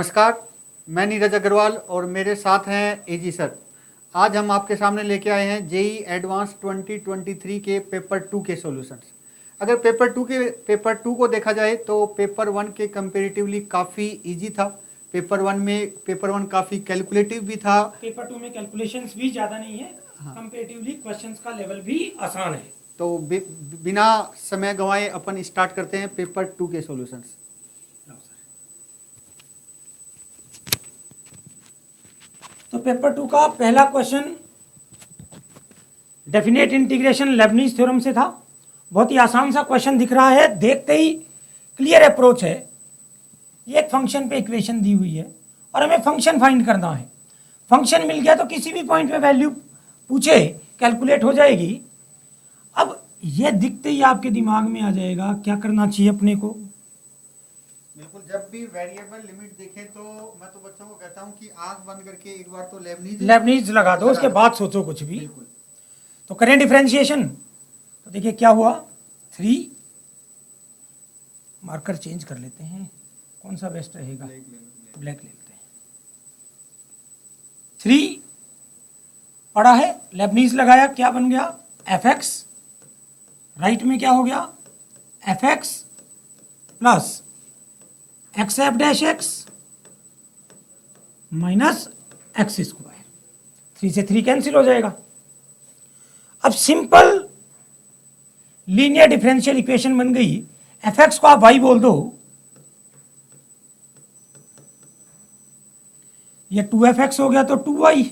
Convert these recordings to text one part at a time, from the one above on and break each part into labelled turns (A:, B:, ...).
A: नमस्कार, मैं नीरज अग्रवाल और मेरे साथ हैं एजी सर। आज हम आपके सामने लेके आए हैं जेई एडवांस 2023 के पेपर 2 के सॉल्यूशंस। अगर पेपर टू को देखा जाए तो पेपर 1 के कंपेरेटिवली काफ़ी इजी था। पेपर वन काफ़ी कैलकुलेटिव भी था।
B: पेपर 2 में कैलकुलेशंस भी ज़्यादा नहीं है, कंपेरेटिवली क्वेश्चंस का लेवल भी आसान है।
A: तो बिना समय गंवाए अपन स्टार्ट करते हैं पेपर 2 के सॉल्यूशंस।
B: तो पेपर 2 का पहला question definite integration Lebanese theorem से था। बहुत ही आसान सा क्वेश्चन दिख रहा है, देखते ही क्लियर अप्रोच है। ये एक फंक्शन पे इक्वेशन दी हुई है और हमें फंक्शन फाइंड करना है। फंक्शन मिल गया तो किसी भी पॉइंट पे वैल्यू पूछे कैलकुलेट हो जाएगी। अब ये दिखते ही आपके दिमाग में आ जाएगा क्या करना चाहिए अपने को।
A: बिल्कुल, जब भी वेरिएबल लिमिट देखें तो मैं तो बच्चों को कहता हूं कि आंख बंद करके एक बार तो
B: लेबनीज लगा दो, उसके बाद सोचो कुछ भी।
A: बिल्कुल।
B: तो करें डिफरेंशिएशन। तो देखिए क्या हुआ, 3 मार्कर चेंज कर लेते हैं, कौन सा बेस्ट रहेगा, ब्लैक ले लेते हैं। 3 पढ़ा है, लेबनीज लगाया, क्या बन गया एफ एक्स। राइट में क्या हो गया F x plus x F dash x minus x square. 3 से 3 कैंसिल हो जाएगा। अब सिंपल लीनियर डिफरेंशियल इक्वेशन बन गई। एफ एक्स को आप वाई बोल दो, ये 2f(x) हो गया तो 2y।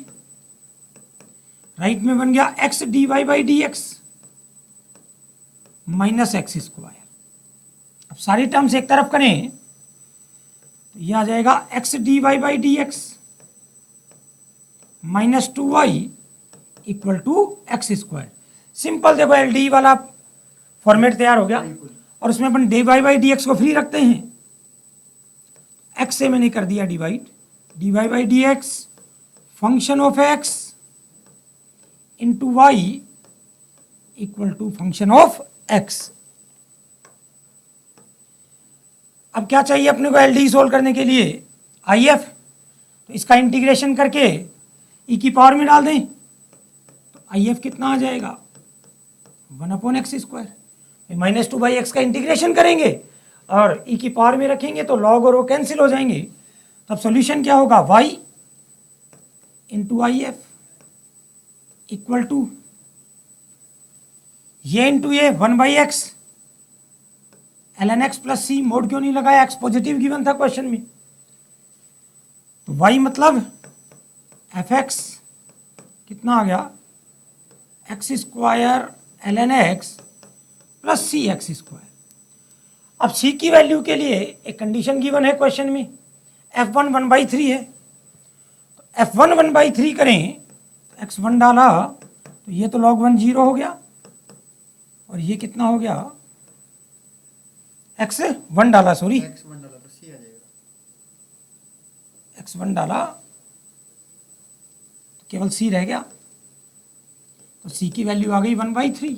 B: राइट में बन गया x dy by D x minus x square. अब सारी टर्म्स एक तरफ करें तो यह आ जाएगा x dy by D x minus 2y equal to x square. Simple देखो एल वाला फॉर्मेट तैयार हो गया और उसमें अपन D Y by D X को फ्री रखते हैं। x से मैंने कर दिया divide, D Y by D X function of x into Y equal to function of x। अब क्या चाहिए अपने को एल सोल्व करने के लिए, आई एफ। तो इसका इंटीग्रेशन करके ई की पावर में डाल दें तो आई एफ कितना आ जाएगा 1/x स्क्वायर। माइनस 2/x का इंटीग्रेशन करेंगे और ई की पावर में रखेंगे तो लॉग और वो कैंसिल हो जाएंगे। तब सॉल्यूशन क्या होगा y into I F equal to ये इंटू ये 1/x ln x plus C. Mod क्यों नहीं लगाया, x पॉजिटिव गिवन था क्वेश्चन में। तो y मतलब एफ एक्स कितना आ गया X square ln x plus C X square. अब c की वैल्यू के लिए एक कंडीशन गिवन है क्वेश्चन में, f1 1/3 है। तो f1 1/3 करें, x1 डाला तो ये तो log 1 0 हो गया और ये कितना हो गया x1 डाला, सॉरी
A: x1 डाला तो c आ जाएगा।
B: x1 डाला तो केवल c रह गया, तो c की वैल्यू आ गई 1/3।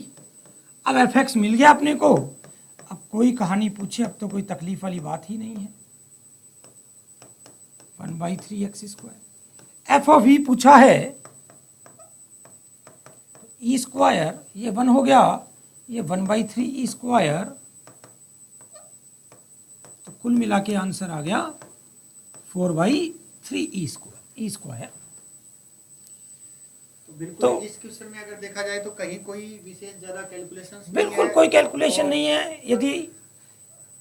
B: अब एफ एक्स मिल गया अपने को। अब कोई कहानी पूछे, अब तो कोई तकलीफ वाली बात ही नहीं है। 1/3 एक्स स्क्वायर। एफ ऑफ ई पूछा है, ई स्क्वायर ये 1 हो गया, ये 1/3 ई स्क्वायर। तो कुल मिला के आंसर आ गया 4/3 ई स्क्वायर।
A: तो इस क्वेश्चन में अगर देखा जाए तो कहीं कोई विशेष ज्यादा कैलकुलेशंस
B: बिल्कुल कोई कैलकुलेशन नहीं है। यदि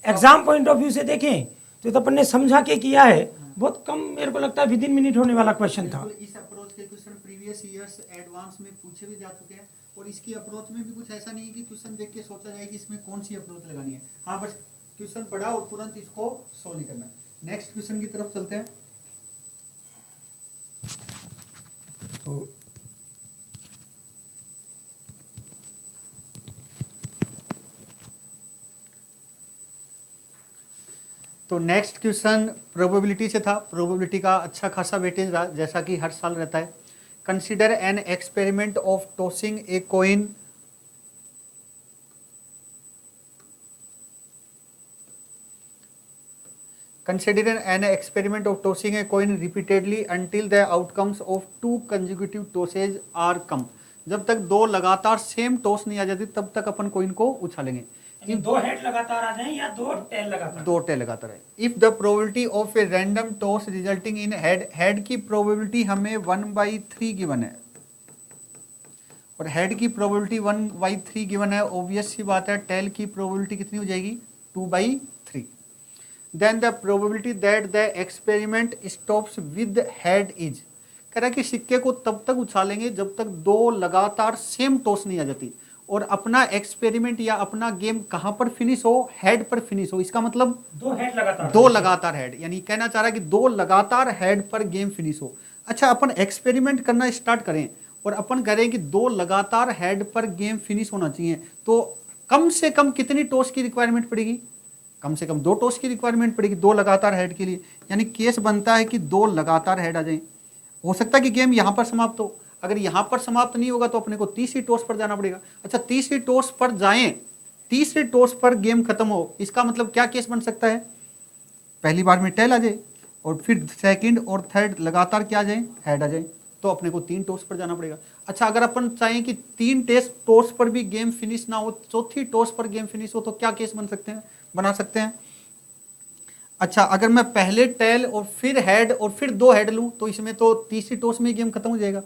B: एग्जाम पॉइंट ऑफ व्यू से देखें तो अपन ने समझा के किया है। बहुत कम, मेरे को लगता है विद इन मिनट होने वाला क्वेश्चन था।
A: इस अप्रोच के क्वेश्चन प्रीवियस ईयर्स एडवांस में पूछे भी जा चुके हैं और इसकी अप्रोच में भी कुछ ऐसा नहीं है कि क्वेश्चन देख के सोचा जाए कि इसमें कौन सी अप्रोच लगानी है। हाँ, बस क्वेश्चन पढ़ा और तुरंत इसको सोल्व नहीं करना। नेक्स्ट क्वेश्चन की तरफ चलते हैं। तो नेक्स्ट क्वेश्चन प्रोबेबिलिटी से था। प्रोबेबिलिटी का अच्छा खासा वेटेज जैसा कि हर साल रहता है। Consider an experiment of tossing a coin Consider an experiment of tossing a coin repeatedly until the outcomes of 2 consecutive tosses are come. जब तक 2 लगातार सेम टॉस नहीं आ जाती तब तक अपन कोइन को उछालेंगे।
B: यानी 2 हेड लगातार आ जाएं या 2 टेल लगातार,
A: 2 टेल लगातार है। If the probability of a random toss resulting in head, head की प्रोबेबिलिटी हमें 1/3 गिवन है और हेड की प्रोबेबिलिटी 1/3 गिवन है। ऑब्वियस सी बात है टेल की प्रोबेबिलिटी कितनी हो जाएगी 2/3। Then the probability that the experiment stops with head is, कह रहा है कि सिक्के को तब तक उछालेंगे जब तक 2 लगातार सेम टॉस नहीं आ जाती और अपना एक्सपेरिमेंट या अपना गेम कहां पर फिनिश हो, हेड पर फिनिश हो। इसका मतलब
B: 2 हेड लगातार,
A: 2 लगातार हेड, यानी कहना चाह रहा है कि 2 लगातार हेड पर गेम फिनिश हो। अच्छा, अपन एक्सपेरिमेंट करना स्टार्ट करें और अपन करें कि 2 लगातार हेड पर गेम फिनिश होना चाहिए, तो कम से कम कितनी टॉस की रिक्वायरमेंट पड़ेगी? कम से कम 2 टॉस की रिक्वायरमेंट पड़ेगी 2 लगातार हेड के लिए। यानी केस बनता है कि 2 लगातार हेड आ जाए। हो सकता है कि गेम यहां पर समाप्त हो, अगर यहां पर समाप्त नहीं होगा तो अपने को तीसरी टॉस पर जाना पड़ेगा। अच्छा, तीसरी टॉस पर जाएं, तीसरी टॉस पर गेम खत्म हो, इसका मतलब क्या केस बन सकता है? पहली बार में टेल आ जाए और फिर सेकंड और थर्ड लगातार क्या आ जाए, हेड आ जाए, तो अपने को 3 टॉस पर जाना पड़ेगा। अच्छा, अगर अपन चाहें कि 3 टेस्ट टॉस पर भी गेम फिनिश ना हो, चौथी टॉस पर गेम फिनिश हो, तो क्या केस बना सकते हैं? अच्छा, अगर मैं पहले टेल और फिर हेड और फिर 2 हेड लूं तो इसमें तो तीसरी टॉस में गेम खत्म हो जाएगा।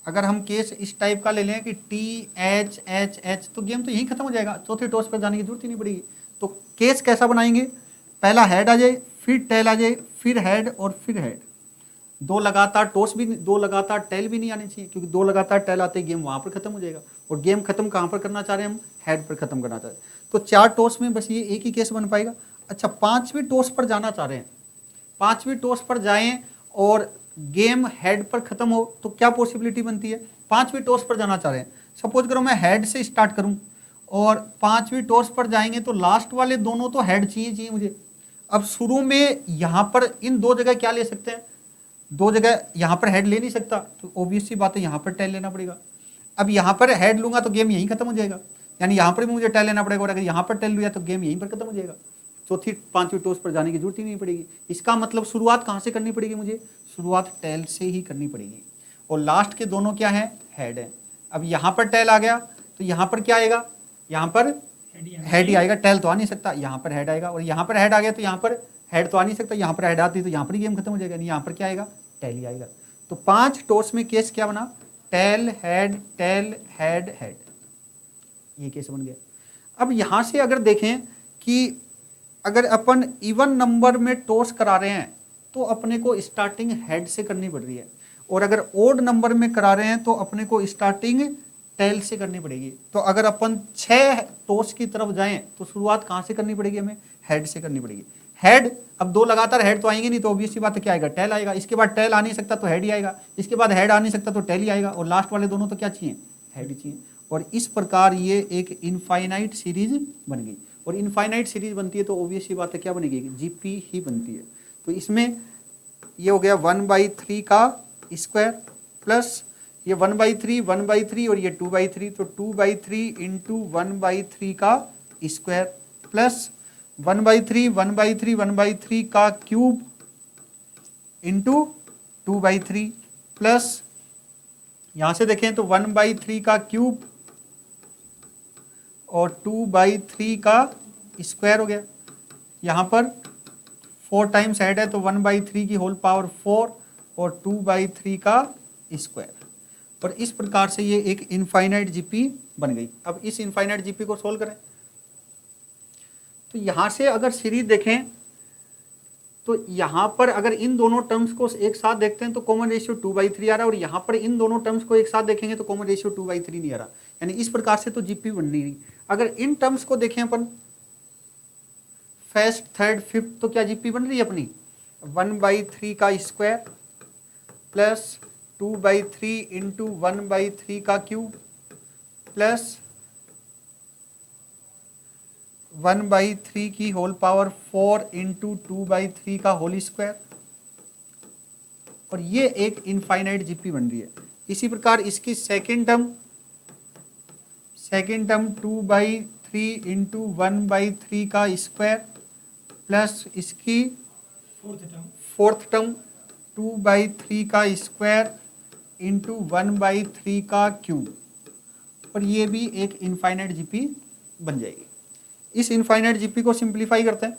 A: अगर हम केस इस टाइप का ले लें कि THHH, तो गेम तो यहीं खत्म हो जाएगा, चौथी टॉस पर जाने की जरूरत ही नहीं पड़ेगी। तो केस कैसा बनाएंगे? पहला हेड आ जाए, फिर टेल आ जाए, फिर हेड और फिर हेड। 2 लगातार टॉस भी, 2 लगातार टेल भी नहीं आनी चाहिए, क्योंकि 2 लगातार टेल आते गेम वहां पर खत्म हो जाएगा। और गेम खत्म कहां पर करना चाह रहे हैं हम? हेड पर खत्म करना चाह रहे हैं। तो 4 टॉस में बस ये एक ही केस बन पाएगा। अच्छा, 5वीं टॉस पर जाना चाह रहे हैं, 5वीं टॉस पर जाएं और गेम हेड पर खत्म हो, तो क्या पॉसिबिलिटी बनती है? 5वीं टॉस पर जाना चाह रहे हैं, सपोज करो मैं हेड से स्टार्ट करूं और 5वीं टॉस पर जाएंगे तो लास्ट वाले दोनों तो हेड चाहिए मुझे। अब शुरू में यहां पर इन 2 जगह क्या ले सकते हैं? 2 जगह यहां पर हेड ले नहीं सकता, तो ऑब्वियस सी बात है यहां पर टेल लेना पड़ेगा। अब यहां पर हेड लूंगा तो गेम यहीं खत्म हो जाएगा, यानी यहां पर भी मुझे टेल लेना पड़ेगा, और अगर यहां पर टेल लिया तो गेम यहीं पर खत्म हो जाएगा। चौथी 5वीं टॉस पर जाने की जरूरत ही नहीं पड़ेगी। इसका मतलब शुरुआत कहां से करनी पड़ेगी मुझे? शुरुआत टेल से ही करनी पड़ेगी, और लास्ट के दोनों क्या है? हेड है। अब यहां पर टेल आ गया तो यहां पर क्या आएगा? यहां पर हेड ही आएगा, टेल तो आ नहीं सकता, यहां पर हेड आएगा। और यहां पर हेड आ गया तो यहां पर हेड तो आ नहीं सकता, यहां पर हेड आती तो यहां पर ही गेम खत्म हो जाएगा, नहीं यहां पर क्या आएगा? टेल ही आएगा। तो 5 टॉस में केस क्या बना? Tail head tail head head, ये केस बन गया। अब यहां से अगर देखें कि अगर अपन इवन नंबर में टॉस करा रहे हैं तो अपने को स्टार्टिंग हेड से करनी पड़ रही है, और अगर ओड नंबर में करा रहे हैं तो अपने को स्टार्टिंग टेल से करनी पड़ेगी। तो अगर अपन 6 टॉस की तरफ जाएं तो शुरुआत कहां से करनी पड़ेगी? हमें हेड से करनी पड़ेगी। हेड, अब 2 लगातार हेड तो आएंगे नहीं, तो ऑब्वियस सी बात है क्या आएगा? टेल आएगा। इसके बाद टेल आ नहीं सकता तो हेड ही आएगा, इसके बाद हेड आ नहीं सकता तो टेल ही आएगा, और लास्ट वाले दोनों तो क्या चाहिए? हेड ही चाहिए। और इस प्रकार ये एक इनफाइनाइट सीरीज बन गई, और इनफाइनाइट सीरीज बनती है तो ऑब्वियस सी बात है क्या बनेगी? जीपी ही बनती है। तो इसमें ये हो गया 1/3 का स्क्वायर प्लस ये 1/3 और ये 2/3, तो 2/3 इंटू 1/3 का स्क्वायर प्लस 1/3 का क्यूब इंटू 2/3 प्लस यहां से देखें तो 1/3 का क्यूब और 2/3 का स्क्वायर हो गया। यहां पर 4 टाइम्स हेड है तो 1/3 की होल पावर 4 और 2/3 का स्क्वायर, और इस प्रकार से ये एक इनफाइनाइट जीपी बन गई। अब इस इनफाइनाइट जीपी को सोल्व करें तो यहां से अगर सीरीज देखें तो यहां पर अगर इन दोनों टर्म्स को एक साथ देखते हैं तो कॉमन रेशियो 2/3 आ रहा है, और यहां पर इन दोनों टर्म्स को एक साथ देखेंगे तो कॉमन रेशियो 2/3 नहीं आ रहा, यानी इस प्रकार से तो जीपी बन नहीं रही। अगर इन टर्म्स को देखें अपन फर्स्ट थर्ड फिफ्थ, तो क्या जीपी बन रही है अपनी? 1/3 का स्क्वायर प्लस 2/3 इंटू 1/3 का क्यूब प्लस 1/3 की होल पावर 4 इंटू 2/3 का होल स्क्वायर, और ये एक इनफाइनाइट जीपी बन रही है। इसी प्रकार इसकी सेकेंड टर्म 2/3 इंटू 1/3 का स्क्वायर प्लस इसकी फोर्थ टर्म 2/3 का स्क्वायर इंटू 1/3 का क्यूब, और ये भी एक इनफाइनाइट जीपी बन जाएगी। इस इनफाइनाइट जीपी को सिंप्लीफाई करते हैं।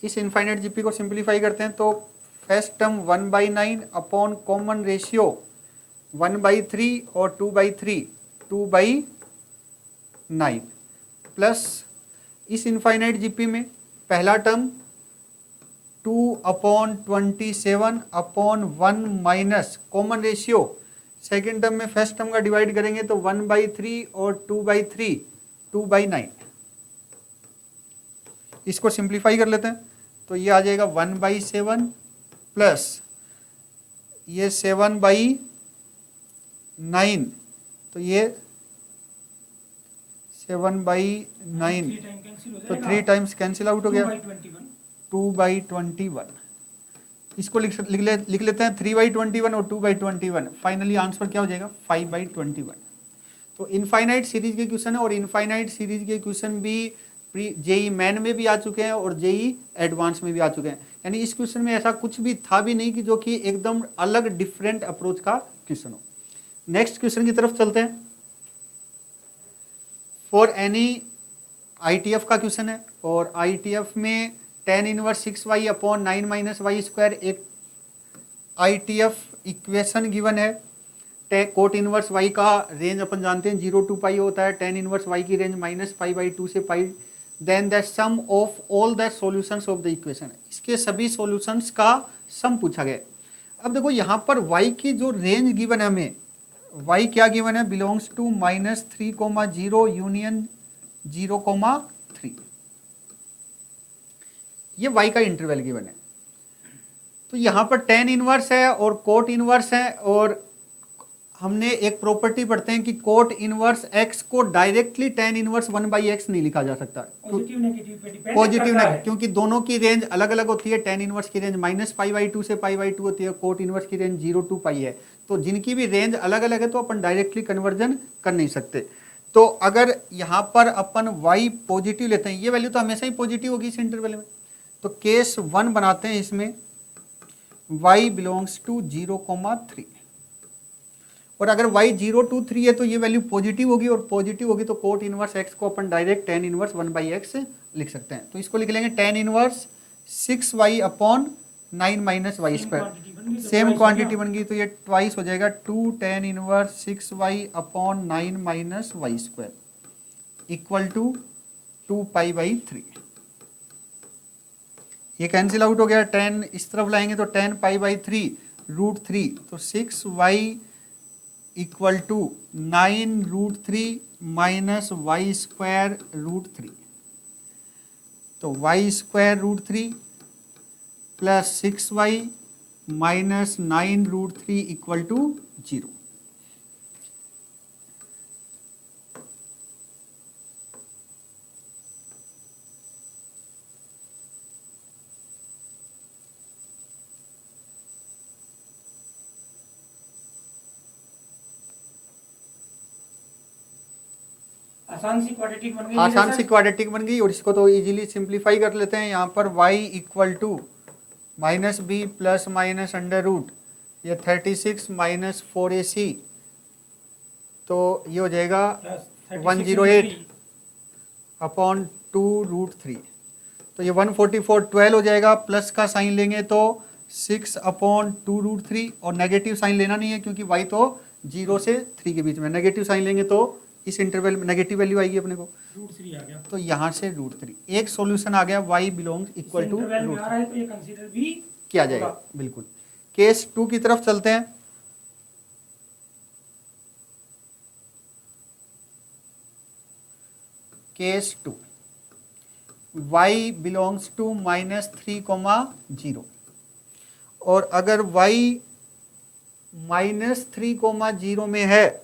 A: इस इनफाइनाइट जीपी को सिंप्लीफाई करते हैं तो first term 1/9 upon common ratio 1/3 और 2/3 2/9 प्लस इस इनफाइनाइट जीपी में पहला term 2/27 upon 1 minus common ratio, second term में फर्स्ट टर्म का डिवाइड करेंगे तो 1/3 और 2/3 2/9। इसको सिंप्लीफाई कर लेते हैं तो ये आ जाएगा 1/7 प्लस ये 7/9, तो ये 7/9 तो 3 टाइम्स कैंसिल आउट हो गया 2/21। इसको लिख लेते हैं 3/21 और 2/21, फाइनली आंसर क्या हो जाएगा 5/21। तो इनफाइनाइट सीरीज के क्वेश्चन है और इनफाइनाइट सीरीज के क्वेश्चन भी जेई मेन में भी आ चुके हैं और जेई एडवांस में भी आ चुके हैं। यानी इस क्वेश्चन में ऐसा कुछ भी था भी नहीं कि जो कि एकदम अलग डिफरेंट अप्रोच का क्वेश्चन हो। नेक्स्ट क्वेश्चन की तरफ चलते हैं। फॉर एनी आईटीएफ का क्वेश्चन है और आईटीएफ में tan inverse 6y upon 9 minus Y square एक आईटीएफ इक्वेशन गिवन है। कोट इनवर्स y का रेंज अपन जानते हैं 0 to पाई होता है, tan इनवर्स y की रेंज -π/2 से pi, then the sum of all the solutions of the equation, इसके सभी सॉल्यूशंस का सम पूछा गया। अब देखो यहाँ पर y की जो रेंज गिवन है हमें, y क्या गिवन है, बिलोंग्स टू -3,0 यूनियन 0,3, ये y का इंटरवल गिवन है। तो यहाँ पर tan इनवर्स है और कोट इनवर्स है, और हमने एक प्रॉपर्टी पढ़ते हैं कि कोट इनवर्स x को डायरेक्टली tan इनवर्स 1/x नहीं लिखा जा सकता, पॉजिटिव नेगेटिव, क्योंकि दोनों की रेंज अलग अलग होती है। tan इनवर्स की रेंज -π/2 से π/2 होती है, कोट इनवर्स की रेंज 0 to पाई है। तो जिनकी भी रेंज अलग अलग है तो अपन डायरेक्टली कन्वर्जन कर नहीं सकते। तो अगर यहाँ पर अपन y पॉजिटिव लेते हैं, ये वैल्यू तो हमेशा ही पॉजिटिव होगी इस इंटरवल में, तो केस 1 बनाते हैं, इसमें y बिलोंग्स टू 0,3, और अगर y 0 to 3 है तो ये वैल्यू पॉजिटिव होगी, और पॉजिटिव होगी तो कोट इनवर्स x को अपन डायरेक्ट tan इनवर्स 1/x लिख सकते हैं। तो इसको लिख लेंगे tan inverse 6y upon 9 minus Y square, same quantity बन गई तो ये ट्वाइस हो जाएगा 2 tan inverse 6y upon 9 minus Y square equal to 2π/3। ये कैंसिल आउट हो गया, tan इस तरफ लाएंगे तो tan π/3 √3, तो 6y equal to 9 √3 minus Y square √3, तो Y square √3 plus 6y minus 9 √3 equal to 0।
B: आसान सी क्वाड्रेटिक बन गई,
A: आसान सी क्वाड्रेटिक बन गई, और इसको तो इजीली सिंप्लीफाई कर लेते हैं। यहाँ पर y equal to -b plus minus under root, ये 36 माइनस 4ac, तो ये हो जाएगा 108 अपॉन 2 √3, तो ये 144 12 हो जाएगा। प्लस का साइन लेंगे तो 6 अपॉन 2 √3, और नेगेटिव साइन लेना नहीं है क्योंकि y तो 0 से 3 के बीच में, नेगेटिव साइन लेंगे तो इस इंटरवल में नेगेटिव वैल्यू आएगी अपने को
B: √3 आ गया,
A: तो यहाँ से √3 एक सॉल्यूशन आ गया, y belongs equal to
B: interval में आ रहा है तो ये कंसीडर भी
A: किया जाएगा। बिल्कुल। केस 2 की तरफ चलते हैं। केस 2, y बिलोंग्स टू -3,0, और अगर y -3,0 में है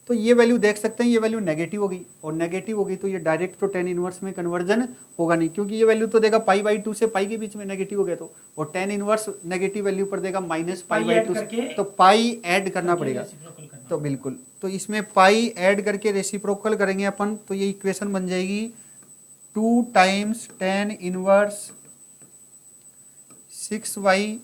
A: तो ये वैल्यू देख सकते हैं, ये वैल्यू नेगेटिव होगी, और नेगेटिव होगी तो ये डायरेक्ट तो टेन इनवर्स में कन्वर्जन होगा नहीं, क्योंकि ये वैल्यू तो देगा पाई बाई 2 से पाई के बीच में नेगेटिव हो गया तो, और टेन इनवर्स नेगेटिव वैल्यू पर देगा माइनस पाई बाई 2, तो पाई ऐड करना पड़ेगा। तो बिल्कुल, तो इसमें पाई ऐड करके रेसिप्रोकल करेंगे अपन, तो ये इक्वेशन बन जाएगी 2 times tan inverse 6y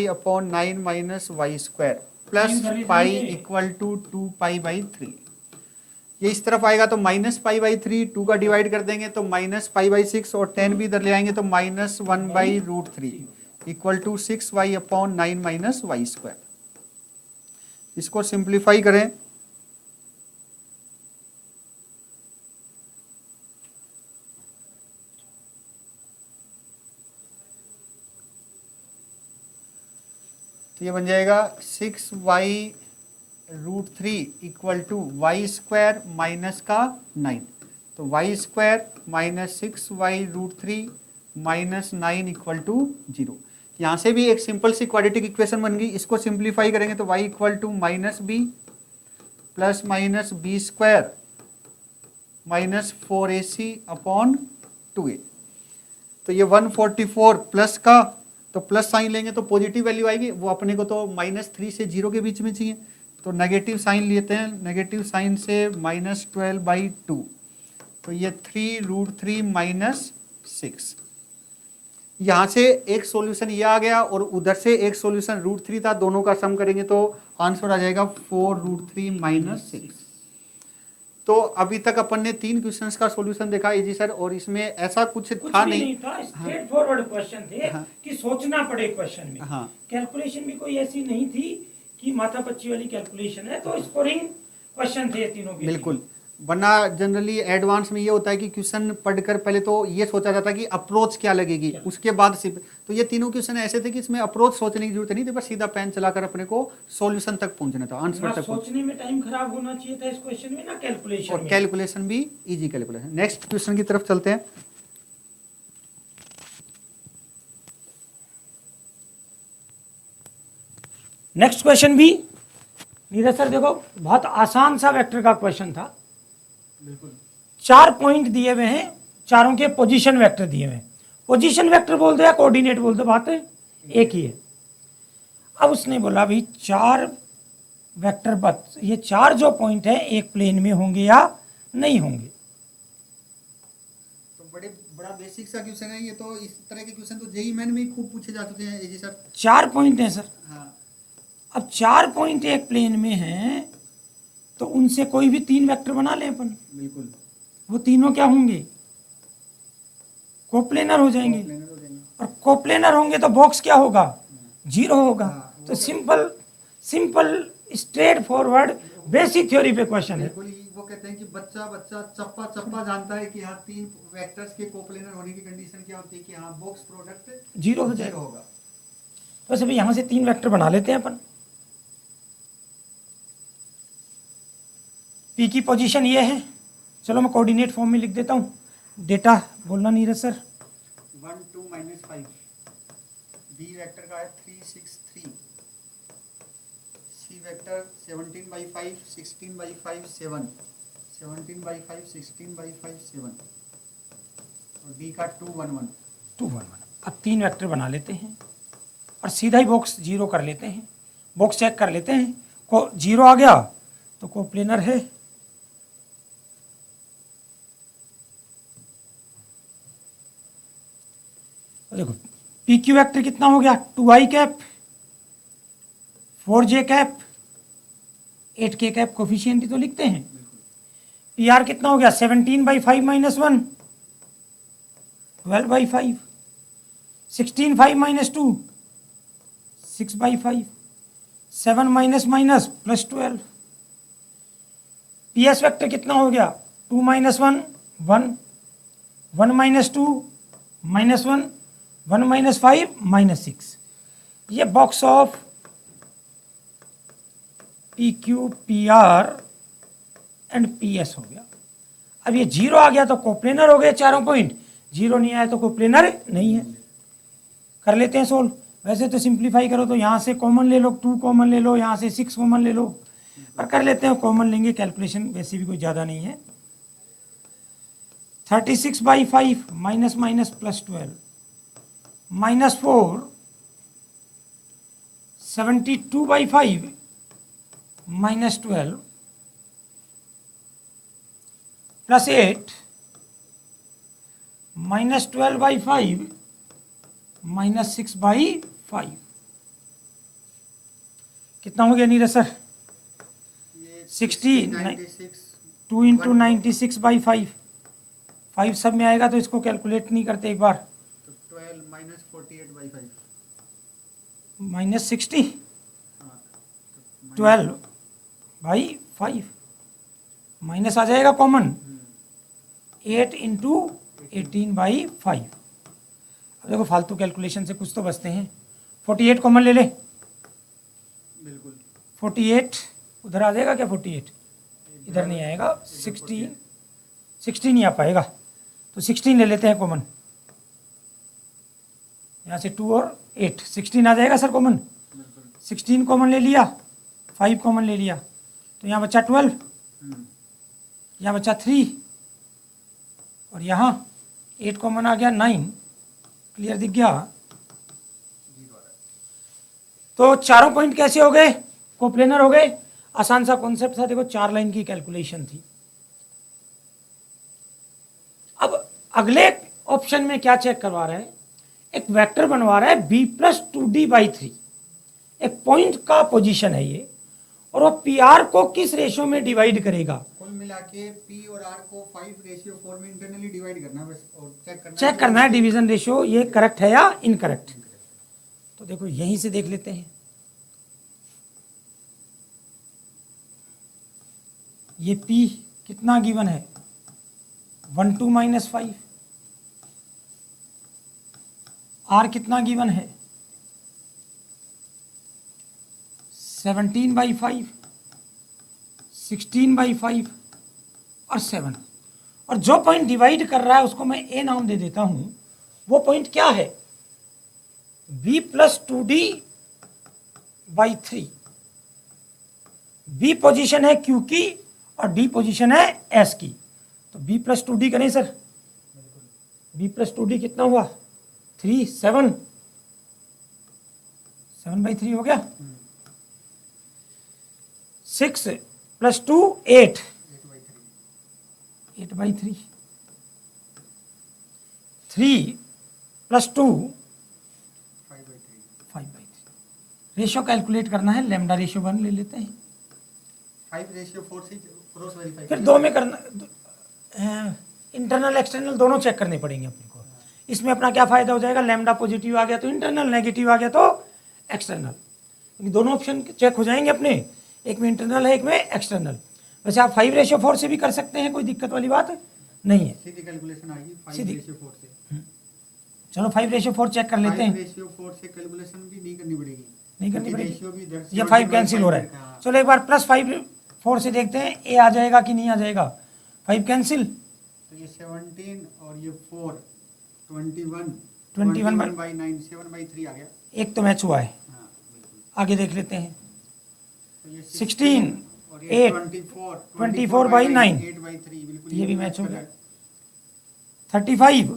A: upon 9 minus Y square plus pi equal to 2 pi by 3। ये इस तरफ आएगा तो माइनस पाई बाई 3, 2 का डिवाइड कर देंगे तो माइनस पाई बाई 6, और 10 भी इधर ले आएंगे तो minus 1 by root 3 equal to 6y upon 9 minus Y square. इसको सिंप्लीफाई करें तो ये बन जाएगा 6y root 3 equal to y square minus का 9, तो Y square minus 6y root 3 minus 9 equal to 0। यहाँ से भी एक सिंपल सी क्वाड्रेटिक इक्वेशन बन गई, इसको सिंप्लीफाई करेंगे तो y equal to minus b plus minus b square minus 4ac upon 2a। तो ये 144 प्लस का, तो प्लस साइन लेंगे तो पॉजिटिव वैल्यू आएगी, वो अपने को तो -3 से 0 के बीच में चाहिए, तो नेगेटिव साइन लेते हैं, नेगेटिव साइन से -12/2, तो ये 3 रूट 3 माइनस 6। यहाँ से एक सॉल्यूशन ये आ गया और उधर से एक सॉल्यूशन रूट 3 था, दोनों का सम करेंगे तो आंसर आ जाएगा 4 रूट 3 माइनस 6। तो अभी तक अपन ने 3 क्वेश्चंस का सॉल्यूशन देखा जी सर, और इसमें ऐसा कुछ था नहीं
B: था, स्ट्रेट फॉरवर्ड क्वेश्चन थे कि सोचना पड़े क्वेश्चन में। कैलकुलेशन भी कोई ऐसी नहीं थी कि माथा पच्ची वाली कैलकुलेशन है, तो स्कोरिंग क्वेश्चन थे तीनों के।
A: बिल्कुल, वरना जनरली एडवांस में ये होता है कि क्वेश्चन पढ़कर पहले तो ये सोचा जाता है कि अप्रोच क्या लगेगी, उसके बाद सिर्फ, तो ये तीनों क्वेश्चन ऐसे थे कि इसमें अप्रोच सोचने की जरूरत नहीं थी, बस सीधा पेन चलाकर अपने को सॉल्यूशन तक पहुंचना था, आंसर तक
B: सोचने में टाइम खराब होना चाहिए था इस क्वेश्चन में, ना कैलकुलेशन,
A: और कैलकुलेशन भी इजी कैलकुलेशन। नेक्स्ट क्वेश्चन की तरफ चलते हैं।
B: नेक्स्ट क्वेश्चन भी नीरज सर देखो बहुत आसान सा वेक्टर का क्वेश्चन था।
A: बिल्कुल,
B: 4 पॉइंट दिए हुए हैं, चारों के पोजीशन वेक्टर दिए हुए हैं। पोजीशन वेक्टर बोल दो या कोऑर्डिनेट बोल दो, बात एक ही है। अब उसने बोला भाई 4 वेक्टर बत, ये 4 जो पॉइंट है एक प्लेन में होंगे या नहीं होंगे।
A: तो बड़ा बेसिक सा क्वेश्चन है ये, तो इस तरह के क्वेश्चन तो जेईई मेन में खूब पूछे जा चुके हैं जी सर।
B: 4 पॉइंट हैं सर।
A: हाँ,
B: अब 4 पॉइंट एक प्लेन में हैं तो उनसे कोई भी 3 वेक्टर बना लें अपन।
A: बिल्कुल,
B: वो तीनों क्या होंगे, कोप्लेनर हो जाएंगे, और कोप्लेनर होंगे तो बॉक्स क्या होगा, 0 होगा। तो simple straight forward basic theory पे क्वेश्चन है।
A: वो कहते हैं कि बच्चा चप्पा चप्पा जानता है कि हाँ 3 वेक्टर्स के कोप्लेनर होने की कंडीशन क्या होती है कि हाँ बॉक्स प्रोडक्ट
B: 0 हो जाएगा। बस अभी यहाँ से 3 वेक्टर बना लेते हैं अपन। पी की पोजीशन ये है, चलो मैं कोऑर्डिनेट फॉर्म में लिख देता हूँ। डेटा बोलना नीरज सर।
A: 1 2 -5, बी वेक्टर का है 3 6 3, सी वेक्टर 17/5 16/5 7, 17/5 16/5 7, और डी का 2 1 1
B: 2 1 1। अब 3 वेक्टर बना लेते हैं और सीधा ही बॉक्स 0 कर लेते हैं। बॉक्स चेक कर लेते हैं, को 0 आ गया तो कोप्लेनर है। देखो पी क्यू वेक्टर कितना हो गया, 2i cap 4j cap 8k cap, coefficient ही तो लिखते हैं। पी आर कितना हो गया, 17/5 - 1 12/5, 16/5 - 2 6/5, 7 minus minus plus 12। P S vector कितना हो गया, 2 - 1 1, 1 - 2 -1, 1 - 5 -6। ये box of P Q P R and P S हो गया। अब ये 0 आ गया तो कोप्लेनर हो गए चारों पॉइंट, 0 नहीं आया तो कोप्लेनर नहीं है। कर लेते हैं सोल्व। वैसे तो सिंप्लीफाई करो तो यहाँ से कॉमन ले लो, 2 कॉमन ले लो, यहाँ से 6 कॉमन ले लो, पर कर लेते हैं कॉमन लेंगे, कैलकुलेशन वैसे भी कोई ज़्यादा नहीं है। 36/5 माइनस माइनस प्लस 12 -4 72/5 -12 प्लस 8 -12/5 -6/5 कितना हो गया नीरज सर? 60 2 इंटू 96/5 5 सब में आएगा तो इसको कैलकुलेट नहीं करते एक बार,
A: तो 12 माइनस 48/5
B: -60 12/5 माइनस आ जाएगा कॉमन, 8 इंटू 18/5। अब देखो फालतू कैलकुलेशन से कुछ तो बचते हैं। 48 कॉमन ले ले,
A: बिल्कुल
B: 48 उधर आ जाएगा क्या? 48 इधर नहीं आएगा, 16 नहीं आ पाएगा, तो 16 ले लेते हैं कॉमन, यहाँ से 2 और 8 16 आ जाएगा सर कॉमन। 16 कॉमन ले लिया, 5 कॉमन ले लिया, तो यहाँ बचा 12, यहाँ बचा 3 और यहाँ 8 कॉमन आ गया 9। क्लियर दिख गया? तो चारों पॉइंट कैसे हो गए? कोप्लेनर हो गए। आसान सा कॉन्सेप्ट था, देखो 4 लाइन की कैलकुलेशन थी। अब अगले ऑप्शन में क्या चेक करवा रहा है? एक वेक्टर बनवा रहा है b+2d/3, एक पॉइंट का पोजीशन है ये, और वो पी को किस रेशियो में डिवाइड करेगा?
A: कुल मिला के पी और आर को 5:4 में इंटरनली डिवाइड करना है बस, और
B: चेक करना है डिवीजन रेशियो ये करेक्ट है या इनकरेक्ट। तो देखो यहीं से देख लेते हैं, ये P कितना गिवन है? 1 2 -5। R कितना गिवन है? 17/5 16/5 और 7। और जो पॉइंट डिवाइड कर रहा है उसको मैं A नाम दे देता हूं। वो पॉइंट क्या है? b+2d/3। B पोजीशन है Q की और D पोजीशन है S की, तो b+2d करें सर? b+2d कितना हुआ? 3 7 7/3 हो गया। 6 + 2 8 8/3। 3 + 2 5/3। रेशियो कैलकुलेट करना है, लैम्डा रेशियो 1 ले लेते हैं।
A: 5:4 से क्रॉस वेरीफाई,
B: फिर 2 में करना, इंटरनल एक्सटर्नल दोनों चेक करने पड़ेंगे अपने को। इसमें अपना क्या फायदा हो जाएगा? लैम्डा पॉजिटिव आ गया तो इंटरनल, नेगेटिव आ गया तो एक्सटर्नल, दोनों ऑप्शन चेक हो जाएंगे अपने, एक में इंटरनल है एक में एक्सटर्नल। वैसे आप 5:4 से भी कर सकते हैं, कोई दिक्कत वाली बात नहीं है,
A: सीधी कैलकुलेशन आएगी 5:4 से।
B: चलो 5:4 चेक कर लेते हैं।
A: 5:4 से कैलकुलेशन भी नहीं करनी पड़ेगी,
B: नहीं करनी
A: रेशियो भी
B: पड़ेगी,
A: इधर
B: ये 5 कैंसिल हो रहा है। चलो एक बार +5/4 से देखते हैं ए आ जाएगा कि नहीं आ जाएगा। 5 कैंसिल,
A: तो ये 17 और ये 4 21 21/9 7/3 आ गया।
B: एक तो मैच हुआ है,
A: हाँ बिल्कुल।
B: आगे देख लेते हैं।
A: तो ये
B: 16
A: और
B: 8
A: ये
B: 24/9
A: 8/3 बिल्कुल,
B: ये भी मैच हो गया। 35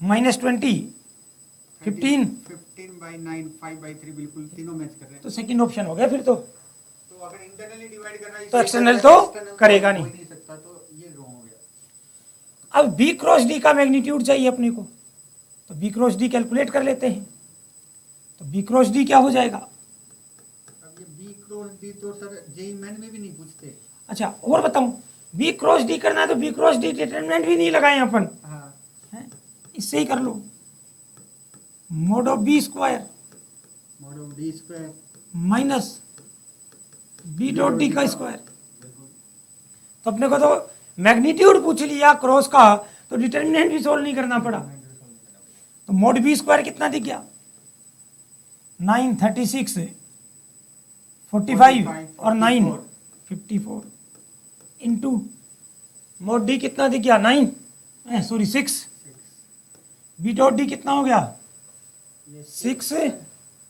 B: -20 15
A: 15/9 5/3 बिल्कुल, तीनों मैच कर रहे हैं।
B: तो सेकंड ऑप्शन हो गया फिर तो
A: अगर इंटरनली डिवाइड कर रहा है
B: तो एक्सटर्नल तो करेगा नहीं।
A: हो नहीं सकता, तो ये रॉन्ग हो गया।
B: अब B×D का मैग्नीट्यूड चाहिए अपने को, तो B×D कैलकुलेट कर लेते हैं। तो B×D क्या हो जाएगा?
A: अब ये B×D तो सर जेईई मेन में भी नहीं पूछते।
B: अच्छा और बताऊं, B×D करना है तो B×D डिटरमिनेंट भी नहीं लगाए अपन,
A: हाँ
B: है? इससे ही कर लो, mod of B²
A: mod of D square
B: minus B.D का स्क्वायर। तो अपने को तो मैग्नीट्यूड पूछ लिया क्रॉस का, तो डिटरमिनेंट भी सोल्व नहीं करना पड़ा। तो mod B² कितना दिख गया? 9 36 45 और 9 54 इंटू mod D कितना दिख गया? 9 सॉरी 6। B.D कितना हो गया? 6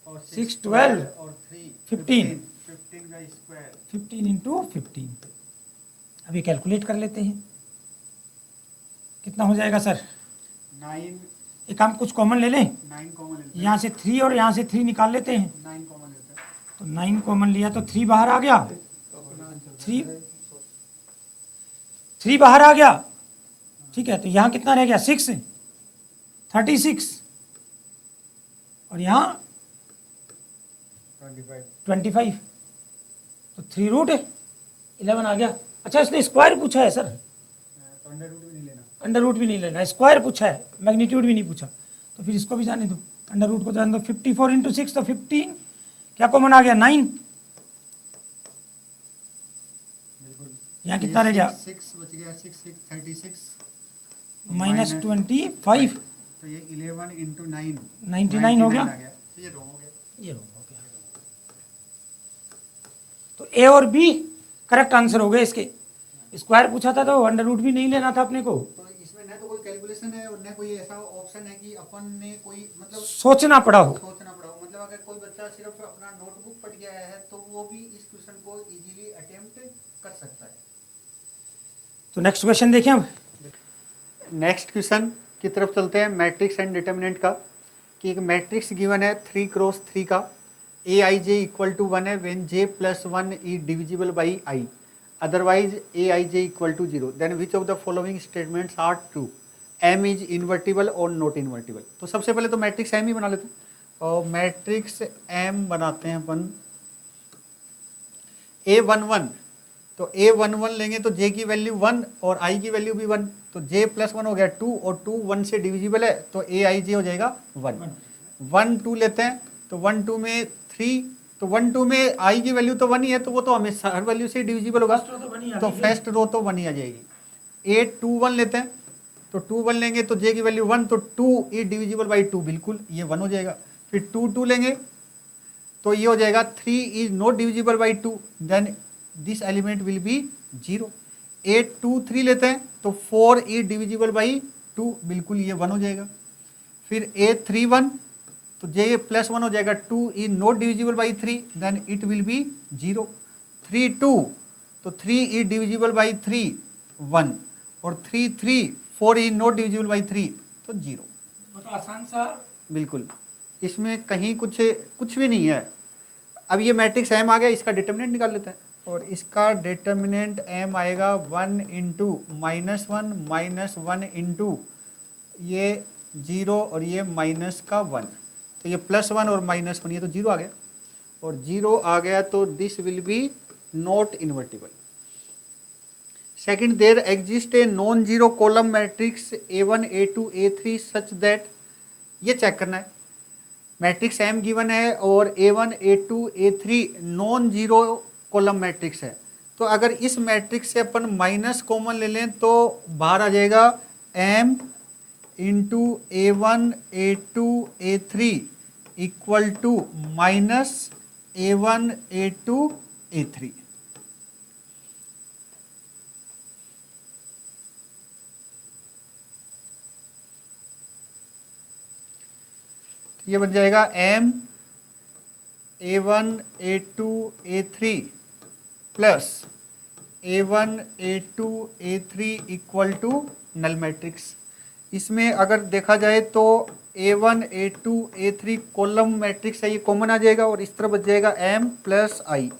A: और
B: 6 12
A: और 3
B: 15
A: 15 का स्क्वायर
B: 15 इंटू 15। अभी कैलकुलेट कर लेते हैं कितना हो जाएगा सर।
A: 9
B: एक हम कुछ कॉमन ले लें,
A: 9 कॉमन लेते हैं,
B: यहाँ से 3 और यहाँ से 3 निकाल लेते हैं।
A: 9 कॉमन लेते हैं
B: तो 9 कॉमन लिया तो 3 बाहर आ गया,
A: तो अपना आंसर
B: 3 बाहर आ गया। ठीक है, तो यहाँ कितना रह गया 6 36 और यहाँ 25। तो 3 रूट 11 आ गया। अच्छा, इसने स्क्वायर पूछा है सर,
A: तो अंडर रूट भी नहीं लेना।
B: अंडर रूट भी नहीं लेना, स्क्वायर पूछा है, मैग्नीट्यूड भी नहीं पूछा। तो फिर इसको भी जाने दो, अंडर रूट को जाने दो। 54 इंटू 6 तो 15, क्या कॉमन आ गया 9।
A: बिल्कुल।
B: यहाँ कितना रह गया
A: 6 बच गया, 6 6 36
B: माइनस 25।
A: तो ये 11 इंटू 9
B: 99 हो गया।
A: तो ये रॉन्ग हो गया।
B: ये हो गया। तो ए और बी करेक्ट आंसर हो गए इसके। स्क्वायर पूछा था तो अंडर रूट भी नहीं लेना था अपने को।
A: तो इसमें न तो कोई कैलकुलेशन है और न कोई ऐसा ऑप्शन है कि अपन ने कोई मतलब
B: सोचना पड़ा हो।
A: सोचना पड़ा हो। मतलब अगर कोई बच्चा सिर्फ अपना नोटबुक पढ़ के आया है तो वो भी इस क्वेश्चन को इजीली अटेम्प्ट कर सकता है।
B: तो नेक्स्ट क्वेश्चन देखें अब।
A: नेक्स्ट क्वेश्चन की तरफ चलते हैं, मैट्रिक्स एंड डिटर्मिनेंट का। कि एक मैट्रिक्स गिवन है 3 क्रॉस 3 का, ए आई जे इक्वल टू 1 है when j plus 1 is divisible by i, otherwise a i j equal to 0, then which of the following statements are true, m is invertible और not invertible. तो सबसे पहले तो matrix M ही बना लेते हैं और मैट्रिक्स एम बनाते हैं अपन। A11, तो A11 लेंगे तो J की वैल्यू 1 और I की वैल्यू भी 1, तो J प्लस 1 हो गया 2 और 2 1 से डिविजिबल है तो AIJ हो जाएगा 1। 1 2 लेते हैं तो 1 2 में 3, तो 1 2 में I की वैल्यू तो 1 ही है तो वो तो हमेशा हर वैल्यू से डिविजिबल होगा, तो फर्स्ट रो तो 1 ही आ जाएगी। 8 2 1 लेते हैं तो 2 1 लेंगे तो J की वैल्यू 1, तो 2 इज डिविजिबल बाई 2, बिल्कुल ये 1 हो जाएगा। फिर 2 2 लेंगे तो ये हो जाएगा 3 is not divisible by 2, then this element will be 0। 8 2 3 लेते हैं तो 4 इज डिविजिबल बाई 2, बिल्कुल ये 1 हो जाएगा। फिर 8 3 1 तो J प्लस 1 हो जाएगा, 2 is not divisible by 3, then it will be 0। 3 2 तो 3 इज डिविजिबल बाई 3 1 और 3 3 4 इज नॉट डिविजिबल बाई 3 तो 0।
B: तो आसान सा,
A: बिल्कुल इसमें कहीं कुछ भी नहीं है। अब ये मैट्रिक्स एम आ गया, इसका डिटर्मिनेंट निकाल लेते हैं और इसका डिटर्मिनेंट एम आएगा 1 इंटू -1 -1 इंटू ये 0 और ये माइनस का 1, तो ये +1 और -1 ये तो 0 आ गया, और 0 आ गया तो this will be not invertible. Second, there exist a non zero column matrix A1 A2 A3 such that, ये चेक करना है। मैट्रिक्स एम गिवन है और A1 A2 A3 non zero column matrix है, तो अगर इस मैट्रिक्स से अपन माइनस कॉमन ले लें तो बाहर आ जाएगा m into A1 A2 A3 equal to minus A1 A2 A3। ये बन जाएगा m A1 A2 A3 plus A1 A2 A3 equal to null matrix. इसमें अगर देखा जाए तो A1 A2 A3 column matrix है, ये कॉमन आ जाएगा और इस तरफ बच जाएगा m प्लस I,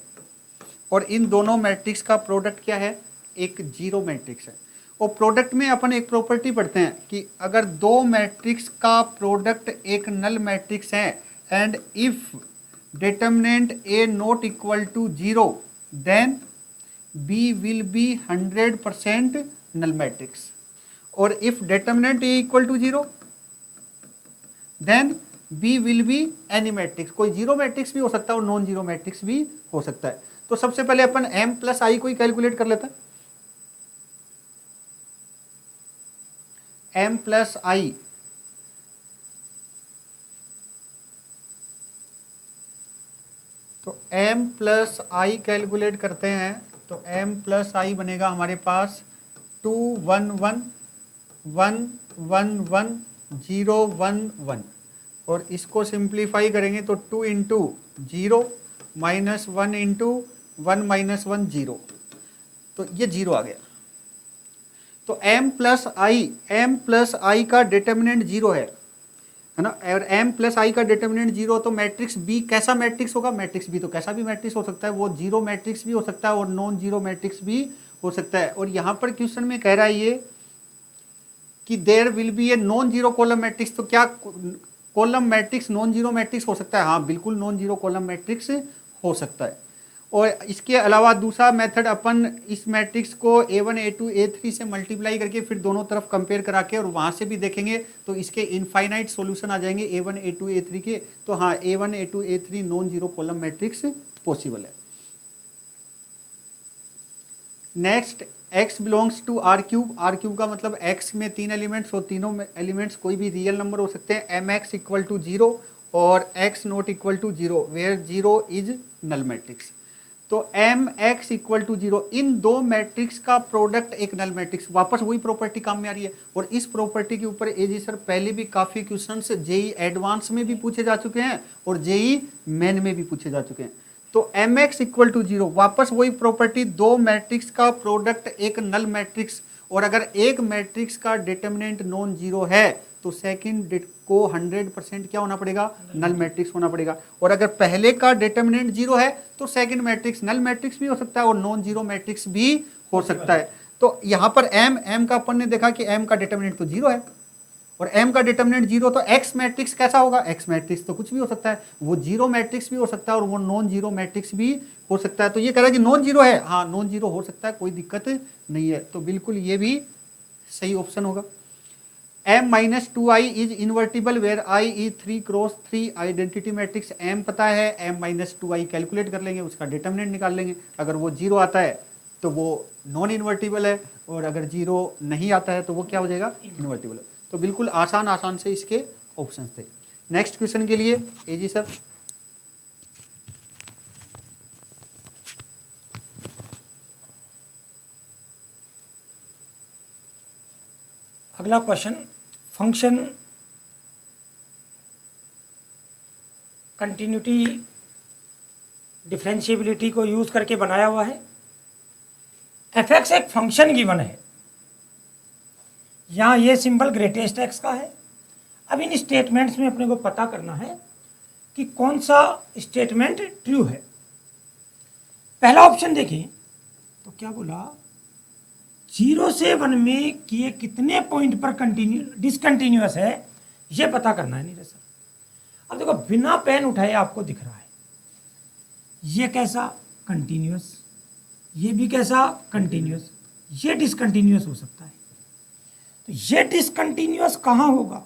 A: और इन दोनों मैट्रिक्स का प्रोडक्ट क्या है, एक जीरो मैट्रिक्स है। और प्रोडक्ट में अपन एक प्रॉपर्टी पढ़ते हैं कि अगर दो मैट्रिक्स का प्रोडक्ट एक नल मैट्रिक्स है and if determinant A not equal to 0 then B will be 100% null matrix, और if determinant A equal to 0 then B will be any matrix. कोई जीरो मैट्रिक्स भी हो सकता है और नॉन जीरो मैट्रिक्स भी हो सकता है। तो सबसे पहले अपन m प्लस I को ही कैलकुलेट कर लेते हैं। m प्लस I तो m प्लस I कैलकुलेट करते हैं तो m प्लस I बनेगा हमारे पास 2 1 1 1 1 1 0 1 1, और इसको सिंप्लीफाई करेंगे तो 2 इंटू 0 माइनस 1 इंटू 1 माइनस 1 0, तो ये 0 आ गया। तो m प्लस आई का डिटर्मिनेंट 0 है ना, और m प्लस आई का डिटर्मिनेंट 0, तो मैट्रिक्स बी कैसा मैट्रिक्स होगा? मैट्रिक्स बी तो कैसा भी मैट्रिक्स हो सकता है, वो जीरो मैट्रिक्स भी हो सकता है और नॉन जीरो मैट्रिक्स भी हो सकता है। और यहाँ पर क्वेश्चन में कह रहा है ये कि there will be a non zero column matrix, तो क्या column matrix non zero matrix हो सकता है? हाँ, बिल्कुल नॉन जीरो कॉलम मैट्रिक्स हो सकता है। और इसके अलावा दूसरा मेथड, अपन इस मैट्रिक्स को a1 a2 a3 से मल्टीप्लाई करके फिर दोनों तरफ कंपेयर करा के और वहां से भी देखेंगे तो इसके इनफाइनाइट सॉल्यूशन आ जाएंगे a1 a2 a3 के। तो हाँ, a1 a2 a3 non zero column matrix possible है। Next, x belongs to R cube का मतलब x में 3 एलिमेंट्स और तीनों एलिमेंट्स कोई भी रियल नंबर हो सकते हैं। mx इक्वल टू 0 और x not equal to 0 where 0 is null matrix. तो mx इक्वल टू 0, इन दो मैट्रिक्स का प्रोडक्ट एक नल मैट्रिक्स। वापस वही प्रॉपर्टी काम में आ रही है, और इस प्रॉपर्टी के ऊपर एजी सर पहले भी काफी क्वेश्चंस जेई एडवांस में भी पूछे जा चुके हैं और जेई मेन में भी पूछे जा चुके हैं। तो mx इक्वल टू 0, वापस वही प्रॉपर्टी, दो मैट्रिक्स का प्रोडक्ट एक नल मैट्रिक्स, और अगर एक मैट्रिक्स का डिटर्मिनेंट नॉन जीरो है तो सेकंड को 100% क्या होना पड़ेगा? नल मैट्रिक्स होना पड़ेगा। और अगर पहले का डिटर्मिनेंट जीरो है तो सेकंड मैट्रिक्स नल मैट्रिक्स भी हो सकता है और नॉन जीरो मैट्रिक्स भी हो सकता है। तो यहाँ पर m का अपन ने देखा कि m का डिटर्मिनेंट तो जीरो है और m का डिटर्मिनेंट जीरो, तो x मैट्रिक्स कैसा होगा? x मैट्रिक्स तो कुछ भी हो सकता है, वो जीरो मैट्रिक्स भी हो सकता है और वो नॉन जीरो मैट्रिक्स भी हो सकता है। तो ये कह रहा है कि नॉन जीरो है, हाँ नॉन जीरो हो सकता है, कोई दिक्कत नहीं है। तो बिल्कुल ये भी सही ऑप्शन होगा। m minus 2i is invertible where i is 3 cross 3 identity matrix. m पता है, m माइनस 2i कैलकुलेट कर लेंगे, उसका डिटर्मिनेंट निकाल लेंगे। अगर वो जीरो आता है तो वो नॉन इन्वर्टिबल है, और अगर जीरो नहीं आता है तो वो क्या हो जाएगा? इन्वर्टिबल है। तो बिल्कुल आसान से इसके ऑप्शंस थे। नेक्स्ट क्वेश्चन के लिए एजी सर।
B: अगला क्वेश्चन, फंक्शन कंटिन्यूटी डिफरेंशिएबिलिटी को यूज करके बनाया हुआ है। fx एक फंक्शन गिवन है, यहाँ ये सिंबल ग्रेटेस्ट एक्स का है। अब इन स्टेटमेंट्स में अपने को पता करना है कि कौन सा स्टेटमेंट ट्रू है। पहला ऑप्शन देखिए तो क्या बोला, 0 से 1 में किए कितने पॉइंट पर डिसकंटिन्यूअस है, ये पता करना है। नहीं सर, अब देखो बिना पेन उठाए आपको दिख रहा है, ये कैसा? कंटिन्यूअस। ये भी कैसा? कंटिन्यूअस। ये डिसकंटिन्यूअस हो सकता है। तो ये डिसकंटिन्यूअस कहाँ होगा?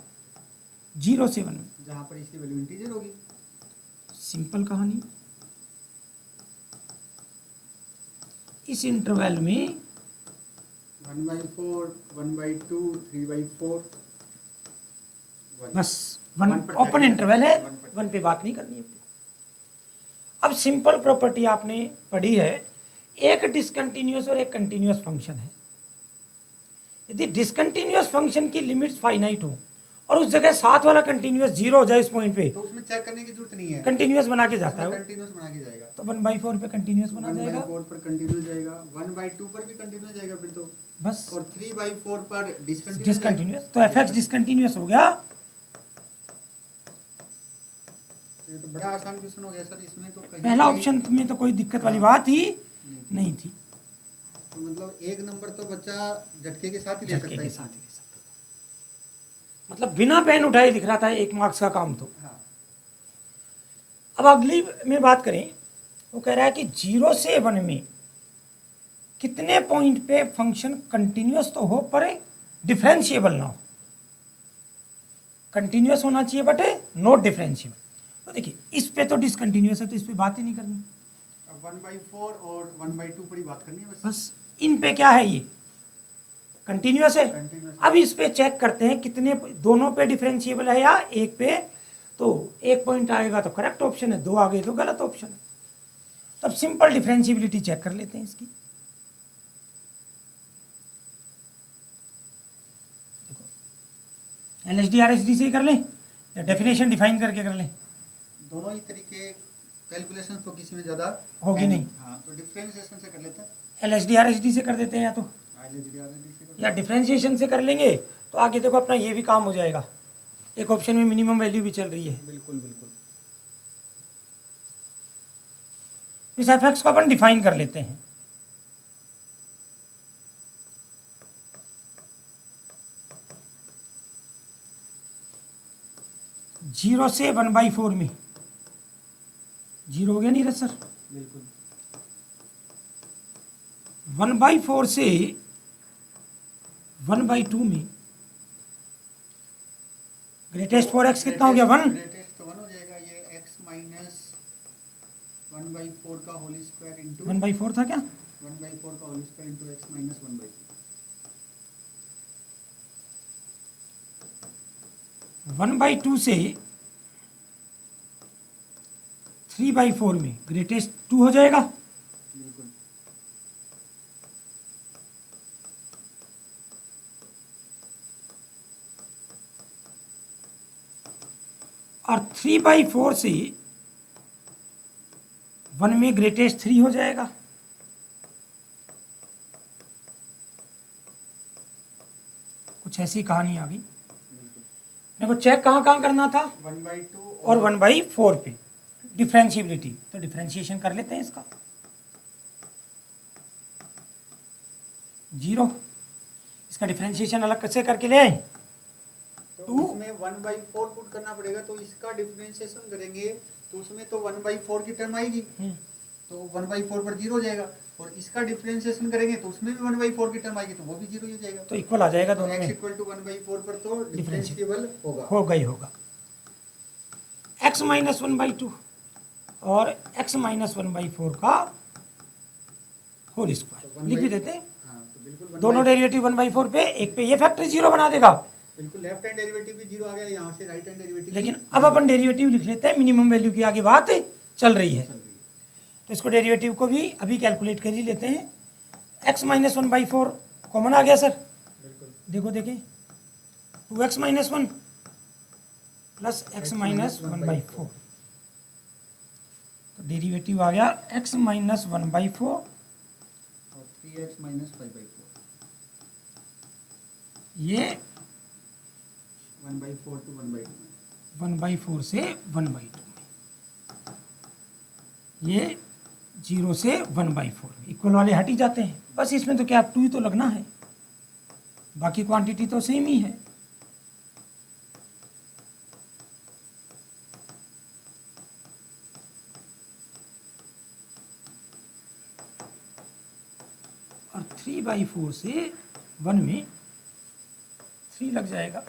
B: 0 से 1 में,
A: जहां पर इसकी वैल्यू इंटीजर होगी।
B: सिंपल कहानी, इस इंटरवल में
A: 1/4, 1/2, 3/4,
B: बस वन ओपन इंटरवल है, 1 पे बात नहीं करनी है। अब सिंपल प्रॉपर्टी आपने पढ़ी है, एक डिसकंटिन्यूअस और एक कंटिन्यूअस फंक्शन है। यदि डिसकंटिन्यूअस फंक्शन की लिमिट्स फाइनाइट हो और उस जगह साथ वाला कंटिन्यूअस 0 हो जाए इस पॉइंट पे,
A: तो उसमें चेक करने की जरूरत नहीं है,
B: कंटिन्यूअस बना के जाता है।
A: कंटिन्यूअस बना के जाएगा।
B: तो 1/4 पे कंटिन्यूअस बना जाएगा,
A: 1/4 पर कंटिन्यूअस जाएगा, 1/2 पर भी कंटिन्यूअस जाएगा फिर तो
B: बस,
A: और 3/4 पर
B: डिसकंटिन्यूअस। तो fx डिसकंटिन्यूअस हो गया।
A: ये तो बड़ा आसान क्वेश्चन हो गया सर। इसमें तो कहीं
B: पहला ऑप्शन में तो कोई दिक्कत वाली बात ही नहीं थी।
A: तो मतलब एक नंबर तो बच्चा झटके के साथ ही ले
B: झटके
A: सकता
B: के
A: है।
B: साथ ही ले सकता था, मतलब बिना पेन उठाए दिख रहा था 1 मार्क्स का काम। तो
A: हाँ।
B: अब अगली में बात करें, वो कह रहा है कि 0 से 1 में कितने पॉइंट पे फंक्शन कंटिन्यूअस तो हो पर डिफरेंशिएबल ना हो। कंटिन्यूअस होना चाहिए बट नॉट डिफरेंशिएबल। तो देखिए इस पे तो डिसकंटिन्यूअस है, तो इस पे बात ही नहीं करनी।
A: अब 1/4 और 1/2 पर ही बात करनी है
B: बस इन पे क्या है, ये कंटिन्यूअस है।
A: Continuous।
B: अब इस पे चेक करते हैं कितने, दोनों पे डिफरेंशिएबल है या एक पे। तो 1 पॉइंट आएगा तो करेक्ट ऑप्शन है, 2 आ गए तो गलत ऑप्शन है। तब सिंपल डिफरेंशिएबिलिटी चेक कर लेते हैं इसकी। देखो LHD RHD से ही कर लें। या डेफिनेशन डिफाइन करके कर लें?
A: दोनों ही तरीके कैलकुलेशन तो किसी में ज़्यादा
B: होगी
A: है
B: नहीं।
A: हाँ, तो डिफरेंशिएशन से कर लेते हैं।
B: LHD RHD से कर देते हैं, या तो या डिफरेंशिएशन से कर लेंगे, तो आगे देखो अपना ये भी काम हो जाएगा। एक ऑप्शन में मिनिमम वैल्यू भी चल रही है।
A: बिल्कुल बिल्कुल।
B: इस एफ को अपन डिफाइन कर लेते हैं। जीरो से 1/4 में, जीरो हो गया नीरज सर?
A: बिल्कुल।
B: 1/4 से 1/2 में ग्रेटेस्ट फॉर एक्स कितना हो गया? 1।
A: ग्रेटेस्ट तो 1 हो जाएगा। ये x माइनस 1/4 का होल स्क्वायर इंटू
B: 1/4 था क्या?
A: 1/4 का whole square into x minus 1/2।
B: 1/2 से 3/4 में ग्रेटेस्ट 2 हो जाएगा।
A: बिल्कुल।
B: और 3/4 से 1 में ग्रेटेस्ट 3 हो जाएगा। कुछ ऐसी कहानी आ गई। देखो चेक कहाँ कहाँ करना था?
A: 1/2
B: और 1/4 पे डिफरेंशिएबिलिटी, तो डिफरेंशिएशन कर लेते हैं इसका। 0, इसका डिफरेंशिएशन अलग कैसे करके ले आए?
A: तो इसमें 1/4 पुट करना पड़ेगा, तो इसका डिफरेंशिएशन करेंगे तो उसमें तो 1/4 की टर्म आएगी, तो 1/4 पर 0 हो जाएगा। और इसका डिफरेंशिएशन करेंगे तो उसमें भी 1/4 की टर्म आएगी, तो वो भी 0 ही हो जाएगा।
B: तो इक्वल आ जाएगा दोनों में।
A: x इक्वल टू 1/4 पर तो डिफरेंशिएबल होगा।
B: होगा x माइनस 1/2 और x माइनस 1/4 का होल स्क्वायर लिख भी देते हैं।
A: हाँ, तो बिल्कुल
B: दोनों डेरिवेटिव 1/4 पे, एक पे ये फैक्टर 0 बना देगा।
A: बिल्कुल लेफ्ट हैंड डेरिवेटिव भी 0 आ गया, यहाँ से राइट हैंड डेरिवेटिव।
B: लेकिन अब अपन डेरिवेटिव लिख लेते हैं, मिनिमम वैल्यू की आगे बात चल रही है, तो इसको डेरिवेटिव को भी अभी कैलकुलेट कर ही लेते हैं। x माइनस 1/4 कॉमन आ गया सर? देखो देखें, 2x minus 1 plus x minus 1/4, तो डेरिवेटिव आ गया x माइनस 1/4
A: और 3x माइनस 5/4।
B: ये
A: 1/4 टू 1/2 में
B: 1/4 से 1/2 में, ये 0 से 1/4 में, इक्वल वाले हट ही जाते हैं। बस इसमें तो क्या 2 ही तो लगना है, बाकी क्वांटिटी तो सेम ही है। और 3/4 से 1 में 3 लग जाएगा,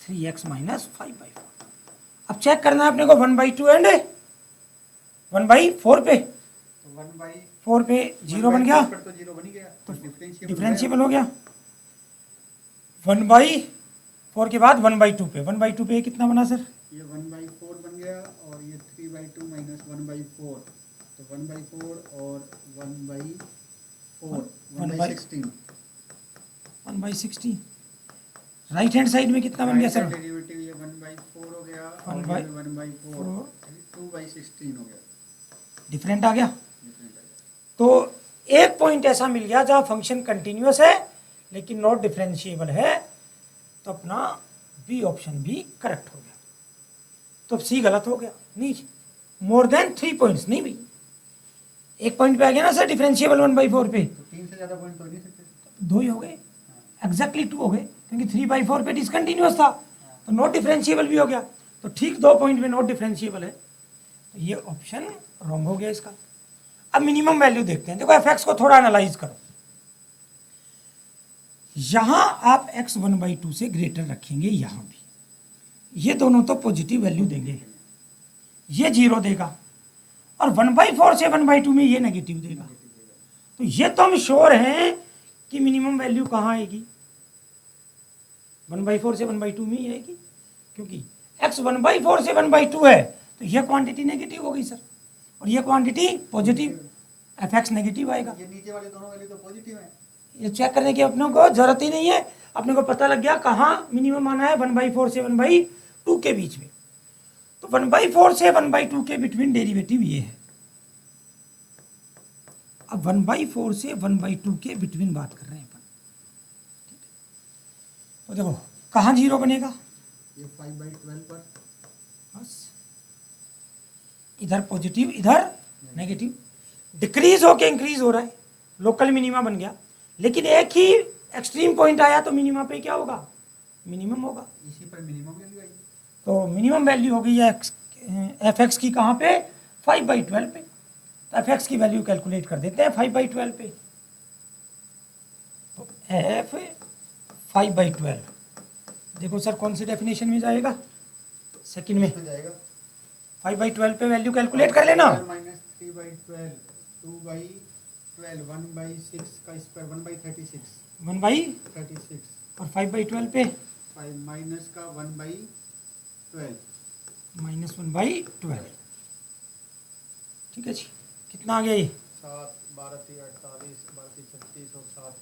B: 3x माइनस 5/4। अब चेक करना है अपने को 1/2 एंड 1/4 पे,
A: तो
B: 4 पे 0 बन गया,
A: पर तो 0 बन ही गया, तो
B: डिफरेंशिएबल हो गया। 1/4 के बाद 1/2 पे, 1/2 पे कितना बना सर?
A: ये 1/4 बन गया, और ये 3/2 माइनस 1/4, तो 1/4 और 1/4 1/16।
B: 1/16। राइट हैंड साइड में कितना बन गया सर?
A: डेरिवेटिव ये 1/4 हो गया, और 1/4 2/16 हो गया।
B: डिफरेंट आ गया। तो एक पॉइंट ऐसा मिल गया जहां फंक्शन कंटिन्यूअस है लेकिन नॉट डिफरेंशिएबल है, तो अपना बी ऑप्शन भी करेक्ट हो गया। तो सी गलत हो गया, नहीं मोर देन 3 पॉइंट्स नहीं भाई, एक पॉइंट पे आ गया ना सर डिफरेंशिएबल 1/4 पे,
A: तो 3 से ज़्यादा पॉइंट तो नहीं सकते,
B: 2 ही हो गए, एग्जैक्टली 2 हो गए, क्योंकि 3/4 पे डिसकंटिन्यूअस था, तो नॉट डिफरेंशिएबल भी हो गया, तो ठीक 2 पॉइंट पे नॉट डिफरेंशिएबल है, तो ये ऑप्शन रॉन्ग हो गया इसका। अब मिनिमम वैल्यू देखते हैं। देखो एफ को थोड़ा एनालाइज करो, यहां आप x 1/2 से ग्रेटर रखेंगे, यहां भी ये दोनों तो पॉजिटिव वैल्यू देंगे, ये 0 देगा, और 1/4 से 1/2 में ये नेगेटिव देगा, तो ये तो हम श्योर हैं कि मिनिमम वैल्यू कहाँ आएगी, 1/4 से 1/2 में ही आएगी, क्योंकि x 1/4 से 1/2 है, तो ये क्वांटिटी नेगेटिव हो गई सर, और ये quantity positive, F x negative आएगा।
A: ये नीचे वाले दोनों वैल्यू तो पॉजिटिव है,
B: ये चेक करने की अपनों को जरूरत ही नहीं है, अपने को पता लग गया कहाँ मिनिमम आना है 1/4 से 1/2 के बीच में। तो 1/4 से 1/2 के बिटवीन डेरिवेटिव ये है। अब 1/4 से 1/2 के बिटवीन बात कर रहे हैं अपन। तो देखो कहाँ जीरो बनेगा,
A: ये 5/12 पर
B: बस इधर पॉजिटिव इधर नेगेटिव, डिक्रीज होके इंक्रीज हो रहा है, लोकल मिनिमा बन गया। लेकिन एक ही एक्सट्रीम पॉइंट आया तो मिनिमा पे क्या होगा, मिनिमम होगा।
A: इसी पर मिनिमम वैल्यू आएगी।
B: तो मिनिमम वैल्यू हो गई है एफ एक्स की कहाँ पे, 5/12 पे। तो एफ एक्स की वैल्यू कैलकुलेट कर देते हैं 5/12 पे। तो एफ 5/12 देखो सर कौन सी डेफिनेशन में जाएगा, सेकंड में
A: हो जाएगा
B: 5/12 पे वैल्यू कैलकुलेट कर लेना।
A: -3/12 2/12 1/6 का स्क्वायर 1/36
B: 1/36 और 5/12 पे
A: 5 माइनस का 1/12
B: -1/12। ठीक है जी, कितना आ गया ये,
A: 7 12 3 48 12 3 36 और 7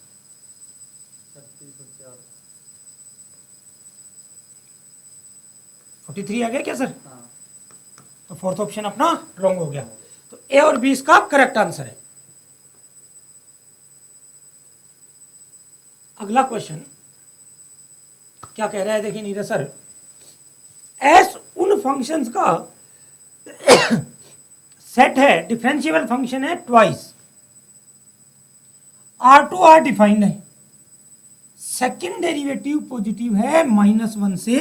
A: 36 और 4
B: 43 आ गया क्या सर।
A: हाँ।
B: तो फोर्थ ऑप्शन अपना रॉन्ग हो गया। तो ए और बी इसका करेक्ट आंसर है। अगला क्वेश्चन क्या कह रहा है, देखिए नीरज सर, एस उन फंक्शंस का सेट है, डिफरेंशिएबल फंक्शन है ट्वाइस, R2 डिफाइंड है, सेकंड डेरिवेटिव पॉजिटिव है -1 से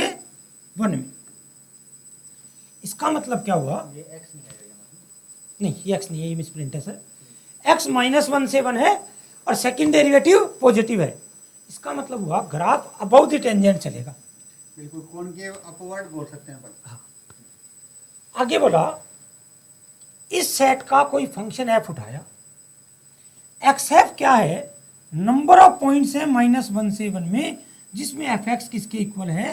B: 1 में। इसका मतलब क्या हुआ,
A: ये x नहीं आएगा
B: नहीं ये x नहीं है, ये मिसप्रिंट है सर। x -1 से 1 है और सेकंड डेरिवेटिव पॉजिटिव है। इसका मतलब हुआ ग्राफ अबाउट द टेंजेंट चलेगा।
A: बिल्कुल कॉनकेव अपवर्ड बोल सकते हैं अपन।
B: आगे बोला इस सेट का कोई फंक्शन f उठाया, एक्स एफ क्या है, नंबर ऑफ पॉइंट्स है -1 से 1 में, जिसमें एफ एक्स किसके इक्वल है,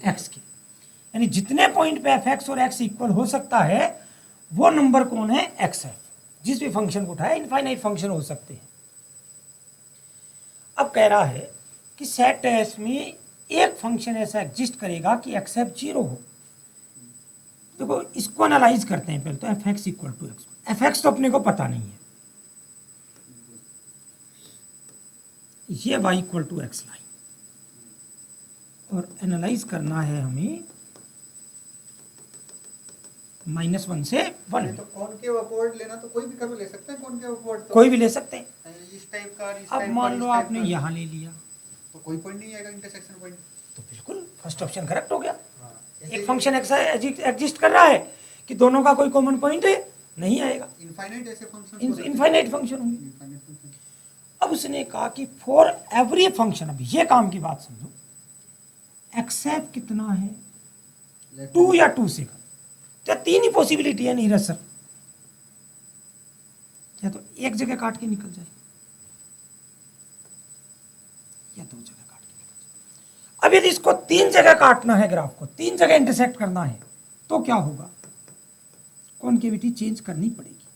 B: एक्स के। यानी जितने पॉइंट पे एफ एक्स और एक्स इक्वल हो सकता है वो नंबर कौन है, एक्स एफ। जिस भी फंक्शन को उठाया, इनफाइनाइट फंक्शन हो सकते हैं। अब कह रहा है कि सेट एस में एक फंक्शन ऐसा एग्जिस्ट करेगा कि एक्स एफ 0 हो। देखो इसको एनालाइज करते हैं पहले। तो f x equal to x, f x तो अपने को पता नहीं है, ये y equal to x line, और एनालाइज करना है हमें -1 से 1 में।
A: तो कॉनकेव अपवर्ड लेना तो कोई भी कर्व ले सकते हैं, कॉनकेव अपवर्ड तो
B: कोई भी ले सकते हैं।
A: इस टाइप का, इस
B: अब
A: टाइप
B: मान
A: का,
B: लो
A: इस टाइप
B: आपने
A: का।
B: यहाँ ले लिया
A: तो कोई पॉइंट नहीं आएगा, इंटरसेक्शन पॉइंट।
B: तो बिल्कुल फर्स्ट ऑप्शन करेक्ट हो गया।
A: हाँ,
B: एक फंक्शन एग्जिस्ट कर रहा है कि दोनों का कोई कॉमन पॉइंट है, नहीं आएगा,
A: इनफाइनाइट ऐसे फंक्शन
B: इनफाइनाइट फंक्शन होंगे।
A: Infinite function.
B: अब उसने कहा कि फॉर एवरी फंक्शन, अब ये काम की बात समझो, एक्सेप्ट कितना है, 2 या 2 से कम। तो 3 ही पॉसिबिलिटी है नीरज सर, या तो एक जगह काट के निकल जाए या 2 जगह काट के निकल जाए। अब यदि इसको 3 जगह काटना है, ग्राफ को 3 जगह इंटरसेक्ट करना है, तो क्या होगा, कॉन्केविटी चेंज करनी पड़ेगी।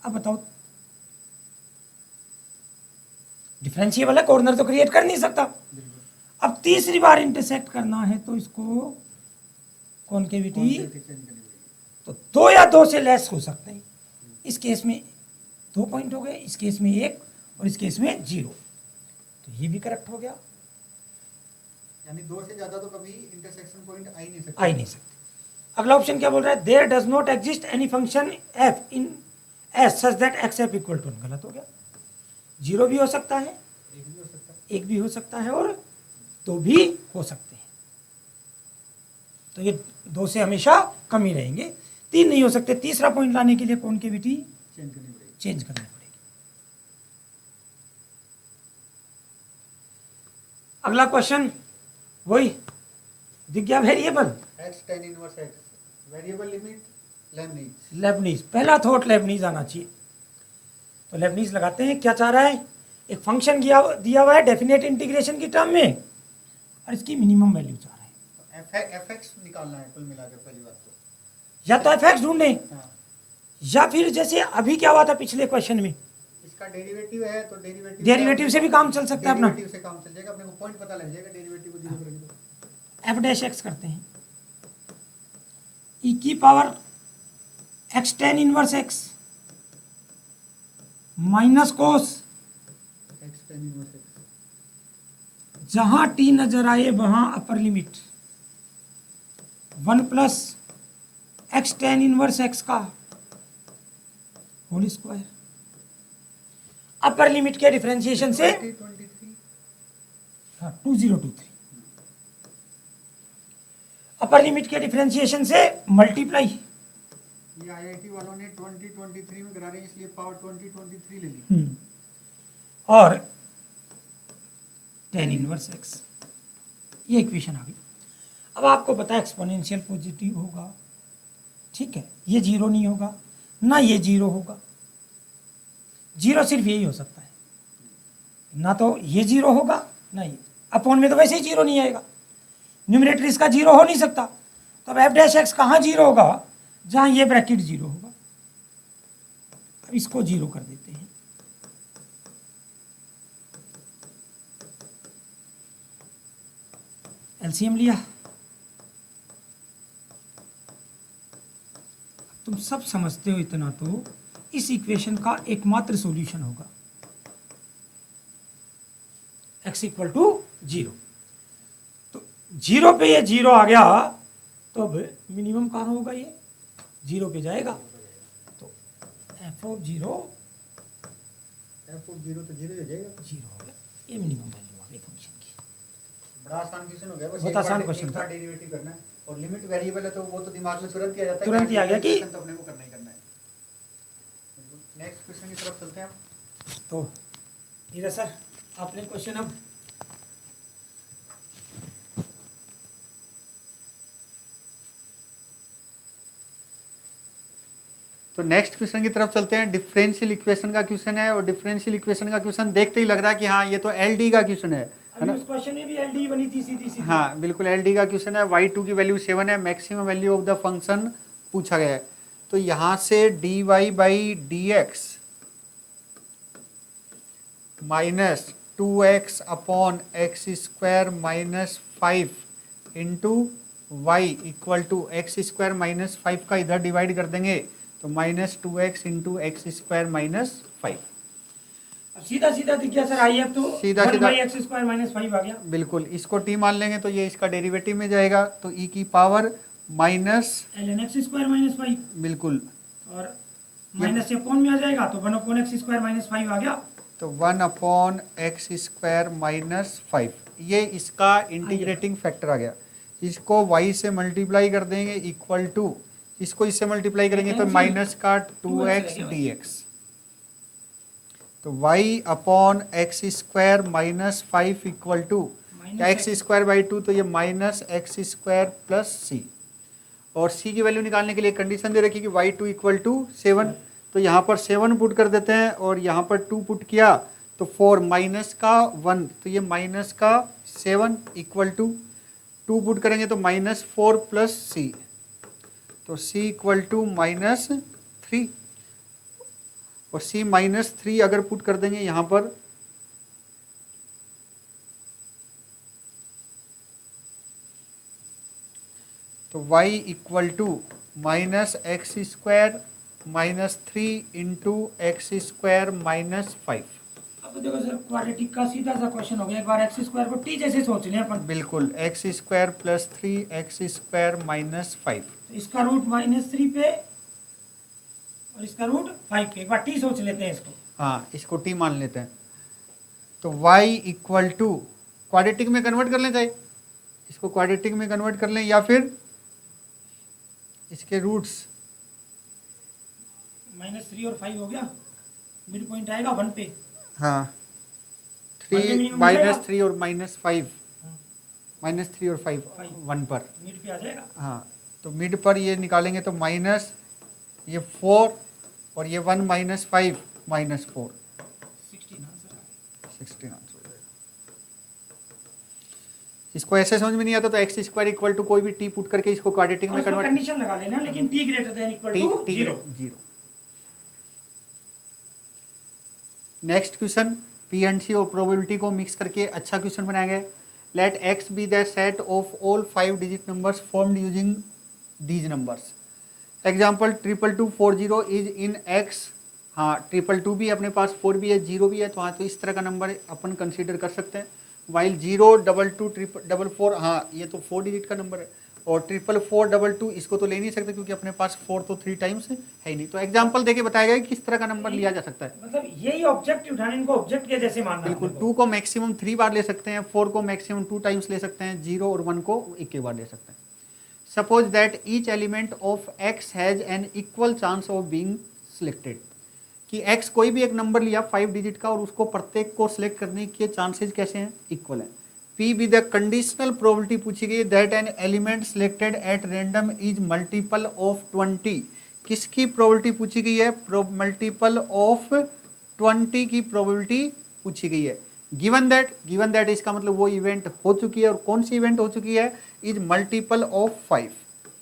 B: अब बताओ, डिफरेंशिएबल है, कॉर्नर तो क्रिएट कर नहीं सकता। अब तीसरी बार इंटरसेक्ट करना है तो इसको कॉन्केविटी तो 2 या 2 से लेस हो सकते हैं। इस केस में 2 पॉइंट हो गए, इस केस में 1 और इस केस में 0। तो ये भी करेक्ट हो गया,
A: यानी 2 से ज्यादा तो कभी इंटरसेक्शन पॉइंट आ ही नहीं सकते।
B: आ ही नहीं सकते। अगला ऑप्शन क्या बोल रहा है, there does not exist any function f in s such that x f equal to, गलत हो गया। 0 भी हो सकता है,
A: एक भी हो सकता है,
B: 1 भी हो सकता है और 2 भी हो सकते हैं। तो ये 2 से हमेशा कम ही रहेंगे, 3 नहीं हो सकते। तीसरा पॉइंट लाने के लिए कॉन्केविटी
A: चेंज करनी पड़ेगी।
B: चेंज करनी पड़ेगी। अगला क्वेश्चन वही दिख गया, variable
A: x tan inverse x, variable limit Lebanese.
B: Lebanese, पहला थॉट लेबनीज आना चाहिए। तो लेबनीज लगाते हैं, क्या चाह रहा है, एक फंक्शन दिया हुआ है डेफिनेट इंटीग्रेशन की टर्म में और इसकी मिनिमम वैल्यू चाह रहा है।
A: एफ एक्स निकालना है कुल मिलाकर पहली बात तो।
B: या तो एफ एक्स ढूंढें,
A: हाँ,
B: या फिर जैसे अभी क्या हुआ था पिछले क्वेश्चन में,
A: इसका डेरिवेटिव है तो
B: डेरिवेटिव से भी काम चल सकता है अपना।
A: डेरिवेटिव से काम चल जाएगा, अपने को पॉइंट पता लग जाएगा डेरिवेटिव को जीरो करेंगे तो।
B: एफ डैश एक्स करते हैं, ई की power x tan inverse x minus cos
A: x tan inverse x,
B: जहां टी नजर आए वहां upper limit 1 plus x tan inverse x का होल स्क्वायर। अपर लिमिट के डिफरेंशिएशन से
A: 2023
B: हाँ 2023, अपर लिमिट के डिफरेंशिएशन से मल्टीप्लाई।
A: ये आईआईटी वालों ने 2023 में करा रहे हैं इसलिए पावर 2023 ले ली।
B: और टेन इनवर्स एक्स, ये इक्वेशन आ गई। अब आपको पता है एक्सपोनेंशियल पॉजिटिव होगा, ठीक है, ये जीरो नहीं होगा ना, ये जीरो होगा। जीरो सिर्फ यही हो सकता है, ना तो ये जीरो होगा ना ये, अपॉन में तो वैसे ही जीरो नहीं आएगा, न्यूमरेटर इसका जीरो हो नहीं सकता। तो अब एफ डैश एक्स कहाँ जीरो होगा, जहाँ ये ब्रैकेट जीरो होगा। अब इसको जीरो कर देते हैं, एलसीएम लिया। तुम सब समझते हो इतना, तो इस इक्वेशन का एकमात्र सॉल्यूशन होगा x इक्वल टू जीरो। तो जीरो पे ये जीरो आ गया, तो अब मिनिमम कहाँ होगा, ये जीरो पे जाएगा। तो एफ ऑफ जीरो
A: तो जीरो हो जाएगा,
B: जीरो हो गया, ये मिनिमम वैल्यू आ गई फंक्शन की।
A: बड़ा आसान क्वेश्चन हो गया, बस
B: बहुत आसान क्वेश्चन था।
A: डेरिवेटिव करना है और लिमिट वेरिएबल है तो वो तो दिमाग में तुरंत ही आ जाता है,
B: तुरंत ही आ गया कि
A: तो अपने को करना ही करना है। नेक्स्ट क्वेश्चन की तरफ चलते हैं हम।
B: तो नीरज सर आपने क्वेश्चन अब
A: तो नेक्स्ट क्वेश्चन की तरफ चलते हैं। डिफरेंशियल इक्वेशन का क्वेश्चन है और डिफरेंशियल इक्वेशन का क्वेश्चन देखते ही लग रहा है कि हाँ ये तो एलडी का क्वेश्चन है ना।
B: उस क्वेश्चन में भी एलडी बनी थी सीधी।
A: हाँ बिल्कुल एलडी का क्वेश्चन है। y2 की वैल्यू 7 है, maximum value of the function पूछा गया है। तो यहाँ से dy by D x minus 2x upon x square minus 5 into Y equal to x square minus 5 का इधर डिवाइड कर देंगे तो minus 2x into x square minus 5।
B: सीधा सीधा दिख गया सर, आई एफ तो
A: सीधा
B: एक्स स्क्वायर माइनस 5 आ गया।
A: बिल्कुल, इसको टी मान लेंगे तो ये इसका डेरिवेटिव में जाएगा, तो e की power minus
B: ln x square minus 5,
A: बिल्कुल,
B: और माइनस से अपॉन में आ जाएगा तो 1 अपॉन एक्स स्क्वायर माइनस 5 आ गया।
A: तो 1 अपॉन एक्स स्क्वायर माइनस 5, ये इसका इंटीग्रेटिंग फैक्टर आ गया। इसको y से मल्टीप्लाई कर देंगे इक्वल टू, इसको इससे मल्टीप्लाई करेंगे तो माइनस का 2x dx, तो y upon x square minus 5 equal to x square by 2, तो ये minus x square plus c. और c की वैल्यू निकालने के लिए कंडीशन दे रखी कि y2 इक्वल टू 7, तो यहाँ पर 7 पुट कर देते हैं और यहाँ पर 2 पुट किया तो 4 माइनस का 1, तो ये माइनस का 7 इक्वल टू 2 पुट करेंगे तो माइनस 4 प्लस सी, तो c इक्वल टू माइनस 3, और c माइनस 3 अगर पुट कर देंगे यहाँ पर तो y equal to minus x square minus 3 into x square minus 5।
B: अब तो देखो सर क्वाड्रेटिक का सीधा सा क्वेश्चन हो गया, एक बार एक्स स्क्वायर को टी जैसे सोच लें अपन।
A: बिल्कुल, x square plus 3 x square minus 5,
B: तो इसका रूट माइनस 3 पे और इसका रूट 5 पे, एक बार टी सोच लेते हैं इसको।
A: हाँ इसको टी मान लेते हैं। तो y इक्वल टू क्वाड्रेटिक में कन्वर्ट कर लें, चाहे इसको क्वाड्रेटिक में कन्वर्ट कर लें या फिर इसके रूट्स
B: माइनस 3 और 5 हो गया, मिड पॉइंट आएगा 1 पे।
A: हाँ 3 माइनस 3 और माइनस 5, माइनस 3 और 5 1 पर
B: मिड पे आ जाएगा।
A: हाँ, तो मिड पर ये निकालेंगे तो माइनस ये 4 और ये 1 माइनस 5 माइनस 4,
B: 16 आंसर आ गया।
A: 16 आंसर हो जाएगा। इसको ऐसे समझ में नहीं आता तो एक्स स्क्वायर इक्वल टू कोई भी टी पुट करके इसको क्वाड्रेटिक में कन्वर्ट,
B: कंडीशन लगा लेना, लेकिन T greater than equal to 0।
A: Next question P and C और प्रोबेबिलिटी को मिक्स करके अच्छा क्वेश्चन बनाया गया। Let X be the set of all 5 digit numbers formed using these numbers. Example 2240 is in X. हाँ 222 भी अपने पास, 4 भी है, 0 भी है, तो हाँ तो इस तरह का नंबर अपन कंसीडर कर सकते हैं। वाइल 0 22 444, हाँ ये तो 4 डिजिट का नंबर है। और 44422 इसको तो ले नहीं सकते क्योंकि अपने पास 4 तो 3 टाइम्स है ही नहीं। तो एग्जाम्पल देके बताया गया कि किस तरह का नंबर लिया जा सकता है।
B: मतलब यही ऑब्जेक्ट उठाने, इनको ऑब्जेक्ट के जैसे मानना है।
A: बिल्कुल 2 को मैक्सिमम 3 बार ले सकते हैं, 4 को मैक्सिमम 2 टाइम्स ले सकते हैं, 0 और 1 को एक बार ले सकते हैं। Suppose that each element of x has an equal chance of being selected, कि x कोई भी एक नंबर लिया 5 डिजिट का और उसको प्रत्येक को सिलेक्ट करने के चांसेस कैसे हैं, इक्वल है। p with the conditional probability पूछी गई that an element selected at random is multiple of 20। किसकी प्रोबेबिलिटी पूछी गई है, मल्टीपल ऑफ 20 की प्रोबेबिलिटी पूछी गई है। गिवन दैट इसका मतलब वो इवेंट हो चुकी है, और कौन सी इवेंट हो चुकी है, इज मल्टीपल ऑफ 5।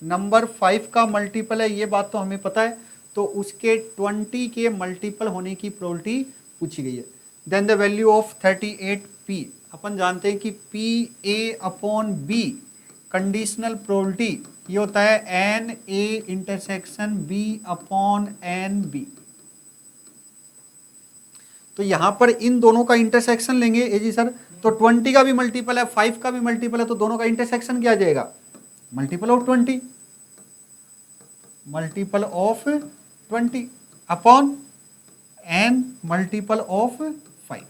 A: नंबर 5 का मल्टीपल है, ये बात तो हमें पता है, तो उसके 20 के मल्टीपल होने की प्रोबेबिलिटी पूछी गई है। Then the value of 38p, अपन जानते हैं कि pa अपॉन b कंडीशनल प्रोबेबिलिटी ये होता है n a intersection b upon n b. तो यहां पर इन दोनों का इंटरसेक्शन लेंगे ए जी सर, तो 20 का भी मल्टीपल है, 5 का भी मल्टीपल है, तो दोनों का इंटरसेक्शन क्या आ जाएगा, multiple of 20, multiple of 20 upon n multiple of 5।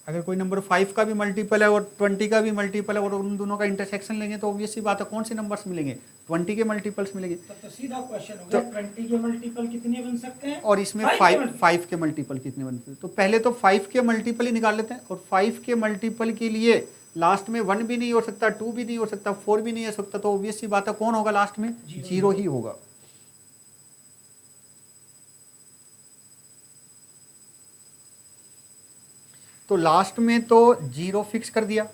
A: अगर कोई नंबर 5 का भी मल्टीपल है और 20 का भी मल्टीपल है और उन दोनों का इंटरसेक्शन लेंगे तो ऑब्वियस सी बात है कौन से नंबर्स मिलेंगे, 20 के मल्टीपल्स मिलेंगे।
B: तो सीधा क्वेश्चन हो गया 20 के मल्टीपल कितने बन सकते हैं,
A: और इसमें 5 के मल्टीपल कितने बनते हैं। तो पहले तो 5 के मल्टीपल ही निकाल लेते हैं, और 5 के मल्टीपल के लिए लास्ट में 1 भी नहीं हो सकता, 2 भी नहीं हो सकता, 4 भी नहीं हो सकता, तो ऑब्वियस सी बात है कौन होगा लास्ट में, 0 ही होगा। तो लास्ट में तो 0 फिक्स कर दिया।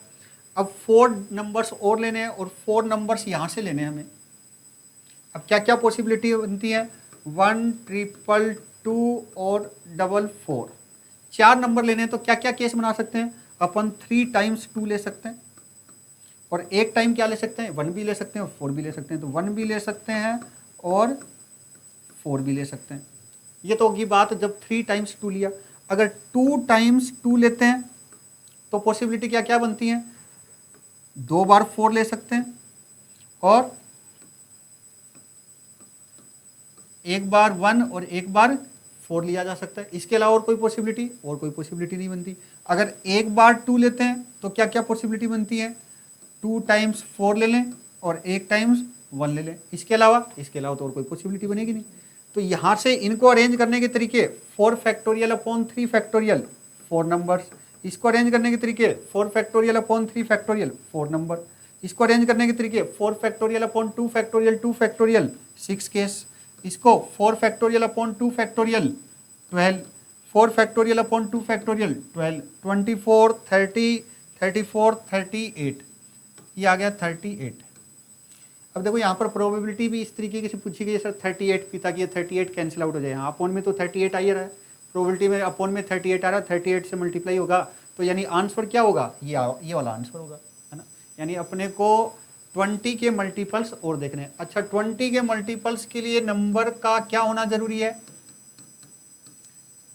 A: अब 4 नंबर्स और लेने हैं, और 4 नंबर्स यहां से लेने हैं हमें। अब क्या क्या पॉसिबिलिटी बनती है, 1 222 और 44, 4 नंबर लेने हैं। तो क्या क्या केस बना सकते हैं अपन, 3 टाइम्स 2 ले सकते हैं, और एक टाइम क्या ले सकते हैं, 1 भी ले सकते हैं और 4 भी ले सकते हैं। तो 1 भी ले सकते हैं और 4 भी ले सकते हैं। ये तो होगी बात जब 3 टाइम्स 2 लिया। अगर 2 टाइम्स 2 लेते हैं तो पॉसिबिलिटी क्या क्या बनती है, 2 बार 4 ले सकते हैं और एक बार 1 और एक बार 4 लिया जा सकता है। इसके अलावा और कोई पॉसिबिलिटी नहीं बनती। अगर एक बार 2 लेते हैं तो क्या क्या पॉसिबिलिटी बनती है, 2 टाइम्स 4 ले लें और 1 टाइम्स 1 ले लें। इसके अलावा तो और कोई पॉसिबिलिटी बनेगी नहीं। तो यहाँ से इनको अरेंज करने के तरीके 4 फैक्टोरियल अपॉन 3 फैक्टोरियल 4 नंबर्स। इसको अरेंज करने के तरीके 4 फैक्टोरियल अपॉन 3 फैक्टोरियल 4 नंबर। इसको अरेंज करने के तरीके 4 फैक्टोरियल अपॉन 2 फैक्टोरियल 6 केस। इसको 4 factorial upon 2 factorial 12, 4 factorial upon 2 factorial 12, 24 30 34 38, ये आ गया 38। अब देखो यहाँ पर प्रोबेबिलिटी भी इस तरीके से पूछी गई है सर 38 की, ताकि ये 38 कैंसिल आउट हो जाए। यहाँ अपॉन में तो 38 आ ही रहा है, प्रोबेबिलिटी में अपॉन में 38 आ रहा है, 38 से मल्टीप्लाई होगा, तो यानी आंसर क्या होगा, ये वाला आंसर होगा, है ना। यानी अपने को 20 के मल्टीपल्स और देखने हैं। अच्छा 20 के मल्टीपल्स के लिए नंबर का क्या होना जरूरी है,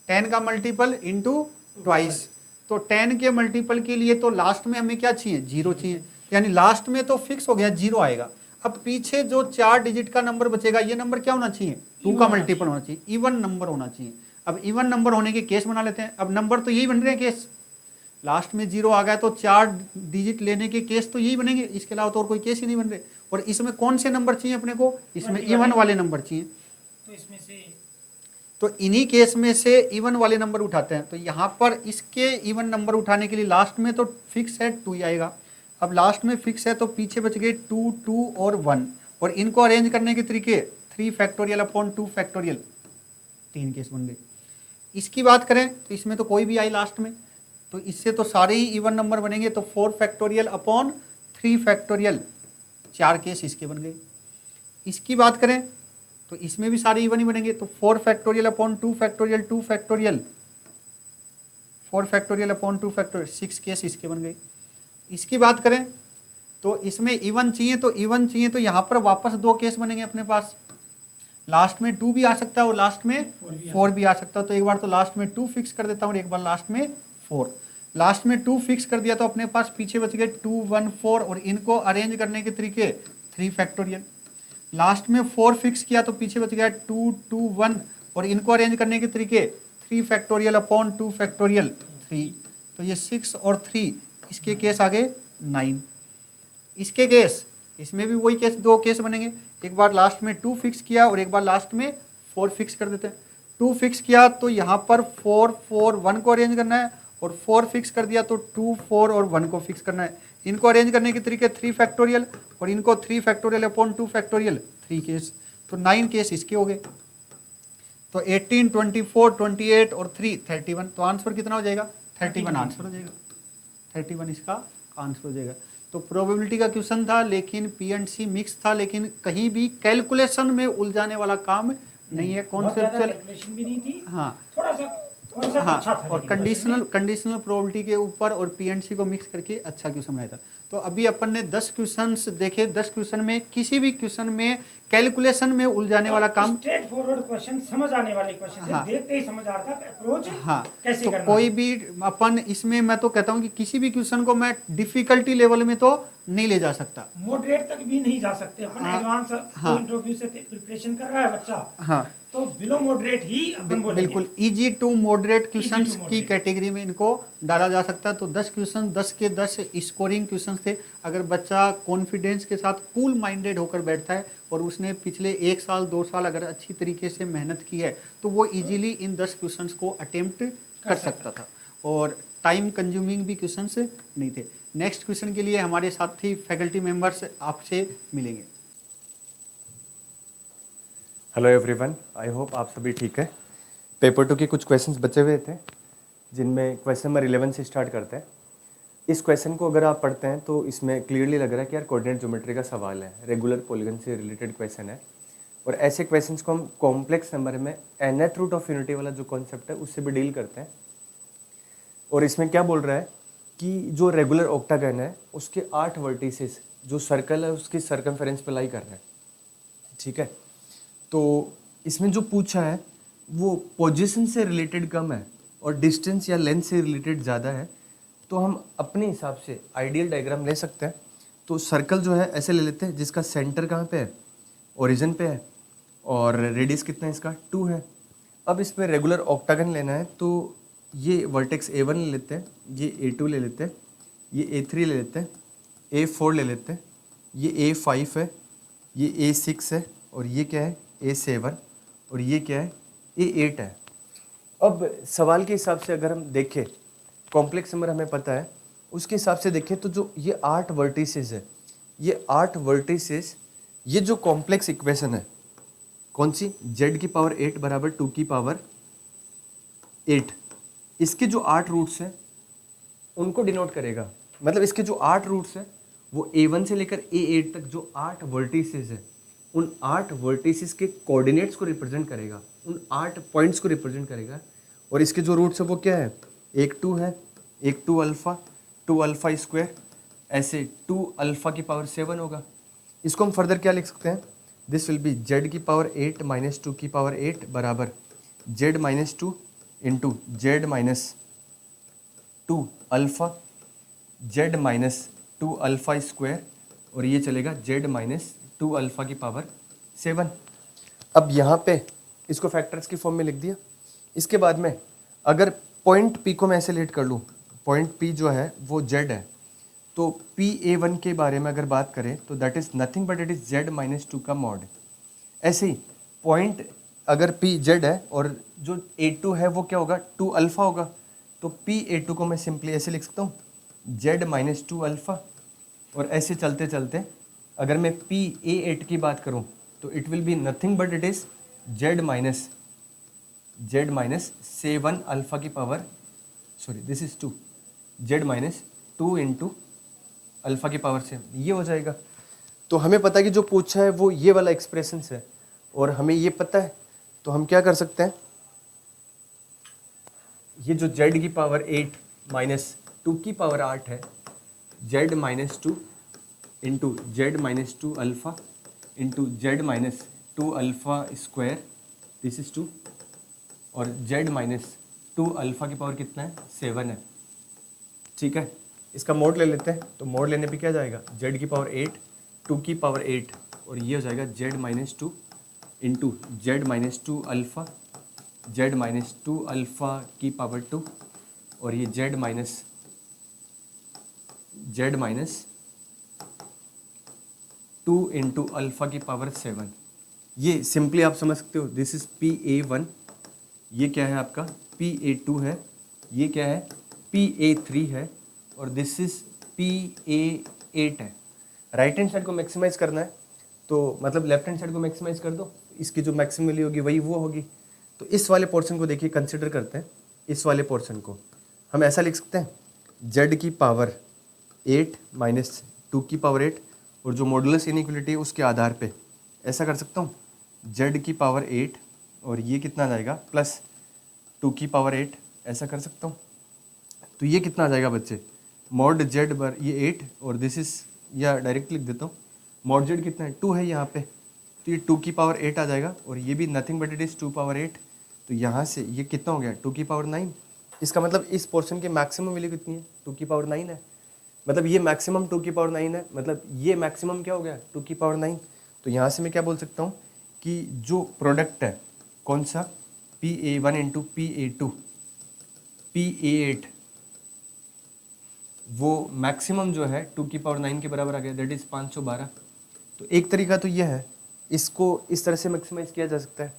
A: 10 का मल्टीपल इंटू ट्वाइस। तो 10 के मल्टीपल के लिए तो लास्ट में हमें क्या चाहिए, 0 चाहिए, यानी लास्ट में तो फिक्स हो गया 0 आएगा। अब पीछे जो 4 डिजिट का नंबर बचेगा, ये नंबर क्या होना चाहिए, 2 का मल्टीपल होना चाहिए, इवन नंबर होना चाहिए। अब इवन नंबर होने के केस बना लेते हैं। अब नंबर तो यही बन रहे हैं केस, लास्ट में 0 आ गया तो 4 डिजिट लेने के केस तो यही बनेंगे, इसके अलावा तो और कोई केस ही नहीं बन रहे। और इसमें कौन से नंबर चाहिए अपने को, इसमें इवन वाले नंबर चाहिए।
B: तो इसमें से
A: तो इन्हीं केस में से इवन वाले नंबर उठाते हैं। तो यहाँ पर इसके इवन नंबर उठाने के लिए लास्ट में तो फिक्स है 2 ही आएगा। अब लास्ट में फिक्स है तो पीछे बच गए 2 2 और 1, और इनको अरेंज करने के तरीके 3 फैक्टोरियल अपॉन 2 फैक्टोरियल, 3 केस बन गए। इसकी बात करें तो इसमें तो कोई भी आई लास्ट में, तो इससे तो सारे ही इवन नंबर बनेंगे। तो 4 फैक्टोरियल अपॉन 3 फैक्टोरियल, 4 केस इसके बन गए। इसकी बात करें तो इसमें भी सारे इवन ही बनेंगे। तो 4 factorial upon 2 factorial 4 factorial upon 2 factorial, 6 case इसके बन गए। इसकी बात करें तो इसमें इवन चाहिए तो यहाँ पर वापस 2 केस बनेंगे अपने पास, लास्ट में 2 भी आ सकता है और लास्ट में 4 भी आ सकता है। तो एक बार तो लास्ट में 2 फिक्स कर देता हूँ और एक बार लास्ट में 4। लास्ट में 2 फिक्स कर दिया तो अपने पास पीछे बच गए 2 1 4 और इनको अरेंज करने के तरीके 3 फैक्टोरियल। लास्ट में 4 फिक्स किया तो पीछे बच गया 2 2 1 और इनको अरेंज करने के तरीके 3 फैक्टोरियल अपॉन 2 फैक्टोरियल 3। तो ये 6 और 3 इसके केस आ गए 9। इसके केस इसमें भी वही केस, 2 केस बनेंगे, एक बार लास्ट में 2 फिक्स किया और एक बार लास्ट में 4 फिक्स कर देते हैं। 2 फिक्स किया तो यहाँ पर 4 4 1 को अरेंज करना है और 4 फिक्स कर दिया तो 2 4 और 1 को फिक्स करना है। इनको अरेंज करने के तरीके 3 फैक्टोरियल और इनको 3 फैक्टोरियल अपॉन 2 फैक्टोरियल 3 केस। तो 9 केस इसके हो गए। तो 18 24 28 और 3 31। तो आंसर कितना हो जाएगा? 31 आंसर हो जाएगा। 31 इसका आंसर हो जाएगा। तो प्रोबेबिलिटी का क्वेश्चन था लेकिन पीएनसी मिक्स था, लेकिन कहीं भी कैलकुलेशन में उलझाने वाला काम नहीं है। कॉन्सेप्चुअल
B: भी नहीं थी,
A: हाँ
B: थोड़ा सा कॉन्सेप्ट
A: हाँ
B: अच्छा था,
A: और कंडीशनल प्रोबेबिलिटी के ऊपर और पीएनसी को मिक्स करके अच्छा क्वेश्चन बनाया था। तो अभी अपन ने 10 क्वेश्चंस देखे। 10 क्वेश्चन में किसी भी क्वेश्चन में कैलकुलेशन में उलझाने वाला काम,
B: स्ट्रेट फॉरवर्ड क्वेश्चन, समझ आने वाले क्वेश्चन
A: हाँ,
B: देखते ही समझ आ रहा था अप्रोच
A: हाँ
B: कैसे
A: तो
B: करना
A: कोई
B: है।
A: भी अपन इसमें मैं तो कहता हूँ कि किसी भी क्वेश्चन को मैं डिफिकल्टी लेवल में तो नहीं ले जा सकता,
B: मॉडरेट तक भी नहीं जा सकते अपन।
A: हाँ,
B: एडवांस
A: हाँ,
B: इंटरव्यू से प्रिपरेशन कर रहा है बच्चा,
A: हाँ
B: तो बिलो मॉडरेट ही अपन बोलेंगे।
A: बिल्कुल easy to moderate questions
B: to
A: की
B: moderate।
A: कैटेगरी में इनको डाला जा सकता है। तो 10 क्वेश्चन 10 के 10 स्कोरिंग क्वेश्चंस थे। अगर बच्चा कॉन्फिडेंस के साथ कूल माइंडेड होकर बैठता है और उसने पिछले 1 साल 2 साल अगर अच्छी तरीके से मेहनत की है तो वो इजीली इन 10 क्वेश्चंस को अटेम्प्ट कर सकता था और टाइम कंज्यूमिंग भी क्वेश्चंस नहीं थे। नेक्स्ट क्वेश्चन के लिए हमारे साथी फैकल्टी मेंबर्स आपसे मिलेंगे।
C: हेलो एवरीवन, आई होप आप सभी ठीक है। पेपर 2 के कुछ क्वेश्चंस बचे हुए थे जिनमें क्वेश्चन नंबर 11 से स्टार्ट करते हैं। इस क्वेश्चन को अगर आप पढ़ते हैं तो इसमें क्लियरली लग रहा है कि यार कोऑर्डिनेट ज्योमेट्री का सवाल है, रेगुलर पॉलीगन से रिलेटेड क्वेश्चन है। और ऐसे क्वेश्चंस को हम कॉम्प्लेक्स नंबर में nth रूट ऑफ यूनिटी वाला जो कॉन्सेप्ट है उससे भी डील करते हैं। और इसमें क्या बोल रहा है कि जो रेगुलर ऑक्टागन है उसके 8 वर्टिसेस, जो सर्कल है उसकी सर्कमफेरेंस पे लाई कर रहा है, ठीक है। तो इसमें जो पूछा है वो पोजीशन से रिलेटेड कम है और डिस्टेंस या लेंथ से रिलेटेड ज़्यादा है, तो हम अपने हिसाब से आइडियल डायग्राम ले सकते हैं। तो सर्कल जो है ऐसे ले लेते हैं जिसका सेंटर कहाँ पे है, ओरिजिन पे है, और रेडियस कितना है इसका 2 है। अब इस पर रेगुलर ऑक्टागन लेना है तो ये वर्टेक्स A1 ले लेते हैं, ये A2 ले लेते हैं, ये A3 ले लेते हैं, A4 ले लेते हैं, ये A5 है, ये A6 है और ये क्या है A7 और ये क्या है A8 है। अब सवाल के हिसाब से अगर हम देखें, कॉम्प्लेक्स नंबर हमें पता है, उसके हिसाब से देखें तो जो ये 8 वर्टिसेस है, ये 8 वर्टिसेस, ये जो कॉम्प्लेक्स इक्वेशन है कौन सी, z की पावर 8 बराबर 2 की पावर 8, इसके जो 8 रूट्स हैं उनको डिनोट करेगा। मतलब इसके जो 8 रूट्स हैं वो A1 से लेकर A8 तक जो 8 वर्टिसेस है उन 8 वर्टिसेस के कोऑर्डिनेट्स को रिप्रेजेंट करेगा, उन 8 पॉइंट्स को रिप्रेजेंट करेगा। और इसके जो रूट्स है वो क्या है, एक 2 है, एक 2 अल्फा स्क्वायर, ऐसे 2 अल्फा की पावर 7 होगा। इसको हम फर्दर क्या लिख सकते हैं, दिस विल बी z की पावर 8 माइनस 2 की पावर 8 बराबर z minus 2 into Z minus 2 alpha, z minus 2 alpha square, और ये चलेगा z माइनस 2 अल्फा की पावर 7। अब यहाँ पे इसको फैक्टर्स की फॉर्म में लिख दिया। इसके बाद में अगर पॉइंट P को मैं ऐसे लेट कर लूँ, पॉइंट P जो है वो z है, तो PA1 के बारे में अगर बात करें तो that is nothing but it is z minus 2 का मॉड। ऐसे ही पॉइंट अगर P z है और जो A2 है वो क्या होगा 2 अल्फा होगा, तो PA2 को मैं सिंपली ऐसे लिख सकता हूँ z माइनस 2 अल्फा। और ऐसे चलते चलते अगर मैं PA8 की बात करूं तो it will be nothing but it is z minus 7 alpha की power, sorry this is 2, z minus 2 into alpha की पावर 7, ये हो जाएगा। तो हमें पता है कि जो पूछा है वो ये वाला एक्सप्रेशन है और हमें ये पता है, तो हम क्या कर सकते हैं, ये जो z की पावर 8 माइनस 2 की पावर 8 है, z minus 2 into Z minus 2 alpha into Z minus 2 alpha square, this is 2, और z माइनस 2 अल्फ़ा की पावर कितना है, 7 है। ठीक है, इसका मोड ले लेते हैं, तो मोड लेने पे क्या जाएगा, z की पावर 8 2 की पावर 8, और ये हो जाएगा z minus 2 into Z minus 2 alpha, Z minus 2 alpha की पावर 2, और ये जेड माइनस 2 इंटू अल्फ़ा की पावर 7। ये सिंपली आप समझ सकते हो, दिस इज़ PA1, ये क्या है आपका PA2 है, ये क्या है PA3 है, और दिस इज़ PA8 है। राइट हैंड साइड को मैक्सिमाइज़ करना है, तो मतलब लेफ्ट हैंड साइड को मैक्सिमाइज़ कर दो, इसकी जो मैक्सिमम वैल्यू होगी वही वो होगी। तो इस वाले पोर्शन को देखिए, कंसिडर करते हैं इस वाले पोर्शन को, हम ऐसा लिख सकते हैं z की पावर 8 माइनस 2 की पावर 8, और जो मॉडुलस इनइक्वलिटी है उसके आधार पे ऐसा कर सकता हूँ z की पावर 8, और ये कितना आ जाएगा प्लस 2 की पावर 8, ऐसा कर सकता हूँ। तो ये कितना आ जाएगा बच्चे, मॉड z बर ये 8, और दिस इज, या डायरेक्ट लिख देता हूँ, मॉड z कितना है 2 है यहाँ पे, तो ये 2 की पावर 8 आ जाएगा, और ये भी nothing but it is 2 power 8, तो यहाँ से ये कितना हो गया 2 की पावर 9। इसका मतलब इस पोर्शन की मैक्सिमम वैल्यू कितनी है, 2 की पावर 9 है, मतलब ये मैक्सिमम 2 की पावर 9 है, मतलब ये मैक्सिमम क्या हो गया 2 की पावर 9। तो यहाँ से मैं क्या बोल सकता हूँ कि जो प्रोडक्ट है कौन सा, PA1 इंटू PA2 PA8, वो मैक्सिमम जो है 2 की पावर 9 के बराबर आ गया, दैट इज़ 512। तो एक तरीका तो यह है, इसको इस तरह से मैक्सिमाइज किया जा सकता है।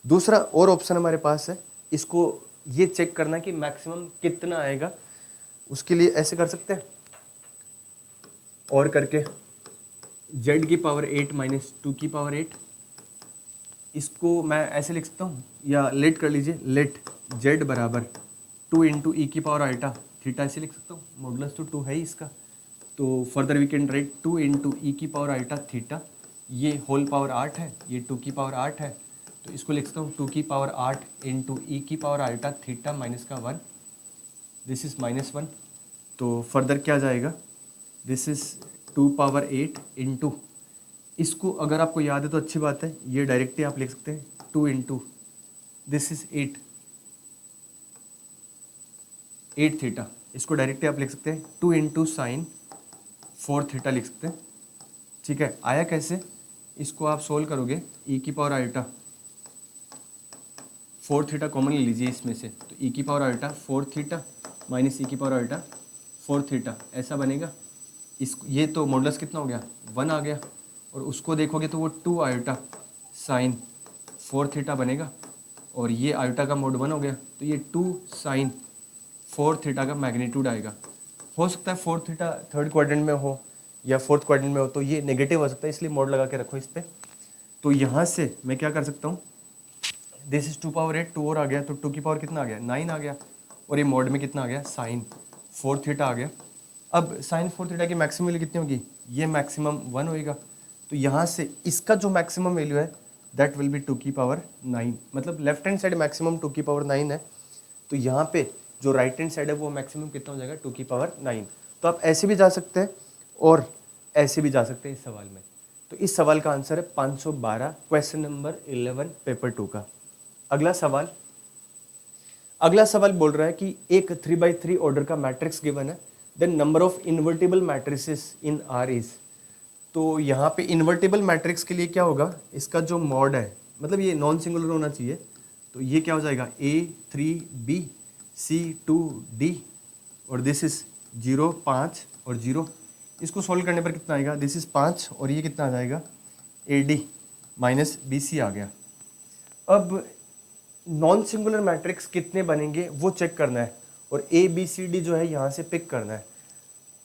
C: दूसरा और ऑप्शन हमारे पास है, इसको ये चेक करना कि मैक्सिमम कितना आएगा, उसके लिए ऐसे कर सकते हैं, और करके z की पावर 8 माइनस 2 की पावर 8, इसको मैं ऐसे लिख सकता हूँ, या लेट कर लीजिए, लेट z बराबर 2 इंटू ई की पावर आल्टा थीटा, ऐसे लिख सकता हूँ, मॉडुलस तो 2 है ही इसका, तो further we can write 2 into E की पावर आल्टा थीटा, ये होल पावर 8 है, ये 2 की पावर 8 है, तो इसको लिख सकता हूँ 2 की पावर 8 इंटू ई की पावर आल्टा थीटा माइनस का 1, दिस इज़ -1। तो फर्दर क्या जाएगा, दिस इज़ 2 पावर 8 इंटू, इसको अगर आपको याद है तो अच्छी बात है, ये डायरेक्टली आप लिख सकते हैं 2 इंटू दिस इज़ 8 थीटा, इसको डायरेक्टली आप लिख सकते हैं 2 इंटू साइन 4 थीटा लिख सकते हैं। ठीक है, आया कैसे, इसको आप सोल्व करोगे, ई की पावर आल्टा 4 थीटा कॉमन ले लीजिए इसमें से, तो ई की पावर आल्टा 4 थीटा माइनस ई की पावर आल्टा 4 थीटा, ऐसा बनेगा। इस ये तो मॉडुलस कितना हो गया 1 आ गया, और उसको देखोगे तो वो 2 आयोटा साइन 4 थीटा बनेगा, और ये आयोटा का मोड 1 हो गया, तो ये 2 साइन 4 थीटा का मैग्नीट्यूड आएगा। हो सकता है 4 थीटा थर्ड क्वाड्रेंट में हो या फोर्थ क्वाड्रेंट में हो, तो ये नेगेटिव हो सकता है, इसलिए मोड लगा के रखो इस पर। तो यहाँ से मैं क्या कर सकता हूँ, दिस इज 2 पावर 8, 2 और आ गया, तो 2 की पावर कितना आ गया 9 आ गया, और ये मोड में कितना आ गया साइन 4 थीटा आ गया। अब साइन 4 थीटा की मैक्सिमम वैल्यू कितनी होगी, ये मैक्सिमम 1 होएगा, तो यहाँ से इसका जो मैक्सिमम वैल्यू है दैट विल बी 2 की पावर 9, मतलब लेफ्ट हैंड साइड मैक्सिमम 2 की पावर 9 है, तो यहाँ पे जो राइट हैंड साइड है वो मैक्सिमम कितना हो जाएगा 2 की पावर 9। तो आप ऐसे भी जा सकते हैं और ऐसे भी जा सकते हैं इस सवाल में। तो इस सवाल का आंसर है 512, क्वेश्चन नंबर 11 पेपर 2 का। अगला सवाल बोल रहा है कि एक 3x3 ऑर्डर का मैट्रिक्स गिवन है, then number of invertible matrices in R is. तो यहाँ पे इन्वर्टिबल मैट्रिक्स के लिए क्या होगा, इसका जो मॉड है, मतलब ये नॉन सिंगुलर होना चाहिए, तो ये क्या हो जाएगा A3B C2D, और दिस इज 0 5 और 0। इसको सॉल्व करने पर कितना आएगा, दिस इज 5 और ये कितना आ जाएगा AD माइनस BC आ गया। अब नॉन सिंगुलर मैट्रिक्स कितने बनेंगे वो चेक करना है, और ABCD जो है यहाँ से पिक करना है।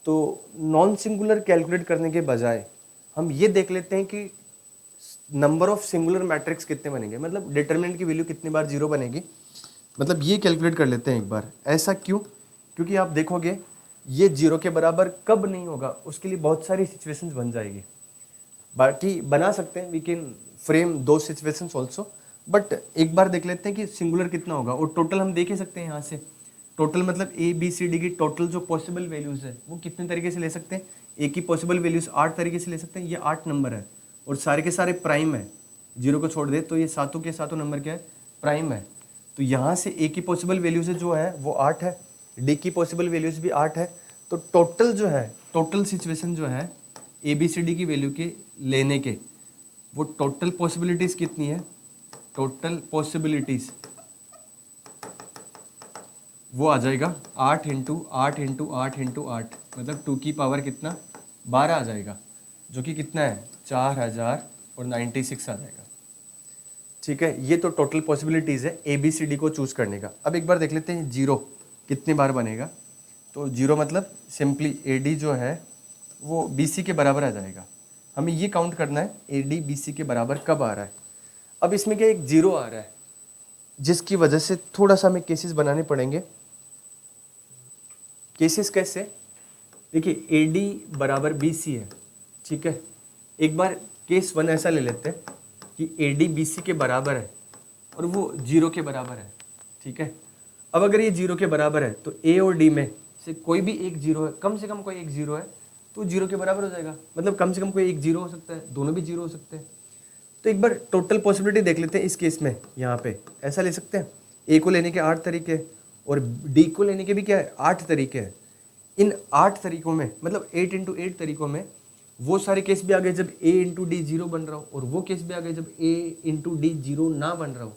C: तो नॉन सिंगुलर कैलकुलेट करने के बजाय हम ये देख लेते हैं कि नंबर ऑफ सिंगुलर मैट्रिक्स कितने बनेंगे, मतलब डिटरमिनेंट की वैल्यू कितनी बार 0 बनेगी, मतलब ये कैलकुलेट कर लेते हैं एक बार। ऐसा क्यों, क्योंकि आप देखोगे ये 0 के बराबर कब नहीं होगा, उसके लिए बहुत सारी सिचुएशंस बन जाएगी। बाकी बना सकते हैं, वी कैन फ्रेम दो सिचुएशंस ऑल्सो, बट एक बार देख लेते हैं कि सिंगुलर कितना होगा, और टोटल हम देख ही सकते हैं यहाँ से। टोटल मतलब ए बी सी डी की टोटल जो पॉसिबल वैल्यूज़ है वो कितने तरीके से ले सकते हैं, ए की पॉसिबल वैल्यूज़ 8 तरीके से ले सकते हैं। ये 8 नंबर है और सारे के सारे प्राइम है, जीरो को छोड़ दे तो ये सातों के सातों नंबर क्या है, प्राइम है। तो यहाँ से ए की पॉसिबल वैल्यूज़ जो है वो 8 है, डी की पॉसिबल वैल्यूज़ भी 8 है। तो टोटल जो है, टोटल सिचुएशन जो है ए बी सी डी की वैल्यू के लेने के, वो टोटल पॉसिबिलिटीज़ कितनी है, टोटल पॉसिबिलिटीज़ वो आ जाएगा 8 इंटू 8 इंटू 8 इंटू 8, मतलब 2 की पावर कितना, 12 आ जाएगा, जो कि कितना है 4096 आ जाएगा। ठीक है, ये तो टोटल पॉसिबिलिटीज़ है ए बी सी डी को चूज़ करने का। अब एक बार देख लेते हैं जीरो कितनी बार बनेगा। तो जीरो मतलब सिंपली ए डी जो है वो बी सी के बराबर आ जाएगा। हमें ये काउंट करना है ए डी बी सी के बराबर कब आ रहा है। अब इसमें क्या एक जीरो आ रहा है, जिसकी वजह से थोड़ा सा हमें केसेस बनाने पड़ेंगे। केसेस कैसे, देखिए ए डी बराबर बी सी है, ठीक है। एक बार केस 1 ऐसा ले लेते हैं कि ए डी बी सी के बराबर है और वो जीरो के बराबर है, ठीक है। अब अगर ये जीरो के बराबर है तो ए और डी में से कोई भी एक जीरो है, कम से कम कोई एक जीरो है तो जीरो के बराबर हो जाएगा, मतलब कम से कम कोई एक जीरो हो सकता है, दोनों भी जीरो हो सकते हैं। तो एक बार टोटल पॉसिबिलिटी देख लेते हैं इस केस में। यहाँ पे ऐसा ले सकते हैं, ए को लेने के 8 तरीके और डी को लेने के भी क्या है 8 तरीके हैं। इन 8 तरीकों में मतलब 8 इंटू 8 तरीकों में वो सारे केस भी आ गए जब ए इंटू डी जीरो बन रहा हो, और वो केस भी आ गए जब ए इंटू डी जीरो ना बन रहा हो।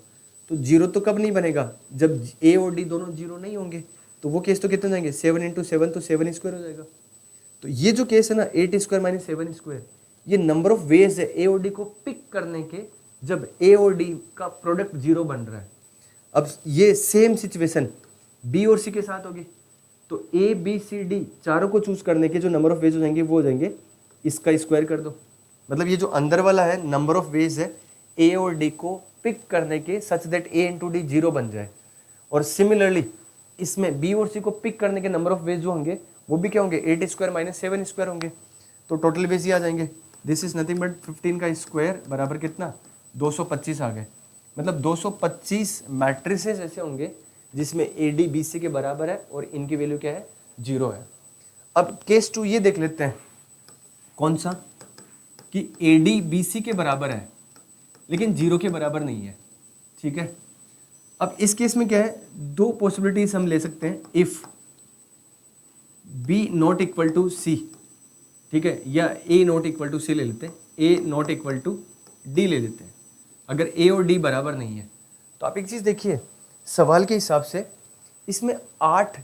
C: तो जीरो तो कब नहीं बनेगा, जब ए और डी दोनों जीरो नहीं होंगे। तो वो केस तो कितने जाएंगे 7 इंटू 7 तो 7 स्क्वायर हो जाएगा। तो ये जो केस है ना 8 स्क्वायर माइनस 7 स्क्वायर, ये नंबर ऑफ वेज है ए और डी को पिक करने के जब ए और डी का प्रोडक्ट जीरो बन रहा है। अब ये सेम सिचुएशन बी और सी के साथ होगी। तो ए बी सी डी चारों को चूज करने के जो नंबर ऑफ वेज हो जाएंगे वो हो जाएंगे, इसका स्क्वायर कर दो। मतलब ये जो अंदर वाला है नंबर ऑफ वेज है ए और डी को पिक करने के such that A into D zero बन जाए। और सिमिलरली इसमें बी और सी को पिक करने के नंबर ऑफ वेज जो होंगे वो भी क्या होंगे 8 स्क्वायर माइनस 7 स्क्वायर होंगे। तो टोटल वेज ही आ जाएंगे। दिस इज नथिंग बट 15 का स्क्वायर बराबर कितना 225 आ गए। मतलब 225 मैट्रिसेस ऐसे होंगे जिसमें ए डी बी सी के बराबर है और इनकी वैल्यू क्या है जीरो है। अब केस 2 ये देख लेते हैं, कौन सा, कि ए डी बी सी के बराबर है लेकिन जीरो के बराबर नहीं है, ठीक है। अब इस केस में क्या है, दो पॉसिबिलिटीज हम ले सकते हैं, if B not equal to C, ठीक है, या A not equal to C ले लेते हैं, A not equal to D ले लेते हैं। अगर ए और डी बराबर नहीं है तो आप एक चीज़ देखिए, सवाल के हिसाब से इसमें 8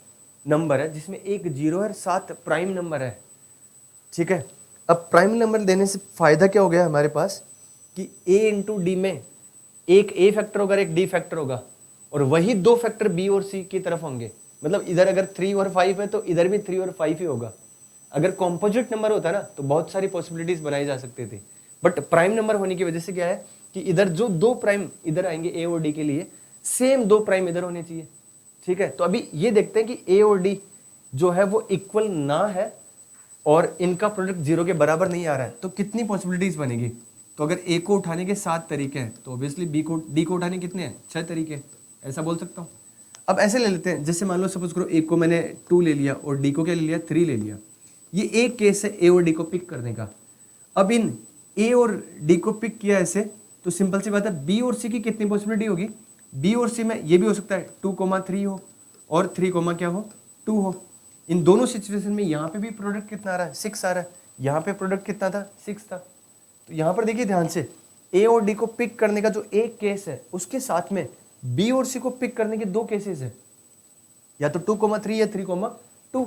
C: नंबर है जिसमें एक जीरो है और 7 प्राइम नंबर है, ठीक है। अब प्राइम नंबर देने से फ़ायदा क्या हो गया हमारे पास कि ए इंटू डी में एक ए फैक्टर होगा एक डी फैक्टर होगा, और वही दो फैक्टर बी और सी की तरफ होंगे। मतलब इधर अगर 3 और 5 है तो इधर भी 3 और 5 ही होगा। अगर कॉम्पोजिट नंबर होता ना तो बहुत सारी पॉसिबिलिटीज बनाई जा सकती थी, बट प्राइम नंबर होने की वजह से क्या है कि इधर जो दो प्राइम इधर आएंगे ए और डी के लिए, सेम दो प्राइम इधर होने चाहिए, ठीक है। तो अभी ये देखते हैं कि ए और डी जो है वो इक्वल ना है और इनका प्रोडक्ट जीरो के बराबर नहीं आ रहा है, तो कितनी पॉसिबिलिटीज बनेगी। तो अगर ए को उठाने के 7 तरीके हैं तो ऑब्वियसली डी को उठाने कितने हैं 6 तरीके, ऐसा बोल सकता हूँ। अब ऐसे ले लेते हैं, जैसे मान लो सपोज करो ए को मैंने 2 ले लिया और डी को क्या ले लिया 3 ले लिया। ये एक केस है ए और डी को पिक करने का। अब इन ए और डी को पिक किया ऐसे, तो सिंपल सी बात है बी और सी की कितनी पॉसिबिलिटी होगी, बी और सी में ये भी हो सकता है 2,3 हो और 3, क्या हो 2 हो। इन दोनों सिचुएशन में यहाँ पे भी प्रोडक्ट कितना आ रहा है 6 आ रहा है, यहाँ पे प्रोडक्ट कितना था 6 था। तो यहाँ पर देखिए ध्यान से, ए और डी को पिक करने का जो एक केस है उसके साथ में बी और सी को पिक करने के 2 केसेस है, या तो 2,3 या 3,2।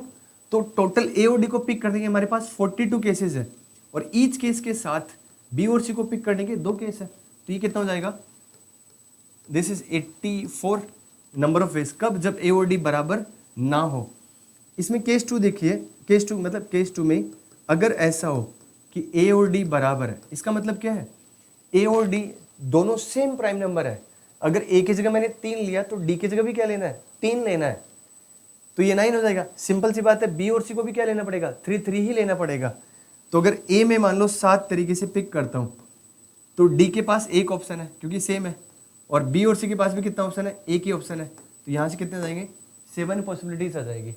C: तो टोटल ए और डी को पिक करने के हमारे पास 42 केसेस है, और ईच केस के साथ बी और सी को पिक करने के 2 केस है। तो ये कितना हो जाएगा, this is 84 number of ways. कब, जब ए और डी बराबर ना हो। इसमें केस 2 देखिए, केस 2 मतलब केस 2 में अगर ऐसा हो कि ए और डी बराबर है, इसका मतलब क्या है, ए और डी दोनों सेम प्राइम नंबर है। अगर ए की जगह मैंने 3 लिया तो डी की जगह भी क्या लेना है 3 लेना है, तो ये 9 हो जाएगा। सिंपल सी बात है, बी और सी को भी क्या लेना पड़ेगा 3 ही लेना पड़ेगा। तो अगर ए में मान लो 7 तरीके से पिक करता हूँ तो डी के पास एक ऑप्शन है क्योंकि सेम है, और बी और सी के पास भी कितना ऑप्शन है, एक ही ऑप्शन है, तो यहाँ से कितने जाएंगे, 7 पॉसिबिलिटीज आ जाएगी।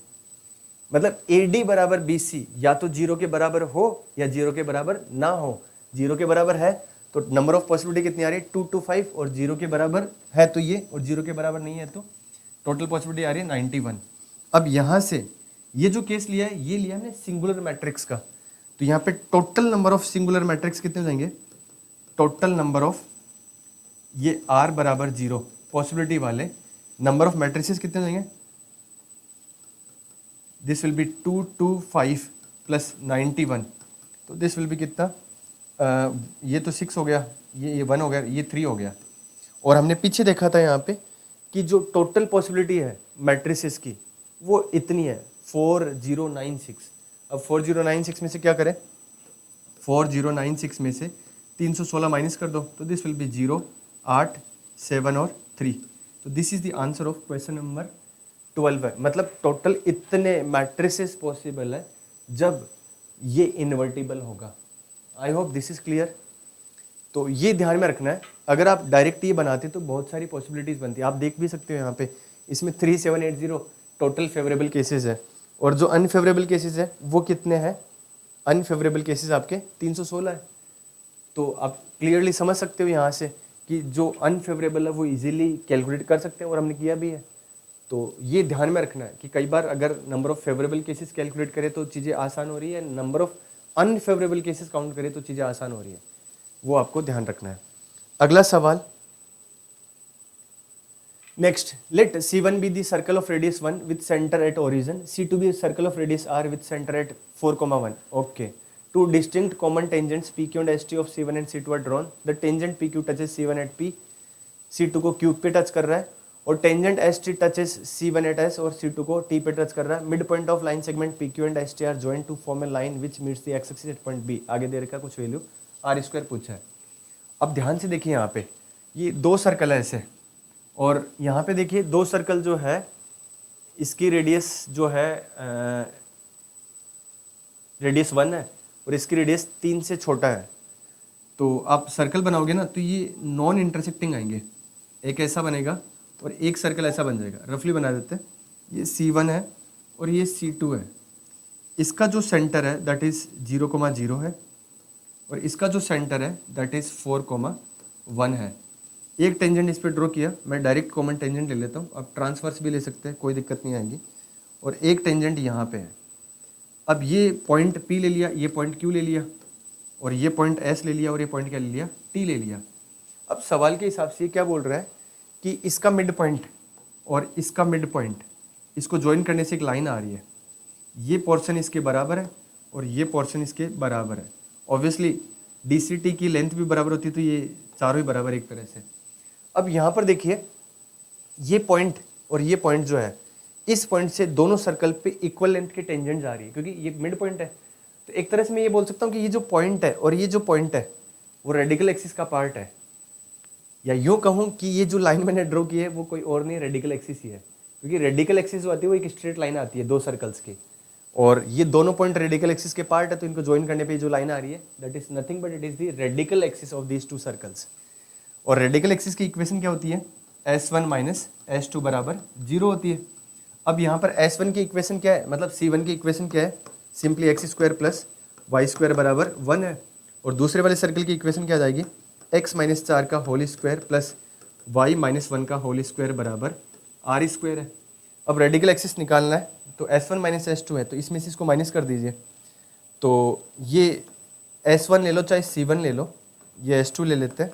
C: मतलब ए डी बराबर बी सी या तो 0 के बराबर हो या 0 के बराबर ना हो। 0 के बराबर है तो नंबर ऑफ पॉसिबिलिटी कितनी आ रही है, 2 to 5, और 0 के बराबर है तो ये, और 0 के बराबर नहीं है तो टोटल पॉसिबिलिटी आ रही है 91। अब यहाँ से ये जो केस लिया है, ये लिया हमने सिंगुलर मैट्रिक्स का, तो यहाँ पे total number of singular matrix कितने हो जाएंगे, टोटल नंबर ऑफ, ये r बराबर 0 पॉसिबिलिटी वाले नंबर ऑफ मैट्रिसेस कितने हो जाएंगे, this will be 2 to 5 plus 91, तो दिस विल बी कितना, ये तो 6 हो गया, ये 1 हो गया, ये 3 हो गया। और हमने पीछे देखा था यहाँ पे कि जो टोटल पॉसिबिलिटी है मैट्रिसेस की वो इतनी है 4096। अब 4096 में से क्या करें, 4096 में से 316 माइनस कर दो, तो दिस विल बी 0, 8, 7 और 3, तो this is the answer of question number 12 है। मतलब टोटल इतने मैट्रिसेस पॉसिबल है जब ये इन्वर्टिबल होगा। I hope this is clear. तो ये ध्यान में रखना है, अगर आप डायरेक्ट ये बनाते तो बहुत सारी पॉसिबिलिटीज़ बनती है। आप देख भी सकते हो यहाँ पे इसमें 3780 टोटल फेवरेबल केसेस है, और जो अनफेवरेबल केसेस है वो कितने हैं, अनफेवरेबल केसेस आपके 316 है। तो आप क्लियरली समझ सकते हो यहाँ से कि जो अनफेवरेबल है वो इजीली कैलकुलेट कर सकते हैं, और हमने किया भी है। तो ये ध्यान में रखना है कि कई बार अगर number of favourable cases calculate करें तो चीज़ें आसान हो रही है, number of unfavourable cases count करें तो चीज़ें आसान हो रही है, वो आपको ध्यान रखना है। अगला सवाल, next, let C1 be the circle of radius 1 with center at origin, C2 be a circle of radius r with center at 4,1. Okay. Two distinct common tangents PQ and ST of C1 and C2 are drawn. The tangent PQ touches C1 at P, C2 को Q पे touch कर रहा है, और tangent ST touches C1 at S और C2 को T पे touch कर रहा है। Midpoint of line segment PQ and ST are joined to form a line which meets the x-axis at point B. आगे दे रखा कुछ वैल्यू r² पूछा है। अब ध्यान से देखिए यहाँ पे ये दो सर्कल है ऐसे, और यहाँ पे देखिए दो सर्कल जो है इसकी रेडियस जो है रेडियस 1 है और इसकी रेडियस 3 से छोटा है। तो आप सर्कल बनाओगे ना तो ये नॉन इंटरसेक्टिंग आएंगे, एक ऐसा बनेगा और एक सर्कल ऐसा बन जाएगा। रफली बना देते हैं, ये C1 है और ये C2 है। इसका जो सेंटर है दैट इज़ 0,0 है, और इसका जो सेंटर है दैट इज़ 4,1 है। एक टेंजेंट इस पर ड्रॉ किया, मैं डायरेक्ट कॉमन टेंजेंट ले लेता हूँ, आप ट्रांसवर्स भी ले सकते हैं, कोई दिक्कत नहीं आएगी। और एक टेंजेंट यहाँ पे है। अब ये पॉइंट P ले लिया, ये पॉइंट Q ले लिया, और ये पॉइंट S ले लिया, और ये पॉइंट क्या ले लिया, T ले लिया। अब सवाल के हिसाब से ये क्या बोल रहा है कि इसका मिड पॉइंट और इसका मिड पॉइंट, इसको ज्वाइन करने से एक लाइन आ रही है, ये पोर्शन इसके बराबर है और ये पोर्शन इसके बराबर है। ऑब्वियसली DCT की लेंथ भी बराबर होती है, तो ये चारों ही बराबर एक तरह से। अब यहाँ पर देखिए ये पॉइंट और ये पॉइंट जो है, इस पॉइंट से दोनों सर्कल पे इक्वल लेंथ के टेंजेंट जा रही है, क्योंकि ये मिड पॉइंट है। तो एक तरह से मैं ये बोल सकता हूँ कि ये जो पॉइंट है और ये जो पॉइंट है वो रेडिकल एक्सिस का पार्ट है, या यूँ कहूँ कि ये जो लाइन मैंने ड्रॉ की है वो कोई और नहीं, रेडिकल एक्सिस ही है। क्योंकि रेडिकल एक्सिस जो आती है वो एक स्ट्रेट लाइन आती है दो सर्कल्स की, और ये दोनों पॉइंट रेडिकल एक्सिस के पार्ट है, तो इनको ज्वाइन करने पे जो लाइन आ रही है that is nothing but it is the radical axis of these two circles. और रेडिकल एक्सिस की इक्वेशन क्या होती है, S1 माइनस S2 बराबर 0 होती है। अब यहाँ पर S1 की इक्वेशन क्या है, मतलब C1 की इक्वेशन क्या है, सिंपली x² प्लस y² बराबर 1 है। और दूसरे वाले सर्कल की इक्वेशन क्या आ जाएगी, x माइनस 4 का whole square plus y minus 1 का होल स्क्वायर बराबर r² है। अब रेडिकल एक्सिस निकालना है, तो S1 माइनस S2 है, तो इसमें से इसको माइनस कर दीजिए। तो ये S1 ले लो चाहे C1 ले लो, ये S2 ले लेते हैं।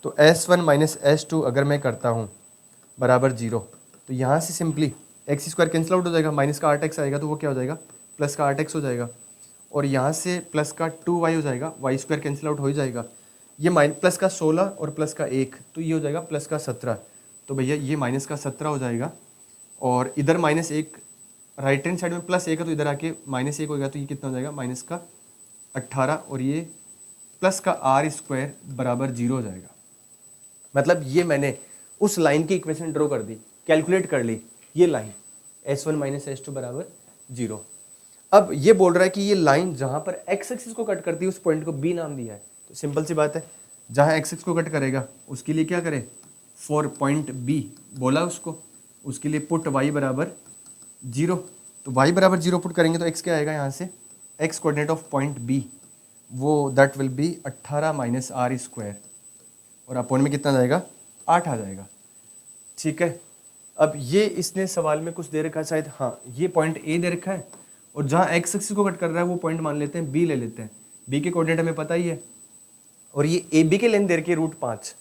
C: तो S1 माइनस S2 अगर मैं करता हूँ बराबर 0, तो यहाँ से सिंपली x² कैंसिल आउट हो जाएगा, माइनस का 8x आएगा तो वो क्या हो जाएगा, प्लस का 8x हो जाएगा। और यहाँ से प्लस का 2y हो जाएगा, y² कैंसिल आउट हो ही जाएगा। ये प्लस का 16 और प्लस का 1, तो ये हो जाएगा प्लस का 17। तो भैया ये माइनस का 17 हो जाएगा, और इधर -1 राइट हैंड साइड में +1 है, तो इधर आके -1 होगा, तो ये कितना हो जाएगा, माइनस का 18, और ये प्लस का r² बराबर 0 हो जाएगा। मतलब ये मैंने उस लाइन की इक्वेशन ड्रॉ कर दी, कैलकुलेट कर ली, ये लाइन S1 माइनस S2 बराबर 0। अब ये बोल रहा है कि ये लाइन जहाँ पर x एक्सिस को कट करती है उस पॉइंट को B नाम दिया है। तो सिंपल सी बात है, जहाँ x एक्सिस को कट करेगा उसके लिए क्या करें, फॉर पॉइंट बी बोला उसको, उसके लिए पुट y बराबर 0। तो y बराबर 0 पुट करेंगे तो x क्या आएगा यहाँ से, x coordinate of point B वो that will be 18 minus are square, और अपॉन में कितना जाएगा 8 आ जाएगा। ठीक है, अब ये इसने सवाल में कुछ दे रखा है शायद, हाँ ये पॉइंट ए दे रखा है, और जहाँ एक्स एक्सिस को कट कर रहा है वो पॉइंट मान लेते हैं बी ले लेते हैं, बी के कोऑर्डिनेट हमें पता ही है, और ये ए बी के लेंथ दे रखी है √5,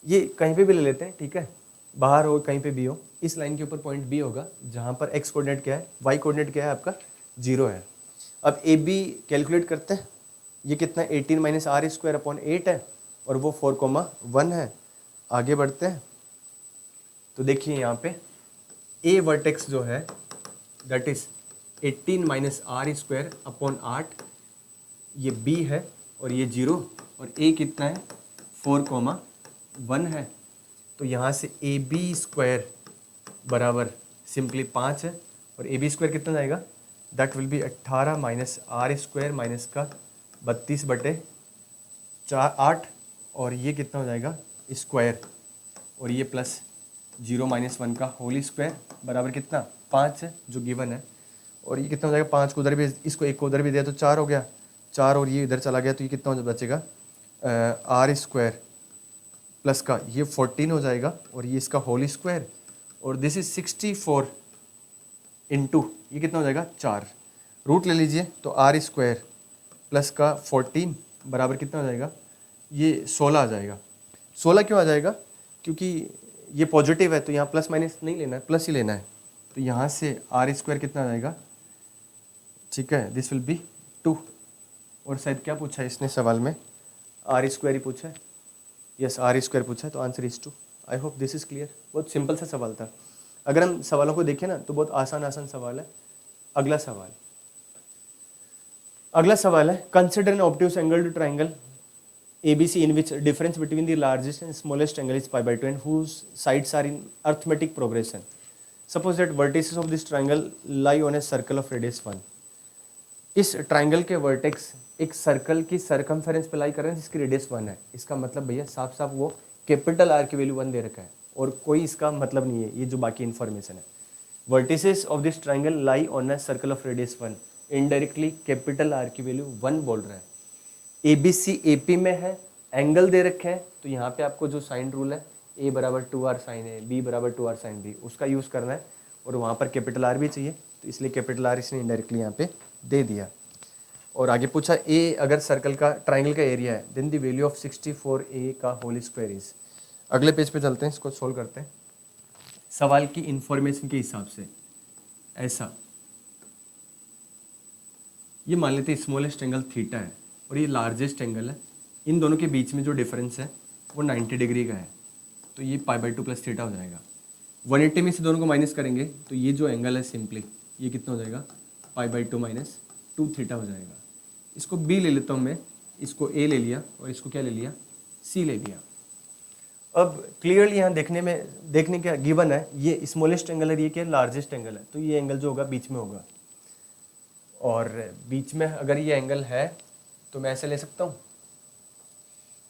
C: ये कहीं पे भी ले लेते हैं, ठीक है, बाहर हो कहीं पे भी हो, इस लाइन के ऊपर पॉइंट बी होगा जहाँ पर एक्स कोऑर्डिनेट क्या है, वाई कोऑर्डिनेट क्या है आपका 0 है। अब ए बी कैलकुलेट करते हैं, ये कितना है 18 माइनस आर स्क्वायर अपॉन 8 है, और वो 4,1 है। आगे बढ़ते हैं तो देखिए यहाँ पे ए वर्टेक्स जो है that is 18 minus are square upon 8, ये बी है और ये 0, और ए कितना है 4,1 है। तो यहाँ से ए बी स्क्वायर बराबर सिंपली 5 है, और ए बी स्क्वायर कितना जाएगा, that will be 18 minus are square minus का 32/8, और ये कितना हो जाएगा स्क्वायर, और ये प्लस 0 माइनस 1 का होल स्क्वायर बराबर कितना 5 है जो गिवन है, और ये कितना हो जाएगा 5 को उधर भी, इसको एक को उधर भी दिया तो 4 हो गया, 4 और ये इधर चला गया तो ये कितना हो बचेगा आर स्क्वायर प्लस का ये 14 हो जाएगा, और ये इसका होल स्क्वायर, और दिस इज 64 इंटू ये कितना हो जाएगा 4, रूट ले लीजिए तो आर स्क्वायर प्लस का 14 बराबर कितना हो जाएगा, ये 16 आ जाएगा। 16 क्यों आ जाएगा, क्योंकि ये पॉजिटिव है तो यहाँ प्लस माइनस नहीं लेना है, प्लस ही लेना है, तो यहाँ से आर स्क्वायर कितना आ जाएगा, ठीक है, दिस विल बी 2, और शायद क्या पूछा है इसने सवाल में, आर स्क्वायर ही पूछा है, यस आर स्क्वायर पूछा है, तो answer is 2। I hope this is clear, बहुत सिंपल सा सवाल था। अगर हम सवालों को देखें ना तो बहुत आसान सवाल है। अगला सवाल है, consider an obtuse angle to triangle ABC in which difference between the largest and smallest angle is pi/2 and whose sides are in arithmetic progression. Suppose that vertices of this triangle lie on a circle of radius 1. इस triangle के vertex एक circle की circumference पे लाई कर रहे हैं जिसकी radius 1 है। इसका मतलब भैया साफ साफ वो कैपिटल आर की वैल्यू 1 दे रखा है, और कोई इसका मतलब नहीं है ये जो बाकी इन्फॉर्मेशन है। Vertices of this triangle lie on a circle of radius 1, indirectly capital R की वैल्यू 1 बोल रहा है। ABC AP में है, एंगल दे रखे हैं, तो यहाँ पे आपको जो साइन रूल है A बराबर 2R साइन है, B बराबर 2R साइन B, उसका यूज़ करना है, और वहाँ पर कैपिटल आर भी चाहिए, तो इसलिए कैपिटल आर इसने इनडायरेक्टली यहाँ पे दे दिया। और आगे पूछा A अगर सर्कल का ट्राइंगल का एरिया है then the value of 64A का होल स्क्वायर इज। अगले पेज पे चलते हैं, इसको सोल्व करते हैं। सवाल की इंफॉर्मेशन के हिसाब से ऐसा, ये मान लेते हैं स्मॉलेस्ट एंगल थीटा है और ये लार्जेस्ट एंगल है, इन दोनों के बीच में जो डिफरेंस है वो 90 डिग्री का है, तो ये π/2 प्लस थीटा हो जाएगा। 180 में से दोनों को माइनस करेंगे तो ये जो एंगल है सिंपली ये कितना हो जाएगा π/2 माइनस 2 थीटा हो जाएगा। इसको B ले लेता हूँ मैं, इसको A ले लिया और इसको क्या ले लिया C ले लिया। अब क्लियरली यहाँ देखने क्या गिवन है, ये स्मॉलेस्ट एंगल है, ये क्या लार्जेस्ट एंगल है, तो ये एंगल जो होगा बीच में होगा, और बीच में अगर ये एंगल है तो मैं ऐसे ले सकता हूँ।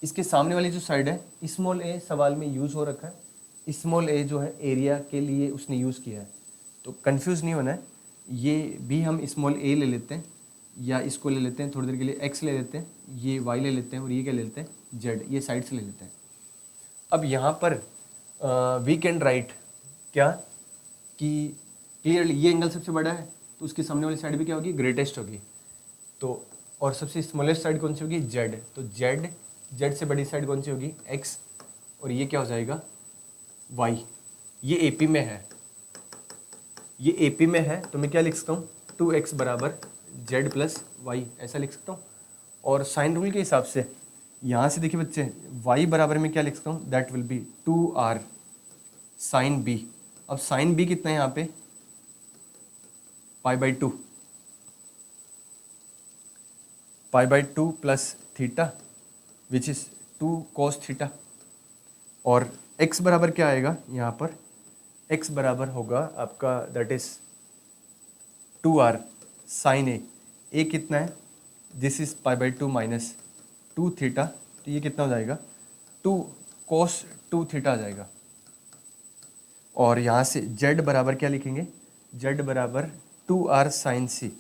C: इसके सामने वाली जो साइड है स्मॉल a सवाल में यूज़ हो रखा है, स्मॉल a जो है एरिया के लिए उसने यूज़ किया है, तो कंफ्यूज नहीं होना है। ये भी हम स्मॉल a ले लेते हैं, या इसको ले लेते हैं थोड़ी देर के लिए x ले लेते हैं, ये y ले लेते हैं, और ये क्या ले लेते हैं z, ये साइड से ले लेते हैं। अब यहाँ पर वी कैन राइट क्या कि क्लियरली ये एंगल सबसे बड़ा है तो उसके सामने वाली साइड भी क्या होगी ग्रेटेस्ट होगी, तो और सबसे स्मॉलेस्ट साइड कौन सी होगी z, तो z से बड़ी साइड कौन सी होगी x, और ये क्या हो जाएगा y। ये AP में है, ये AP में है, तो मैं क्या लिख सकता हूँ 2x बराबर z प्लस y, ऐसा लिख सकता हूँ। और साइन रूल के हिसाब से यहाँ से देखिए बच्चे y बराबर में क्या लिख सकता हूँ, that will be 2r sine b। अब साइन b कितना है यहाँ पे π/2 plus theta which is 2 cos theta, और x बराबर क्या आएगा यहाँ पर, x बराबर होगा आपका that is 2r sign a कितना है, दिस इज π/2 माइनस 2 थीटा, तो ये कितना हो जाएगा 2 cos 2 थीटा आ जाएगा। और यहाँ से z बराबर क्या लिखेंगे, z बराबर 2r साइन सी,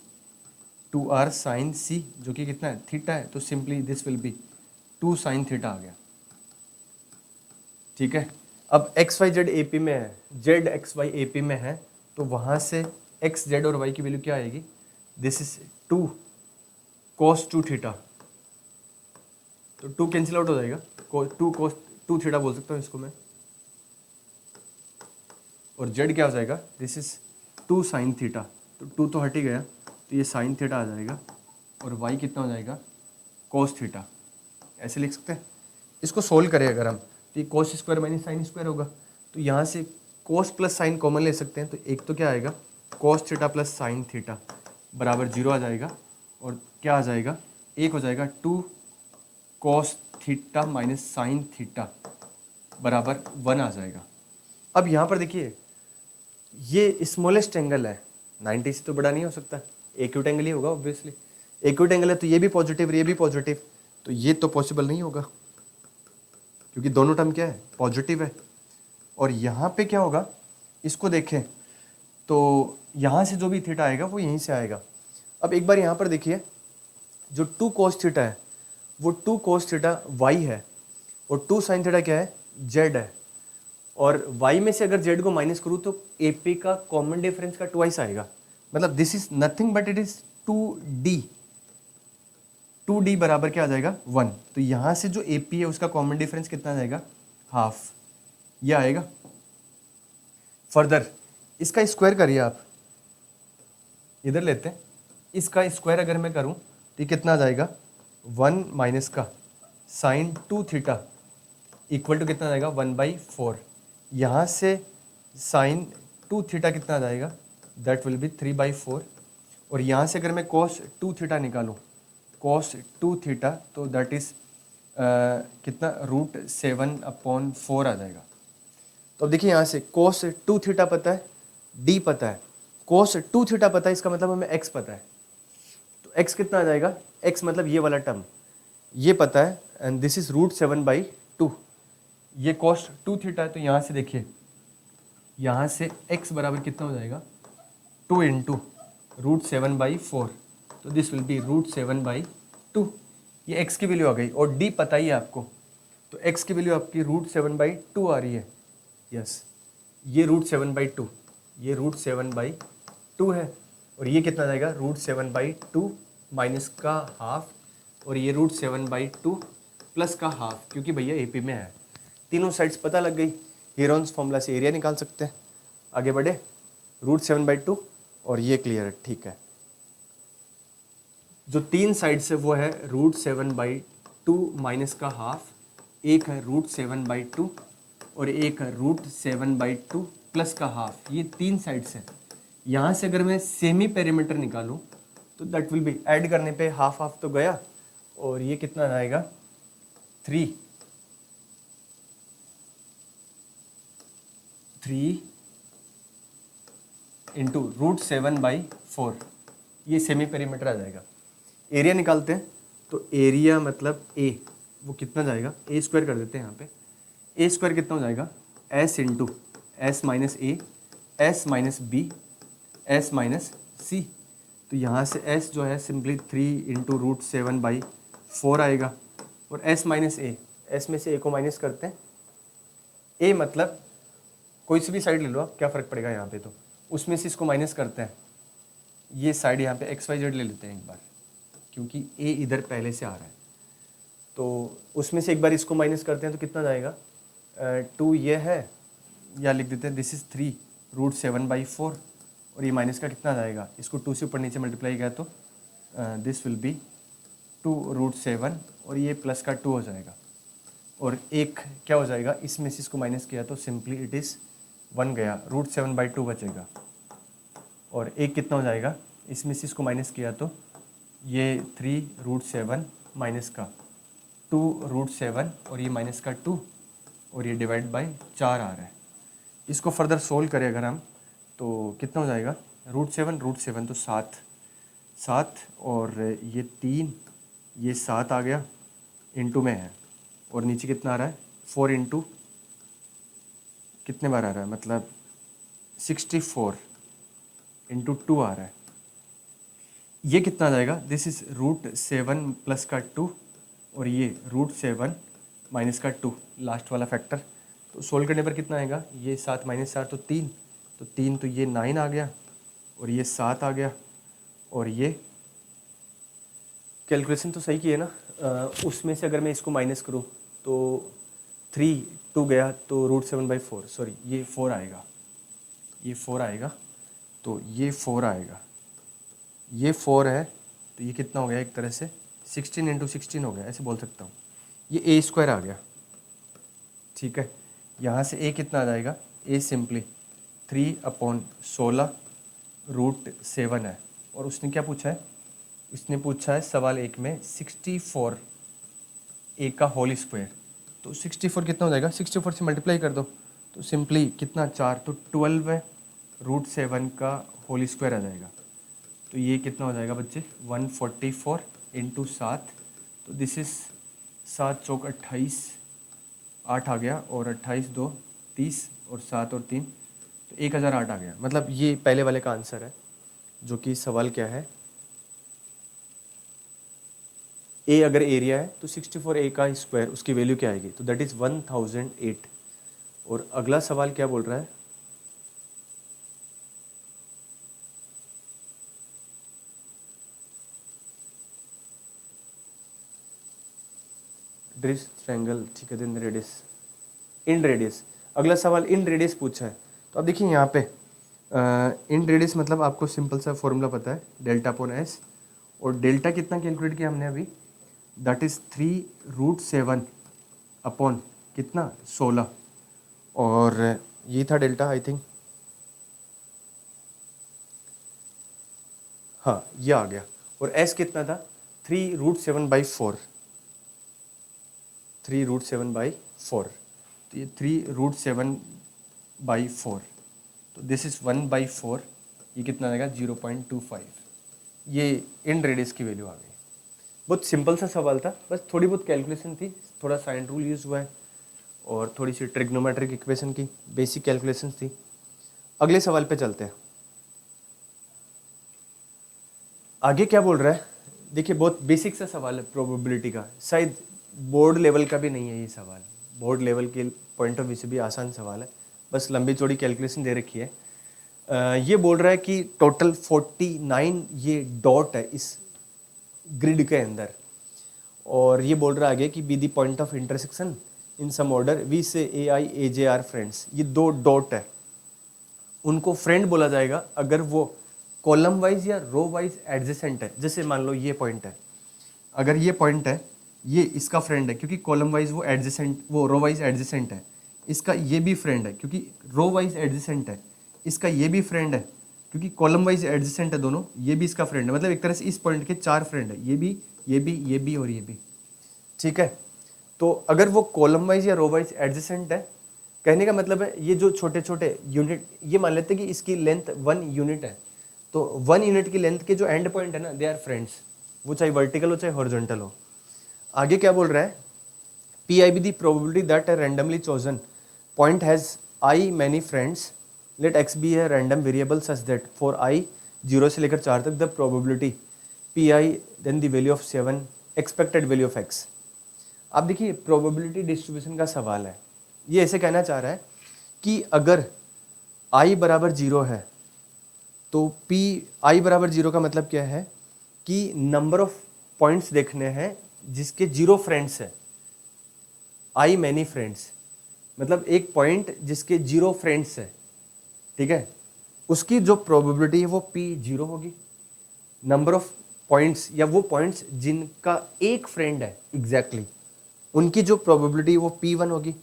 C: 2r साइन सी जो कि कितना है, थीटा है, तो simply this will be 2 sine theta आ गया। ठीक है, अब एक्स वाई जेड AP में है, जेड एक्स वाई AP में है, तो वहाँ से एक्स जेड और वाई की वैल्यू क्या आएगी, दिस इज 2 cos 2 थीटा, तो 2 कैंसिल आउट हो जाएगा, 2 cos 2 थीटा बोल सकता हूँ इसको मैं। और जेड क्या हो जाएगा, दिस इज 2 साइन थीटा, तो 2 तो हट ही गया, तो ये साइन थीटा आ जाएगा। और वाई कितना हो जाएगा, cos थीटा, ऐसे लिख सकते हैं। इसको सोल्व करें अगर हम, तो ये cos square minus sine square होगा, तो यहाँ से cos प्लस साइन कॉमन ले सकते हैं, तो एक तो क्या आएगा, cos theta plus sine theta बराबर 0 आ जाएगा। और क्या आ जाएगा, एक हो जाएगा 2 cos theta minus sine theta बराबर 1 आ जाएगा। अब यहाँ पर देखिए, ये स्मॉलेस्ट एंगल है, 90 से तो बड़ा नहीं हो सकता, एक्यूट एंगल ही होगा ऑब्वियसली। एक्यूट एंगल है तो ये भी पॉजिटिव, ये भी पॉजिटिव, तो ये तो पॉसिबल नहीं होगा क्योंकि दोनों टर्म क्या है, पॉजिटिव है। और यहाँ पे क्या होगा, इसको देखें तो यहाँ से जो भी थीटा आएगा वो यहीं से आएगा। अब एक बार यहाँ पर देखिए, जो 2 cos थीटा है वो 2 cos थीटा वाई है, और 2 साइन थीटा क्या है, जेड है। और y में से अगर z को माइनस करूँ तो AP का कॉमन डिफरेंस का ट्वाइस आएगा, मतलब this is nothing but it is 2d, 2d बराबर क्या आ जाएगा, 1। तो यहाँ से जो AP है उसका कॉमन डिफरेंस कितना आ जाएगा, हाफ, ये आएगा। फर्दर इसका स्क्वायर करिए आप, इधर लेते हैं, इसका स्क्वायर अगर मैं करूँ तो ये कितना आ जाएगा, 1 माइनस का साइन 2 थीटा इक्वल टू कितना आ जाएगा, 1/4। यहाँ से साइन 2 थीटा कितना आ जाएगा, दैट विल बी 3/4। और यहाँ से अगर मैं cos 2 थीटा निकालूँ, cos 2 थीटा, तो दैट इज़ कितना, √7/4 आ जाएगा। तो अब देखिए यहाँ से cos 2 थीटा पता है, d पता है, cos 2 थीटा पता है, इसका मतलब हमें x पता है, तो x कितना आ जाएगा, x मतलब ये वाला टर्म, ये पता है, एंड दिस इज √7/2। ये cos 2 थीटा है, तो यहाँ से देखिए, यहाँ से x बराबर कितना हो जाएगा, 2 इंटू √7/4, तो दिस विल बी √7/2। ये x की वैल्यू आ गई, और d पता ही है आपको, तो x की वैल्यू आपकी √7/2 आ रही है। यस, ये √7/2, ये √7/2 है, और ये कितना आ जाएगा, √7/2 माइनस का हाफ, और ये √7/2 प्लस का हाफ, क्योंकि भैया AP में है। तीनों साइड्स पता लग गई, हेरोन्स फॉर्मूला से एरिया निकाल सकते हैं। आगे बढ़े, √7/2, और ये क्लियर है, ठीक है। जो 3 साइड्स है वो है √7/2 माइनस का हाफ, एक है √7/2 और एक है √7/2 प्लस का हाफ, ये 3 साइड्स हैं। यहाँ से अगर मैं सेमी पेरीमीटर निकालूँ तो दैट विल बी, ऐड करने पे हाफ हाफ तो गया, और ये कितना आएगा, 3 इंटू √7/4, ये सेमी पेरीमीटर आ जाएगा। एरिया निकालते हैं, तो एरिया मतलब A, वो कितना जाएगा, A स्क्वायर कर देते हैं यहाँ पे, A स्क्वायर कितना हो जाएगा, S into S minus A, S minus B, S minus C। तो यहाँ से S जो है सिंपली 3 इंटू √7/4 आएगा, और S माइनस A, S में से A को माइनस करते हैं, A मतलब कोई सी भी साइड ले लो आप, क्या फ़र्क पड़ेगा यहाँ पे, तो उसमें से इसको माइनस करते हैं। ये साइड यहाँ पे XYZ ले लेते हैं एक बार, क्योंकि A इधर पहले से आ रहा है, तो उसमें से एक बार इसको माइनस करते हैं, तो कितना जाएगा, 2 ये है, या लिख देते हैं दिस इज़ 3 √7/4, और ये माइनस का कितना जाएगा, इसको 2 से ऊपर नीचे मल्टीप्लाई किया तो दिस विल बी 2√7, और ये प्लस का 2 हो जाएगा, और एक क्या हो जाएगा, इसमें से इसको माइनस किया तो सिंपली इट इज़ 1 गया, √7/2 बचेगा, और एक कितना हो जाएगा, इसमें से इसको माइनस किया तो ये 3√7 माइनस का 2√7, और ये माइनस का 2, और ये डिवाइड बाय 4 आ रहा है। इसको फर्दर सोल्व करें अगर हम, तो कितना हो जाएगा, √7 तो 7, और ये 3, ये 7 आ गया, इंटू में है, और नीचे कितना आ रहा है, 4 इंटू कितने बार आ रहा है, मतलब 64 इंटू 2 आ रहा है। ये कितना आ जाएगा, दिस इज √7 प्लस का 2 और ये √7 माइनस का 2 लास्ट वाला फैक्टर। तो सोल्व करने पर कितना आएगा, ये 7 माइनस 4 तो 3, तो 3 तो ये 9 आ गया और ये 7 आ गया। और ये कैलकुलेशन तो सही की है ना, उसमें से अगर मैं इसको माइनस करूँ तो 3 2 गया तो √7/4, सॉरी ये 4 आएगा, ये 4 आएगा, तो ये 4 आएगा, ये 4 है, तो ये कितना हो गया एक तरह से 16 इंटू 16 हो गया, ऐसे बोल सकता हूँ। ये a² आ गया, ठीक है। यहाँ से a कितना आ जाएगा, a सिंपली 3/16 √7 है। और उसने क्या पूछा है, उसने पूछा है सवाल 1 में 64 a का होल स्क्वायर। तो 64 कितना हो जाएगा, 64 से मल्टीप्लाई कर दो तो सिंपली कितना 4, तो 12 है, √7 का होल स्क्वायर आ जाएगा। तो ये कितना हो जाएगा बच्चे 144 इंटू 7, तो दिस इज 7 चौक 28, 8 आ गया और 28 2 30 और 7 और 3 तो 1008 आ गया। मतलब ये पहले वाले का आंसर है, जो कि सवाल क्या है, ए अगर एरिया है तो 64 a का स्क्वायर उसकी वैल्यू क्या आएगी, तो दैट इज 1008। और अगला सवाल क्या बोल रहा है, ड्रिस ट्रायंगल, ठीक है, देन रेडियस, इन रेडियस। अगला सवाल इन रेडियस पूछा है। तो अब देखिए यहाँ पे इन रेडियस मतलब आपको सिंपल सा फॉर्मूला पता है, डेल्टा/s। और डेल्टा कितना कैलकुलेट किया हमने अभी, दैट इज 3√7 अपॉन कितना 16, और ये था डेल्टा आई थिंक, हाँ ये आ गया। और s कितना था 3√7/4, 3√7/4, तो ये 3√7/4, तो दिस इज 1/4, ये कितना आएगा 0.25। ये इन रेडियस की वैल्यू आ गई। बहुत सिंपल सा सवाल था, बस थोड़ी बहुत कैलकुलेशन थी, थोड़ा साइन रूल यूज़ हुआ है और थोड़ी सी ट्रिग्नोमेट्रिक इक्वेशन की बेसिक कैलकुलेशंस थी। अगले सवाल पे चलते हैं। आगे क्या बोल रहा है, देखिए बहुत बेसिक सा सवाल है प्रोबेबिलिटी का, शायद बोर्ड लेवल का भी नहीं है ये सवाल, बोर्ड लेवल के पॉइंट ऑफ व्यू से भी आसान सवाल है, बस लंबी चौड़ी कैलकुलेशन दे रखी है। ये बोल रहा है कि टोटल 49 ये डॉट है इस ग्रिड के अंदर, और ये बोल रहा है आगे कि be the point of intersection in some order we से AI AJ आर फ्रेंड्स। ये 2 डॉट है, उनको फ्रेंड बोला जाएगा अगर वो कॉलम वाइज या रो वाइज एडजेसेंट है। जैसे मान लो ये पॉइंट है, अगर ये पॉइंट है ये इसका फ्रेंड है क्योंकि कॉलम वाइज वो एडजेसेंट, वो रो वाइज एडजेसेंट है। इसका ये भी फ्रेंड है क्योंकि रो वाइज एडजेसेंट है। इसका ये भी फ्रेंड है क्योंकि कॉलम वाइज एडजेसेंट है दोनों। ये भी इसका फ्रेंड है, मतलब एक तरह से इस पॉइंट के 4 फ्रेंड है, ये भी, ये भी, ये भी और ये भी, ठीक है। तो अगर वो कॉलम वाइज या रो वाइज एडजेसेंट है, कहने का मतलब है ये जो छोटे छोटे यूनिट, ये मान लेते हैं कि इसकी लेंथ 1 यूनिट है, तो 1 यूनिट की लेंथ के जो एंड पॉइंट है ना, दे आर फ्रेंड्स, वो चाहे वर्टिकल हो चाहे हॉरिजॉन्टल हो। आगे क्या बोल रहा है, PIB the probability that a randomly chosen point has I many friends, let x be है random variable such that for I 0 से लेकर 4 तक the probability PI then the value of 7 expected value of x। आप देखिए probability distribution का सवाल है, ये ऐसे कहना चाह रहा है कि अगर I बराबर 0 है तो I बराबर 0 का मतलब क्या है कि नंबर ऑफ पॉइंट्स देखने हैं जिसके 0 फ्रेंड्स है। I मैनी फ्रेंड्स मतलब एक पॉइंट जिसके 0 फ्रेंड्स है, ठीक है, उसकी जो प्रोबेबिलिटी है वो P0 होगी। नंबर ऑफ पॉइंट्स या वो पॉइंट्स जिनका एक फ्रेंड है एग्जैक्टली उनकी जो प्रोबेबिलिटी है वो P1 होगी।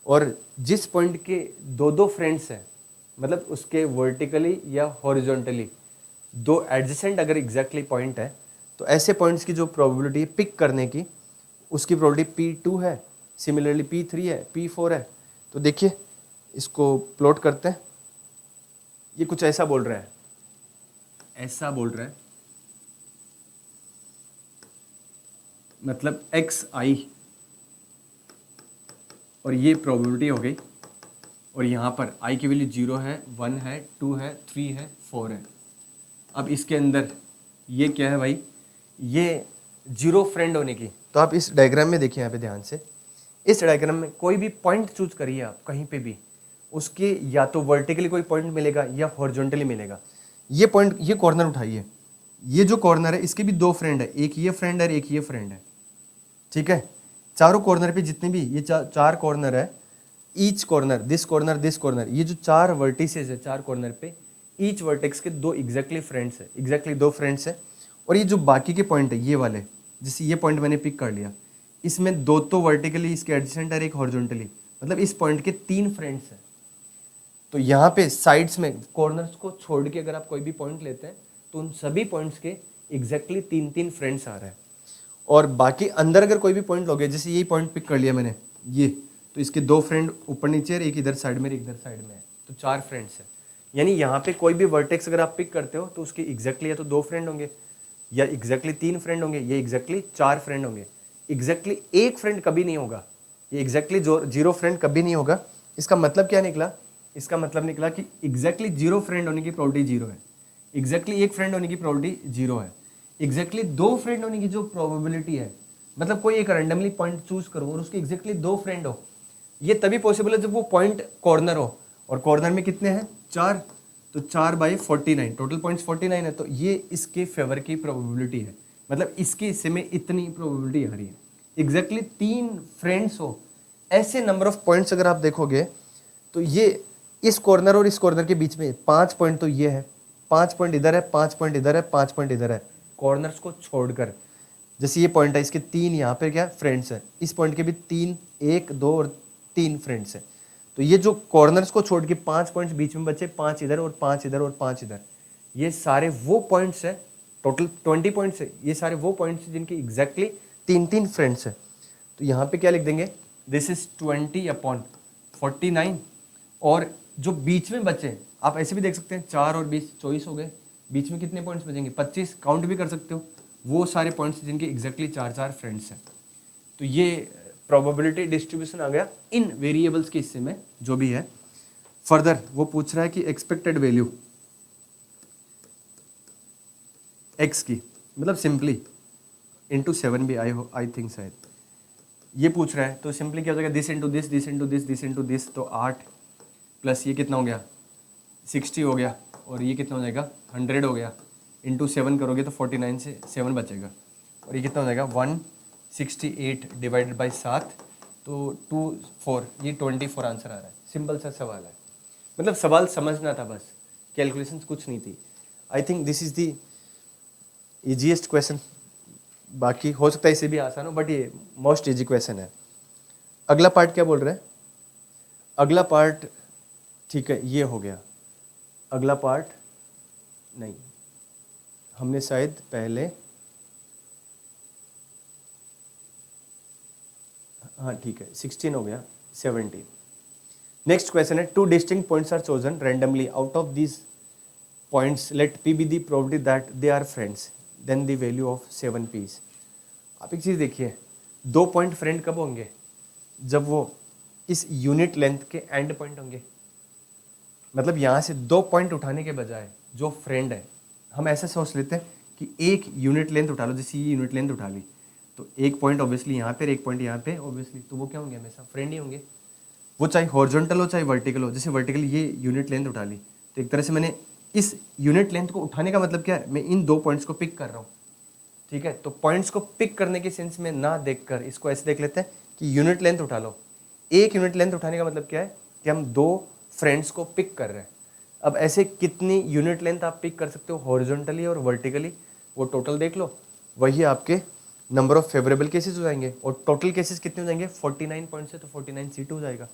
C: और जिस पॉइंट के 2 फ्रेंड्स हैं, मतलब उसके वर्टिकली या हॉरिजॉन्टली 2 एडजेसेंट अगर एग्जैक्टली पॉइंट है, तो ऐसे पॉइंट्स की जो प्रोबेबिलिटी है पिक करने की, उसकी प्रोबेबिलिटी P2 है, सिमिलरली P3 है, P4 है। तो देखिए इसको प्लॉट करते हैं। ये कुछ ऐसा बोल रहा है, ऐसा बोल रहा है, मतलब xi और ये प्रोबेबिलिटी हो गई, और यहाँ पर आई की वैल्यू 0 है, 1 है, 2 है, 3 है, 4 है। अब इसके अंदर ये क्या है भाई, ये 0 फ्रेंड होने की। तो आप इस डायग्राम में देखिए, यहाँ पे ध्यान से, इस डायग्राम में कोई भी पॉइंट चूज करिए आप कहीं पे भी, उसके या तो वर्टिकली कोई पॉइंट मिलेगा या हॉरिजॉन्टली मिलेगा। ये पॉइंट, ये कॉर्नर उठाइए, ये जो कॉर्नर है इसके भी 2 फ्रेंड है, एक ये फ्रेंड है और एक ये फ्रेंड है, ठीक है। चारों कॉर्नर पे जितने भी ये 4 कॉर्नर है, each corner, this corner, this corner, ये जो 4 वर्टिसेस है 4 कॉर्नर पे, ईच वर्टेक्स के 2 एग्जैक्टली फ्रेंड्स है, एग्जैक्टली 2 फ्रेंड्स है। और ये जो बाकी के पॉइंट है ये वाले, जैसे ये पॉइंट मैंने पिक कर लिया, इसमें 2 तो वर्टिकली इसके एडजेसेंट है, एक हॉरिजॉन्टली, मतलब इस पॉइंट के 3 फ्रेंड्स हैं। तो यहाँ पे साइड्स में कॉर्नर्स को छोड़ के अगर आप कोई भी पॉइंट लेते हैं तो उन सभी पॉइंट्स के एग्जैक्टली 3 फ्रेंड्स आ रहे हैं। और बाकी अंदर अगर कोई भी पॉइंट लोगे, जैसे यही पॉइंट पिक कर लिया मैंने ये, तो इसके 2 फ्रेंड ऊपर नीचे और एक इधर साइड में, एक इधर साइड में है, तो 4 फ्रेंड्स है। यानी यहाँ पे कोई भी वर्टेक्स अगर आप पिक करते हो तो उसके एग्जैक्टली या तो 2 फ्रेंड होंगे या एग्जैक्टली 3 फ्रेंड होंगे, ये एग्जैक्टली 4 फ्रेंड होंगे। एग्जैक्टली 1 फ्रेंड कभी नहीं होगा, ये एग्जैक्टली 0 फ्रेंड कभी नहीं होगा। इसका मतलब क्या निकला, इसका मतलब निकला कि एग्जैक्टली 0 फ्रेंड होने की प्रोबेबिलिटी 0 है, एग्जैक्टली 1 फ्रेंड होने की प्रोबेबिलिटी 0 है, एग्जैक्टली 2 फ्रेंड होने की जो प्रोबेबिलिटी है, मतलब कोई एक रैंडमली पॉइंट चूज करो और उसके एग्जैक्टली 2 फ्रेंड हो, ये तभी पॉसिबल है जब वो पॉइंट कॉर्नर हो। और कॉर्नर में कितने हैं, 4, तो 4/49, टोटल पॉइंट्स 49 है, तो ये इसके फेवर की प्रोबेबिलिटी है, मतलब इसके हिस्से में इतनी प्रोबेबिलिटी आ रही है। एग्जैक्टली 3 फ्रेंड्स हो, ऐसे नंबर ऑफ पॉइंट्स अगर आप देखोगे तो ये इस कॉर्नर और इस कॉर्नर के बीच में 5 पॉइंट तो ये है, 5 पॉइंट इधर है, 5 पॉइंट इधर है, 5 पॉइंट इधर है, कॉर्नर्स को छोड़कर। जैसे ये पॉइंट है, इसके 3 यहाँ पे क्या फ्रेंड्स है, इस पॉइंट के भी 3, 1, 2 और 3 फ्रेंड्स है। तो ये जो कॉर्नर्स को छोड़ के 5 पॉइंट्स बीच में बचे, 5 इधर और 5 इधर और 5 इधर, ये सारे वो पॉइंट्स है, टोटल 20 पॉइंट्स है, ये सारे वो पॉइंट्स है जिनके एग्जैक्टली 3 फ्रेंड्स है। तो यहाँ पे क्या लिख देंगे, दिस इज 20/49, और जो बीच में बचे आप ऐसे भी देख सकते हैं, 4 और 20 24 हो गए, बीच में कितने पॉइंट्स बचेंगे, 25, काउंट भी कर सकते हो, वो सारे पॉइंट्स जिनके एग्जैक्टली 4 फ्रेंड्स हैं। तो ये प्रोबेबिलिटी डिस्ट्रीब्यूशन आ गया इन वेरिएबल्स के हिस्से में जो भी है। फर्दर वो पूछ रहा है कि एक्सपेक्टेड वैल्यू एक्स की, मतलब सिंपली इंटू 7 भी आई थिंक शायद ये पूछ रहा है। तो सिंपली क्या हो जाएगा, this into this, this into this, this into this, तो 8 प्लस ये कितना हो गया 60 हो गया, और ये कितना हो जाएगा 100 हो गया, इंटू 7 करोगे तो 49 से 7 बचेगा, और ये कितना हो जाएगा 168 डिवाइडेड बाई 7, तो 24, ये 24 आंसर आ रहा है। सिंपल सा सवाल है, मतलब सवाल समझना था बस, कैलकुलेशन कुछ नहीं थी। I think this is the easiest question, बाकी हो सकता है इसे भी आसान हो, बट ये मोस्ट इजी क्वेश्चन है। अगला पार्ट क्या बोल रहे हैं, अगला पार्ट ठीक है ये हो गया, अगला पार्ट नहीं, हमने शायद पहले, हाँ ठीक है 16 हो गया, 17। नेक्स्ट क्वेश्चन है, 2 distinct points are chosen randomly out of these points, let P be the probability that they are friends, then the value of 7 P's। आप एक चीज़ देखिए, 2 पॉइंट फ्रेंड कब होंगे, जब वो इस यूनिट लेंथ के एंड पॉइंट होंगे। मतलब यहाँ से 2 पॉइंट उठाने के बजाय जो फ्रेंड है, हम ऐसे सोच लेते हैं कि एक यूनिट लेंथ उठा लो, जैसे ये यूनिट लेंथ उठा ली, तो एक पॉइंट ऑब्वियसली यहाँ पे, एक पॉइंट यहाँ पे ऑब्वियसली, तो वो क्या होंगे, हमेशा फ्रेंड ही होंगे। वो चाहे हॉरिजॉन्टल हो चाहे वर्टिकल हो, जैसे वर्टिकल ये यूनिट लेंथ उठा ली, तो एक तरह से मैंने इस यूनिट लेंथ को उठाने का मतलब क्या है, मैं इन 2 पॉइंट्स को पिक कर रहा हूँ, ठीक है। तो पॉइंट्स को पिक करने के सेंस में ना देखकर इसको ऐसे देख लेते हैं कि यूनिट लेंथ उठा लो। एक यूनिट लेंथ उठाने का मतलब क्या है कि हम 2 फ्रेंड्स को पिक कर रहे हैं। अब ऐसे कितनी यूनिट लेंथ आप पिक कर सकते हो हॉरिजॉन्टली और वर्टिकली, वो टोटल देख लो, वही आपके नंबर ऑफ फेवरेबल केसेस हो जाएंगे। और टोटल केसेस कितने हो जाएंगे, 49 पॉइंट्स है तो 49 C2 हो जाएगा।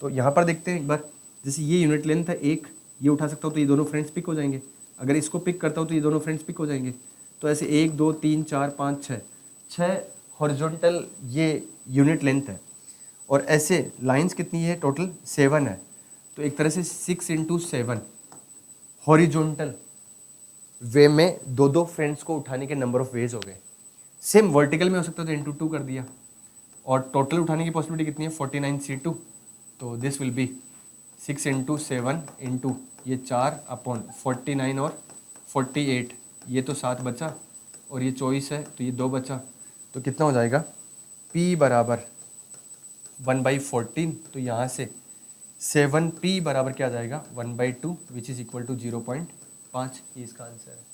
C: तो यहाँ पर देखते हैं एक बार, जैसे ये यूनिट लेंथ है एक, ये उठा सकता हूँ तो ये दोनों फ्रेंड्स पिक हो जाएंगे, अगर इसको पिक करता हूँ तो ये दोनों फ्रेंड्स पिक हो जाएंगे। तो ऐसे 1 2 3 4 5 6 हॉरिजॉन्टल ये यूनिट लेंथ है, और ऐसे लाइंस कितनी है, टोटल 7 है। तो एक तरह से 6 × 7 हॉरिजॉन्टल वे में 2 फ्रेंड्स को उठाने के नंबर ऑफ वेज हो गए। सेम वर्टिकल में हो सकता है तो × 2 कर दिया, और टोटल उठाने की पॉसिबिलिटी कितनी है 49C2, तो this will B 6 into 7 into ये 4 अपॉन 49 और 48, ये तो 7 बचा और ये 24 है तो ये 2 बचा, तो कितना हो जाएगा P बराबर 1/14, तो यहाँ से 7P बराबर क्या आ जाएगा 1/2 विच इज़ इक्वल टू 0.5, ये इसका आंसर है।